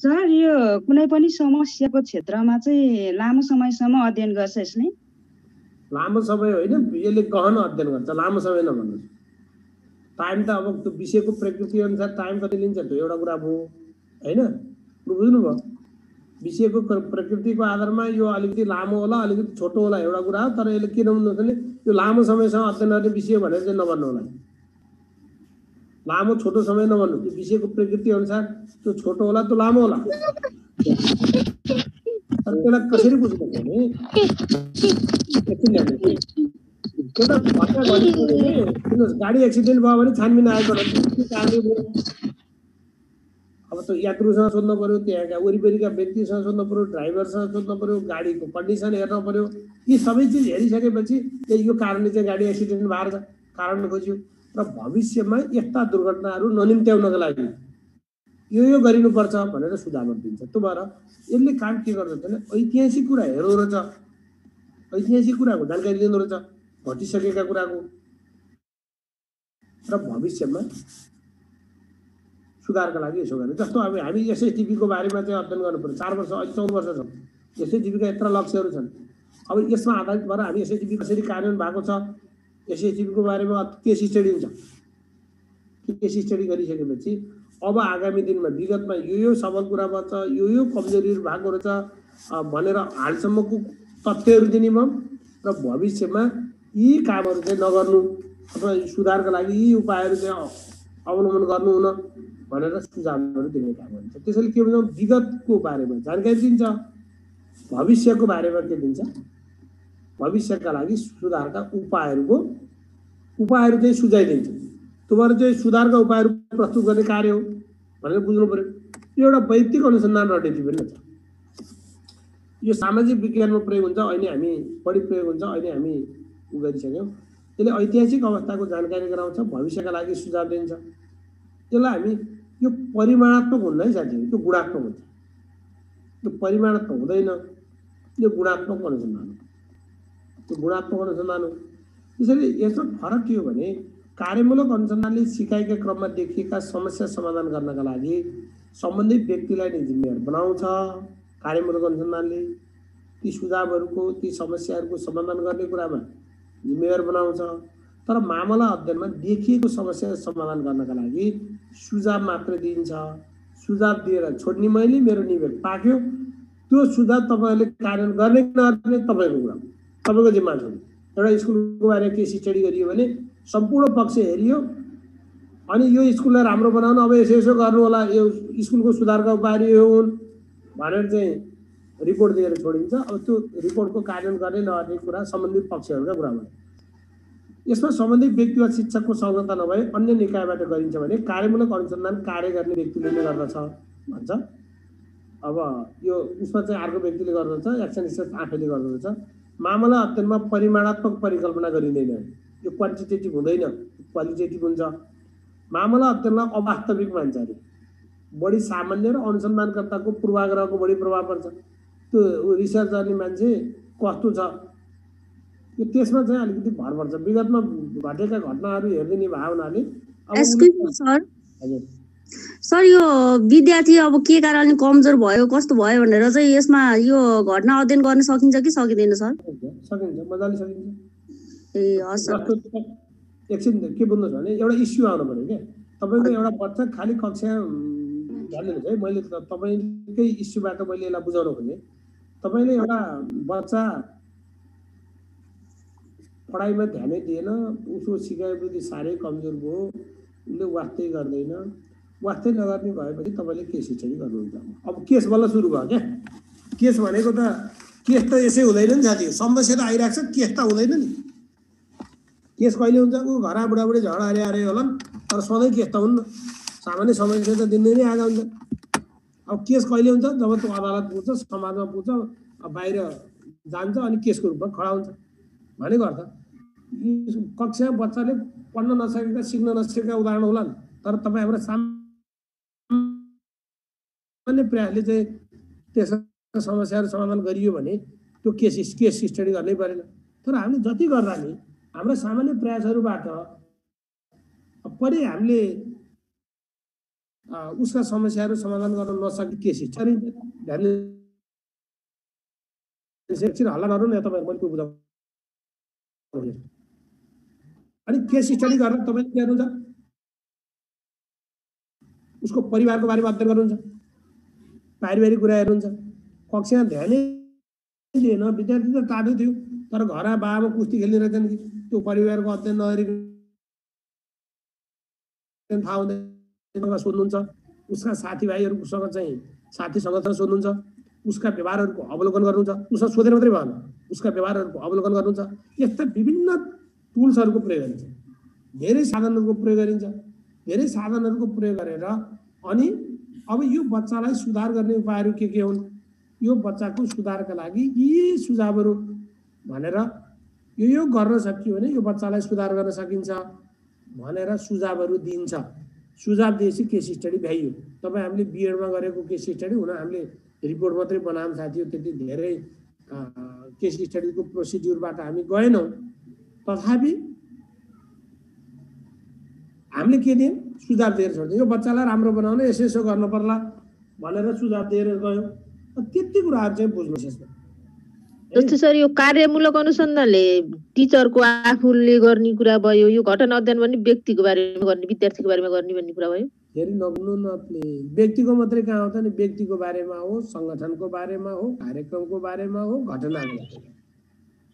सर यो कुनै पनि समस्याको क्षेत्रमा चाहिँ लामो समयसम्म अध्ययन गर्छ यसले? लामो समय होइन, यसले गहन अध्ययन गर्छ, लामो समय नभन्नुहोस्। टाइम त अब त्यो विषयको प्रकृति अनुसार टाइम कति लिन्छ त्यो एउटा कुरा भयो होइन, बुझ्नुभयो। विषयको प्रकृतिको आधारमा यो अलिकति लामो होला, अलिकति छोटो होला एउटा कुरा हो। तर यसले किन भन्नुहोस् भने यो लामो समयसम्म अध्ययन गर्ने विषय भनेर चाहिँ नभन्नु होला, लामो छोटो समय नभन्नु, त्यो विषयको प्रकृति अनुसार त्यो छोटो होला त्यो लामो होला। तर त्यसलाई कसरी बुझ्नु भने गाडी एक्सिडेन्ट भयो भने छानबिन आएको अब त यात्रुसँग सोध्नु पर्यो, त्यहाँका वरिपरिका व्यक्तिसँग सोध्नु पर्यो, ड्राइभरसँग सोध्नु पर्यो, गाडीको कन्डिसन हेर्नु पर्यो। यी सबै चिज हेरिसकेपछि यो कारणले चाहिँ गाडी एक्सिडेन्ट भएको छ, कारण खोज्यो र भविष्यमा यस्ता दुर्घटनाहरू ननिम्त्याउनका लागि यो गरिनुपर्छ भनेर सुझाव दिन्छ। त्यो भएर यसले काम के गर्छ भने ऐतिहासिक कुरा हेर्दो रहेछ, ऐतिहासिक कुराको जानकारी लिँदो रहेछ, घटिसकेका कुराको र भविष्यमा सुधारका लागि यसो गर्ने। जस्तो अब हामी एसएसटिपीको बारेमा चाहिँ अध्ययन गर्नु पर्यो, 4 वर्ष अहिले 14 वर्ष छ, एसएसटिपीका यत्र लक्ष्यहरू छन्। अब यसमा आधारित भएर हामी एसएसटिपी कसरी कार्यान्वयन भएको छ, एसएसटिपीको बारेमा केस स्टडी हुन्छ। केस स्टडी गरिसकेपछि अब आगामी दिनमा विगतमा यो सबल कुरा भन्छ, यो कमजोरीहरू भएको रहेछ भनेर हालसम्मको तथ्यहरू दिने भयौँ र भविष्यमा यी कामहरू चाहिँ नगर्नु अथवा सुधारका लागि यी उपायहरू चाहिँ अवलम्बन गर्नु हुन भनेर सुझावहरू दिने काम हुन्छ। त्यसैले के भन्छौँ, विगतको बारेमा जानकारी दिन्छ, भविष्यको बारेमा के दिन्छ, भविष्यका लागि सुधारका उपायहरू चाहिँ सुझाइदिन्छ। त्यो भएर चाहिँ सुधारका उपायहरू प्रस्तुत गर्ने कार्य हो भनेर बुझ्नु पर्यो। यो एउटा वैयक्तिक अनुसन्धान रणनीति पनि छ। यो सामाजिक विज्ञानमा प्रयोग हुन्छ, अहिले हामी बढी प्रयोग हुन्छ, अहिले हामी उ गरिसक्यौँ। यसले ऐतिहासिक अवस्थाको जानकारी गराउँछ, भविष्यका लागि सुझाव दिन्छ। यसलाई हामी यो परिमाणात्मक हुन्न है साथी, यो गुणात्मक हुन्छ। यो परिमाणात्मक हुँदैन, यो गुणात्मक अनुसन्धान हो। यो गुणात्मक अनुसन्धान हो। त्यसैले यसमा फरक के हो भने कार्यमूलक अनुसन्धानले सिकाइका क्रममा देखिएका समस्या समाधान गर्नका लागि सम्बन्धित व्यक्तिलाई नै जिम्मेवार बनाउँछ। कार्यमूलक अनुसन्धानले ती सुझावहरूको, ती समस्याहरूको समाधान गर्ने कुरामा जिम्मेवार बनाउँछ। तर मामला अध्ययनमा देखिएको समस्या समाधान गर्नका लागि सुझाव मात्र दिइन्छ। सुझाव दिएर छोड्ने मैले मेरो निवेदन पाक्यो, त्यो सुझाव तपाईँहरूले कार्यान्वयन गर्ने कि नगर्ने तपाईँको कुरा, तपाईँको जिम्मा छ। एउटा स्कुलको बारेमा केस स्टडी गरियो भने सम्पूर्ण पक्ष हेरियो, अनि यो स्कुललाई राम्रो बनाउन अब यसो गर्नु होला, यो स्कुलको सुधारका उपायहरू यो हुन् भनेर चाहिँ रिपोर्ट दिएर छोडिन्छ। अब त्यो रिपोर्टको कार्यान्वयन गर्ने नगर्ने कुरा सम्बन्धित पक्षहरूका कुरा भयो। यसमा सम्बन्धित व्यक्ति वा शिक्षकको संलग्नता नभए अन्य निकायबाट गरिन्छ भने कार्यमूलक अनुसन्धान कार्य गर्ने व्यक्तिले नै गर्दछ भन्छ। अब यो उसमा चाहिँ अर्को व्यक्तिले गर्दछ, एक्सन रिसर्च आफैले गर्दछ। मामला अध्ययनमा परिमाणात्मक परिकल्पना गरिँदैन, यो क्वान्टिटेटिभ हुँदैन, क्वालिटेटिभ हुन्छ। मामला अध्ययनलाई अवास्तविक मान्छ अरे, बढी सामान्य र अनुसन्धानकर्ताको पूर्वाग्रहको बढी प्रभाव पर्छ। त्यो रिसर्च गर्ने मान्छे कस्तो छ यो त्यसमा चाहिँ अलिकति भर पर्छ। विगतमा घटेका घटनाहरू हेर्दिने भावनाले सर यो विद्यार्थी अब के कारणले कमजोर भयो कस्तो भयो भनेर चाहिँ यसमा यो घटना अध्ययन गर्न सकिन्छ कि सकिँदैन सर? सकिन्छ, मजाले सकिन्छ। ए हस् सर। एकछिन के बुझ्नुहोस् भने एउटा इस्यु आउनु पर्यो क्या। तपाईँको एउटा बच्चा खालि कक्षा ध्यान दिनुहोस् है, मैले तपाईँकै इस्युबाट मैले यसलाई बुझाउन खोजेँ। तपाईँले एउटा बच्चा पढाइमा ध्यानै दिएन, उसको सिकाइ बुद्धि साह्रै कमजोर भयो, उसले वास्तै गर्दैन, वास्तै नगर्ने भएपछि तपाईँले केस स्टडी गर्नुहुन्छ। अब केस बल्ल सुरु भयो क्या। केस भनेको त केस त यसै हुँदैन नि साथी, समस्या त आइरहेको छ, केस त हुँदैन नि। केस कहिले हुन्छ? ऊ घरमा बुढाबुढी झगडा हारे होला नि, तर सधैँ केस त हुन्न। सामान्य समस्या त दिनदिनै नै आएको हुन्छ। अब केस कहिले हुन्छ? जब त्यो अदालत पुग्छ, समाजमा पुग्छ, बाहिर जान्छ, अनि केसको रूपमा खडा हुन्छ भनेको अर्थ। कक्षामा बच्चाले पढ्न नसकेका, सिक्न नसकेका उदाहरण होला नि, तर तपाईँ हाम्रो सामान्य प्रयासले चाहिँ त्यसका समस्याहरू समाधान गरियो भने त्यो केस स्टडी गर्नै परेन। तर हामीले जति गर्दा नि हाम्रो सामान्य प्रयासहरूबाट पनि हामीले उसका समस्याहरू समाधान गर्न नसके केस स्टडी ध्यान एकछिन हल्ला नगर्नु न, तपाईँहरू मैले बुझाउँ। अनि केस स्टडी गरेर तपाईँले के गर्नुहुन्छ? उसको परिवारको बारेमा अध्ययन गर्नुहुन्छ, पारिवारिक कुरा हेर्नुहुन्छ। कक्षामा ध्यानै दिएन, विद्यार्थी त टाढो थियो, तर घरमा बाबामा कुस्ती खेल्ने रहेछन् कि त्यो परिवारको अध्ययन नगरिकन थाहा हुँदैन सोध्नुहुन्छ। उसका साथीभाइहरूसँग चाहिँ साथी सङ्गठन सोध्नुहुन्छ, उसका व्यवहारहरूको अवलोकन गर्नुहुन्छ। उसलाई सोधेर मात्रै भएन, उसका व्यवहारहरूको अवलोकन गर्नुहुन्छ। यस्ता विभिन्न टुल्सहरूको प्रयोग गरिन्छ, धेरै साधनहरूको प्रयोग गरिन्छ। धेरै साधनहरूको प्रयोग गरेर अनि अब यो बच्चालाई सुधार गर्ने उपायहरू के हुन्, यो बच्चाको सुधारका लागि यी सुझावहरू भनेर यो गर्न सकियो भने यो बच्चालाई सुधार गर्न सकिन्छ भनेर सुझावहरू दिन्छ। सुझाव दिएपछि केस स्टडी भ्याइयो। तपाईँ हामीले बिएडमा गरेको केस स्टडी हुन हामीले रिपोर्ट मात्रै बनाऊँ साथी, त्यति धेरै केस स्टडीको प्रोसिड्युरबाट हामी गएनौँ। तथापि हामीले के दियौँ? सुझाव दिएर छोड्थ्यौँ, यो बच्चालाई राम्रो बनाउन यसो गर्नु पर्ला भनेर सुझाव दिएर गयौँ। त्यति कुराहरू चाहिँ बुझ्नुहोस् यसमा। जस्तो सर यो कार्यमूलक अनुसन्धानले टिचरको आफूले गर्ने कुरा भयो, यो घटना अध्ययन पनि व्यक्तिको बारेमा गर्ने, विद्यार्थीको बारेमा गर्ने भन्ने कुरा भयो। फेरि नबुझ्नु न प्लिज, व्यक्तिको मात्रै कहाँ हो त नि? व्यक्तिको बारेमा हो, सङ्गठनको बारेमा हो, कार्यक्रमको बारेमा हो, घटनाको।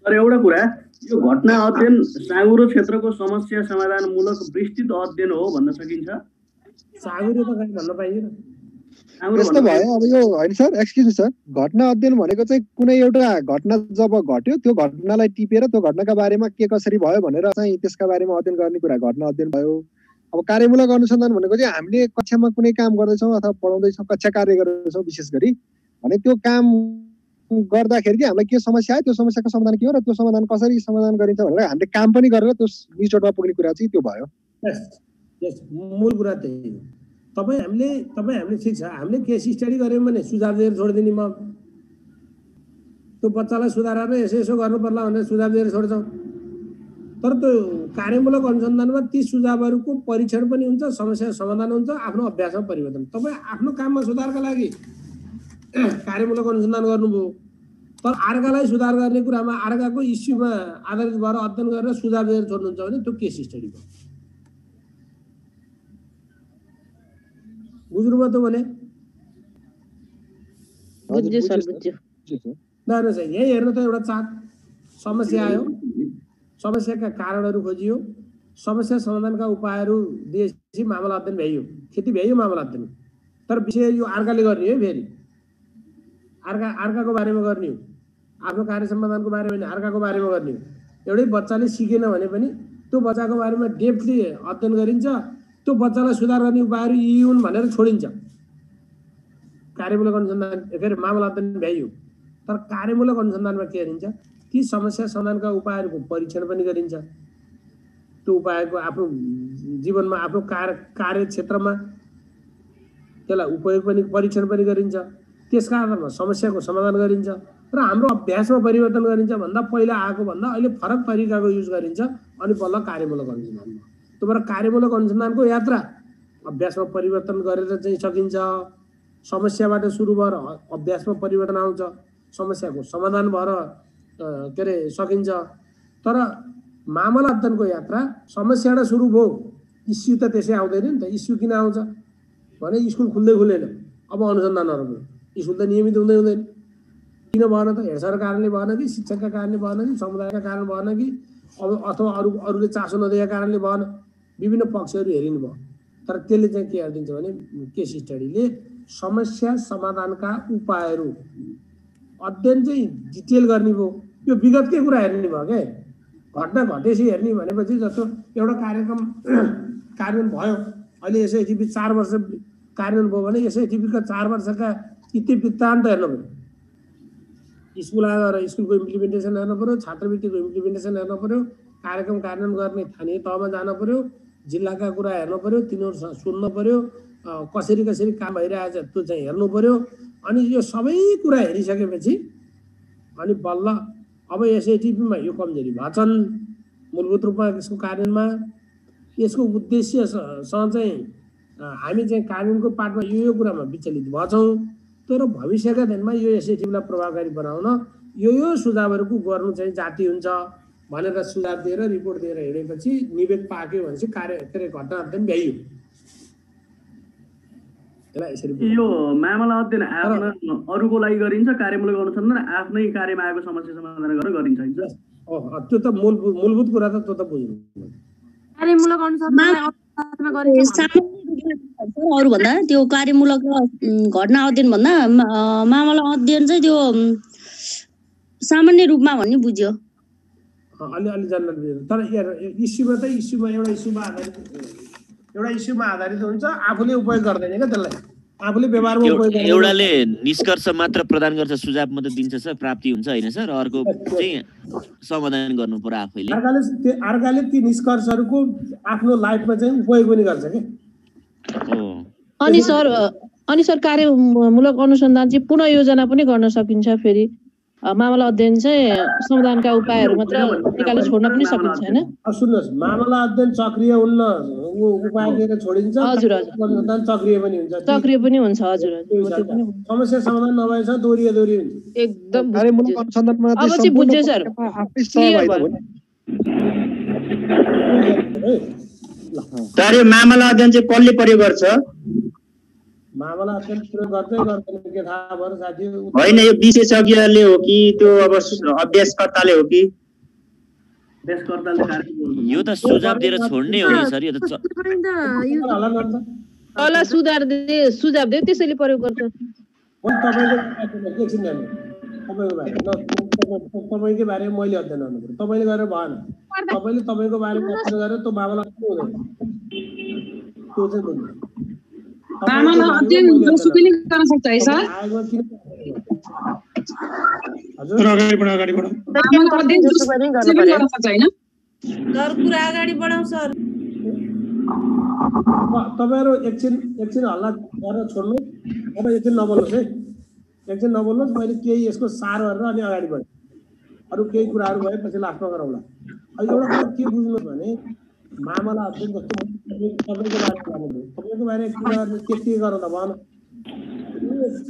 सर एउटा कुरा, यो घटना अध्ययन साँगुरो क्षेत्रको समस्या समाधानमूलक विस्तृत अध्ययन हो भन्न सकिन्छ? साँगुरो त कहीँ भन्न पाइएन। यस्तो भयो अब यो होइन सर, एक्सक्युज सर, घटना अध्ययन भनेको चाहिँ कुनै एउटा घटना जब घट्यो त्यो घटनालाई टिपेर त्यो घटनाका बारेमा के कसरी भयो भनेर चाहिँ त्यसका बारेमा अध्ययन गर्ने कुरा घटना अध्ययन भयो। अब कार्यमूलक अनुसन्धान भनेको चाहिँ हामीले कक्षामा कुनै काम गर्दैछौँ अथवा पढाउँदैछौँ, कक्षा कार्य गर्दैछौँ विशेष गरी भने त्यो काम गर्दाखेरि चाहिँ हामीलाई के समस्या आयो, त्यो समस्याको समाधान के हो र त्यो समाधान कसरी समाधान गरिन्छ भनेर हामीले काम पनि गरेर त्यो निचोडमा पुग्ने कुरा चाहिँ त्यो भयो। मूल कुरा त्यही हो। तपाईँ हामीले ठिक छ, हामीले केस स्टडी गऱ्यौँ भने सुझाव दिएर छोडिदिने, म त्यो बच्चालाई सुधारेर यसो यसो गर्नु पर्ला भनेर सुझाव दिएर छोड्छौँ। तर त्यो कार्यमूलक अनुसन्धानमा ती सुझावहरूको परीक्षण पनि हुन्छ, समस्या समाधान हुन्छ, आफ्नो अभ्यासमा परिवर्तन। तपाईँ आफ्नो काममा सुधारका लागि कार्यमूलक अनुसन्धान गर्नुभयो, तर अर्कालाई सुधार गर्ने कुरामा अर्काको इस्युमा आधारित भएर अध्ययन गरेर सुझाव दिएर छोड्नुहुन्छ भने त्यो केस स्टडी भयो। बुझ्नुभयो त भने? बुझ्यो सर, बुझ्यो। यही हेर्नु त, एउटा चार्ट, समस्या आयो, समस्याका कारणहरू खोजियो, समस्या समाधानका उपायहरू दिएपछि मामला अध्ययन भ्याइयो, खेती भ्याइयो मामला अध्ययन। तर विषय यो अर्काले गर्ने हो, फेरि अर्काको बारेमा गर्ने हो, आफ्नो कार्य समाधानको बारेमा होइन, अर्काको बारेमा गर्ने हो। एउटै बच्चाले सिकेन भने पनि त्यो बच्चाको बारेमा डेप्थली अध्ययन गरिन्छ, त्यो बच्चालाई सुधार गर्ने उपायहरू यी हुन् भनेर छोडिन्छ। कार्यमूलक अनुसन्धान फेरि मामला अध्ययन भ्याइयो। तर कार्यमूलक अनुसन्धानमा के गरिन्छ, ती समस्या समाधानका उपायहरूको परीक्षण पनि गरिन्छ, त्यो उपायको आफ्नो जीवनमा आफ्नो कार्यक्षेत्रमा त्यसलाई उपयोग पनि परीक्षण पनि गरिन्छ, त्यसका आधारमा समस्याको समाधान गरिन्छ र हाम्रो अभ्यासमा परिवर्तन गरिन्छ। भन्दा पहिला आएको भन्दा अहिले फरक तरिकाको युज गरिन्छ, अनि बल्ल कार्यमूलक अनुसन्धान भयो। त्यो भएर कार्यमूलक अनुसन्धानको यात्रा अभ्यासमा परिवर्तन गरेर चाहिँ सकिन्छ। समस्याबाट सुरु भएर अभ्यासमा परिवर्तन आउँछ, समस्याको समाधान भएर के अरे सकिन्छ। तर मामला अध्ययनको यात्रा समस्याबाट सुरु भयो, इस्यु त त्यसै आउँदैन नि त। इस्यु किन आउँछ भने स्कुल खुल्दै खुलेन, अब अनुसन्धानहरू भयो, स्कुल त नियमित हुँदैन। किन भएन त? हेरसरका कारणले भएन कि, शिक्षकका कारणले भएन कि, समुदायका कारण भएन कि, अब अथवा अरूले चासो नदिएका कारणले भएन, विभिन्न पक्षहरू हेरिनु भयो। तर त्यसले चाहिँ के गरिदिन्छ भने केस स्टडीले समस्या समाधानका उपायहरू अध्ययन चाहिँ डिटेल गर्ने भयो। यो विगतकै कुरा हेर्ने भयो क्या, घटना घटेपछि हेर्ने भनेपछि जस्तो एउटा कार्यक्रम कार्यान्वयन भयो, अहिले एसआइटिपी 4 वर्ष कार्यान्वयन भयो भने एसआइटिपीका 4 वर्षका इतिवृत्तान्त हेर्नु पऱ्यो। स्कुल आएर स्कुलको इम्प्लिमेन्टेसन हेर्नु पऱ्यो, छात्रवृत्तिको इम्प्लिमेन्टेसन हेर्नु पऱ्यो, कार्यक्रम कार्यान्वयन गर्ने स्थानीय तहमा जानु पऱ्यो, जिल्लाका कुरा हेर्नु पऱ्यो, तिनीहरू सुन्नु पऱ्यो, कसरी काम भइरहेछ त्यो चाहिँ हेर्नु पऱ्यो। अनि यो सबै कुरा हेरिसकेपछि अनि बल्ल अब एसआइटिपीमा यो कमजोरी भएछन्, मूलभूत रूपमा यसको कार्यान्वयनमा यसको उद्देश्यसँग चाहिँ हामी चाहिँ कानुनको पाठमा यो कुरामा विचलित भएछौँ। तर भविष्यका दिनमा यो एसआइटिपीलाई प्रभावकारी बनाउन यो सुझावहरूको गर्नु चाहिँ जाति हुन्छ भनेर सुझाव दिएर रिपोर्ट दिएर हिँडेपछि निवेद पाक्यो भनेपछि घटना अध्ययन भ्याइयो। यो मामला अध्ययन आफ्ना अरूको लागि गरिन्छ, कार्यमूलक अनुसन्धान आफ्नै कार्यमा आएको समस्या समाधान गरेर गरिन्छ। त्यो त मूलभूत कुरा त त्यो त बुझ्नु। कार्यमूलक अनुसन्धान अरू भन्दा त्यो कार्यमूलक घटना अध्ययन भन्दा मामला अध्ययन चाहिँ त्यो सामान्य रूपमा भन्ने बुझ्यो। अलि जानकारी दिनु। तर इस्युमा त एउटा इस्युमा आधारित हुन्छ, आफूले उपयोग गर्दैन क्या त्यसलाई, आफूले व्यवहारमा उपयोग गर्दैन। एउटाले निष्कर्ष मात्र प्रदान गर्छ, सुझाव मात्र दिन्छ सर, प्राप्ति हुन्छ होइन सर, अर्को चाहिँ समाधान गर्नु पर्यो आफैले। अर्काले ती निष्कर्षहरूको आफ्नो लाइफमा चाहिँ उपयोग पनि गर्छ के। अनि सर कार्यमूलक अनुसन्धान चाहिँ पुनः योजना पनि गर्न सकिन्छ। फेरि मामला अध्ययन चाहिँ समाधानका उपायहरू मात्र निकालेर छोड्न पनि सकिन्छ हैन? सुन्नुहोस्, मामला अध्ययन चक्रिय हुन्न, उपाय लिएर छोडिन्छ। हजुर, अनुसन्धान चक्रिय पनि हुन्छ। हजुर। समस्या समाधान नभएछ दोहोरी हुन्छ एकदम। कार्यमूलक अनुसन्धानमा अब चाहिँ बुझ्यो सर, तर यो मामला अध्ययन चाहिँ कसले प्रयोग गर्छ? मामला अध्ययन प्रयोग गर्दैन के थाहा भएर साथी होइन, यो विशेषज्ञले हो कि त्यो अब अभ्यासकर्ताले हो कि? यो त सुझाव दिएर छोड्ने हो नि सर। यो त तल सुझाव दियो त्यसैले प्रयोग गर्छ। तपाईँकै बारेमा मैले अध्ययन गर्नु पर्यो, तपाईँले गरेर भएन। तपाईँले तपाईँको बारेमा अध्ययन गरेर त्यो मामला हुँदैन। त्यो चाहिँ बुझ्नु। मामला अध्ययन जोसुकैले गर्न सक्छ है सर? आयोगमा किन हजुर अगाडि बढ मामला अध्ययन जोसुकैले गर्न सक्छ हैन? सर कुरा अगाडि बढाउँ सर। तपाईहरु एकछिन हल्ला गरेर छोड्नु। अब एकछिन नबोल्नुहोस् है, एकछिन नबोल्नुहोस्। मैले केही यसको सार गरेर अनि अगाडि बढेँ। अरू केही कुराहरू भए पछि लास्टमा गरौँला। अब एउटा कुरा के बुझ्नुहोस् भने मामला अध्ययन जस्तो तपाईँको बारे कुरा गर्ने के गरौँ त भन।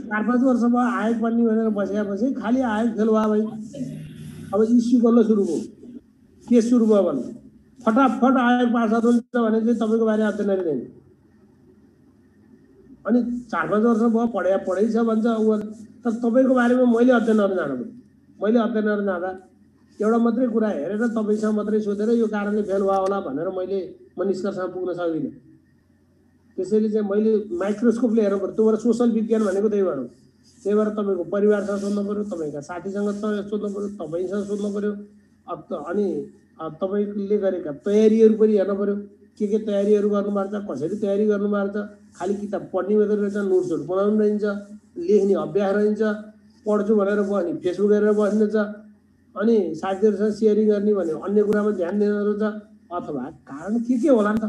4-5 वर्ष भयो आयोग बन्ने भनेर बसेपछि खालि आयोग फेल भयो भाइ। अब इस्यु बल्ल सुरु भयो, केस सुरु भयो भने फटाफट आयोग पास हुन्छ भने चाहिँ तपाईँको बारे अध्ययन गरिँदैन। अनि 4-5 वर्ष भयो पढै छ भन्छ ऊ, तर तपाईँको बारेमा मैले अध्ययन गर्न जानु पऱ्यो। मैले अध्ययन गर्न जाँदा एउटा मात्रै कुरा हेरेर तपाईँसँग मात्रै सोधेर यो कारणले फेल भयो होला भनेर म निष्कर्षमा पुग्न सक्दिनँ। त्यसैले चाहिँ मैले माइक्रोस्कोपले हेर्नु पऱ्यो। त्यो भएर सोसल विज्ञान भनेको त्यही भएर हो। त्यही भएर तपाईँको परिवारसँग सोध्नु पऱ्यो, तपाईँका साथीसँग सोध्नु पऱ्यो, तपाईँसँग सोध्नु पऱ्यो। अनि तपाईँले गरेका तयारीहरू पनि हेर्नु पऱ्यो। के तयारीहरू गर्नुभएको छ, कसरी तयारी गर्नुभएको छ। खालि किताब पढ्ने मात्रै रहेछ, नोट्सहरू बनाउनु रहन्छ, लेख्ने अभ्यास रहन्छ, पढ्छु भनेर बस्ने फेसबुक हेरेर बस्नेछ, अनि साथीहरूसँग सेयरिङ गर्ने भने अन्य कुरामा ध्यान दिनु रहेछ। अथवा कारण के होला नि त,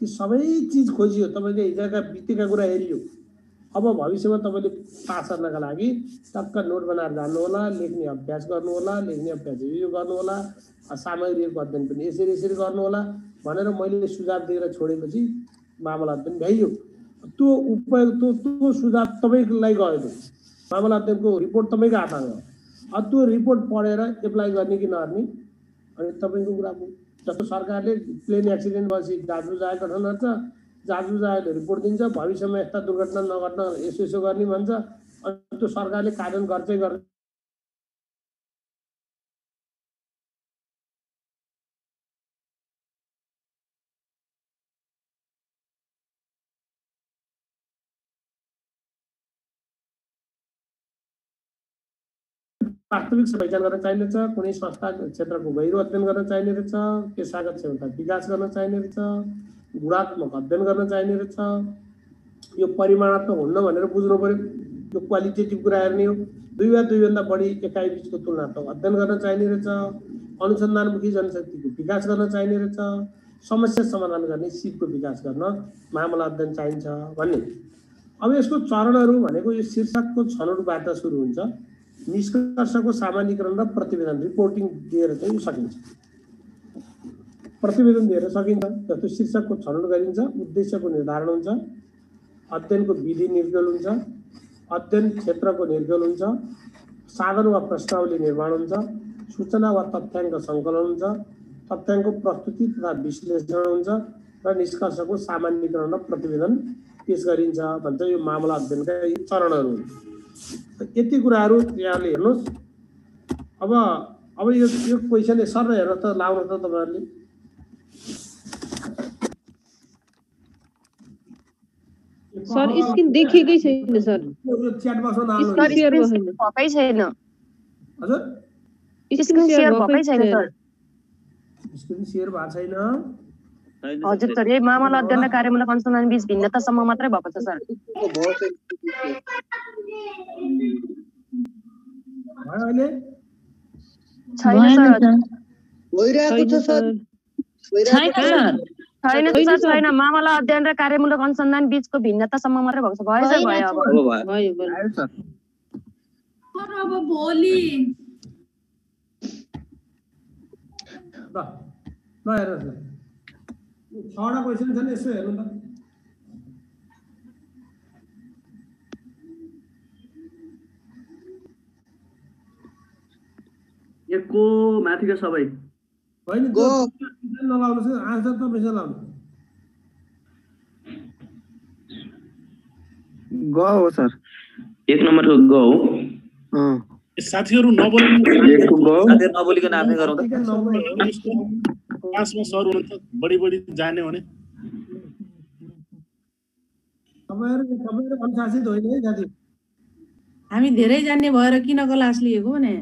ती सबै चिज खोजियो, तपाईँको हिजोका बितेका कुरा हेरियो। अब भविष्यमा तपाईँले पास गर्नका लागि टक्क नोट बनाएर जानु होला, लेख्ने अभ्यास गर्नु होला, लेख्ने अभ्यास यो गर्नु होला, सामग्रीको अध्ययन पनि यसरी गर्नु होला भनेर मैले सुझाव दिएर छोडेपछि मामला अध्ययन भ्याइयो। त्यो उपयोग त्यो सुझाव तपाईँलाई गयो। मामला अध्ययनको रिपोर्ट तपाईँको हातमा गयो। त्यो रिपोर्ट पढेर एप्लाई गर्ने कि नगर्ने अनि तपाईँको कुरा हो। जस्तो सरकारले प्लेन एक्सिडेन्ट भएपछि जाँच गठन गर्छ, जाँच रिपोर्ट दिन्छ, भविष्यमा यस्ता दुर्घटना नघट्न यसो गर्ने भन्छ। अनि त्यो सरकारले कार्यान्वयन गर्दै गर्छ। वास्तविक पहिचान गर्न चाहिने रहेछ, कुनै संस्था क्षेत्रको गहिरो अध्ययन गर्न चाहिने रहेछ, पेशागत क्षमता विकास गर्न चाहिने रहेछ, गुणात्मक अध्ययन गर्न चाहिने रहेछ। यो परिमाणात्मक हुन्न भनेर बुझ्नु पर्यो। यो क्वालिटेटिभ कुरा हेर्ने हो। दुईभन्दा बढी एकाइ बिचको तुलनात्मक अध्ययन गर्न चाहिने रहेछ, अनुसन्धानमुखी जनशक्तिको विकास गर्न चाहिने रहेछ, समस्या समाधान गर्ने सिपको विकास गर्न मामला अध्ययन चाहिन्छ भन्ने। अब यसको चरणहरू भनेको यो शीर्षकको छनौटबाट सुरु हुन्छ। निष्कर्षको सामान्यीकरण र प्रतिवेदन रिपोर्टिङ दिएर चाहिँ सकिन्छ। प्रतिवेदन दिएर सकिन्छ। जस्तो शीर्षकको छनौट गरिन्छ, उद्देश्यको निर्धारण हुन्छ, अध्ययनको विधि निर्गल हुन्छ, अध्ययन क्षेत्रको निर्गल हुन्छ, साधन वा प्रश्नावली निर्माण हुन्छ, सूचना वा तथ्याङ्क सङ्कलन हुन्छ, तथ्याङ्कको प्रस्तुति तथा विश्लेषण हुन्छ र निष्कर्षको सामान्यीकरण र प्रतिवेदन पेश गरिन्छ भन्छ। यो मामला अध्ययनका यी चरणहरू हुन्। यति कुराहरू यहाँले हेर्नुहोस्। अब यो क्वेसन सर हेर्न त लाउनु त तपाईँहरूले। सर स्क्रिन देखेकै छैन सर। च्याट बक्समा स्क्रिन शेयर भएकै छैन। हजुर स्क्रिन शेयर भएकै छैन सर। स्क्रिन शेयर भएको छैन। हजुर सर, यही मामला अध्ययन र कार्यमूलक अनुसन्धान बीच भिन्नतासम्म मात्रै भएको छ सर। छैन मामला अध्ययन र कार्यमूलक अनुसन्धान बीचको भिन्नतासम्म मात्रै भएको छ। भयो सर, भयो। अब भोलि ल हेर्नुहोस् न, 6वटा क्वेसन छन्, यसो हेर्नु त। एकको माथिका सबै होइन, नलाउनुहोस्, आन्सर त पैसा लाउनु। ग हो सर, 1 नम्बरको ग हो। साथीहरू नबोलिकन आफै गरौँ त। क्लासमा सर हुनुहुन्छ, बढी जाने भने तपाईहरु अनुशासित होइन है साथी। हामी धेरै जान्ने भएर किन क्लास लिएको भने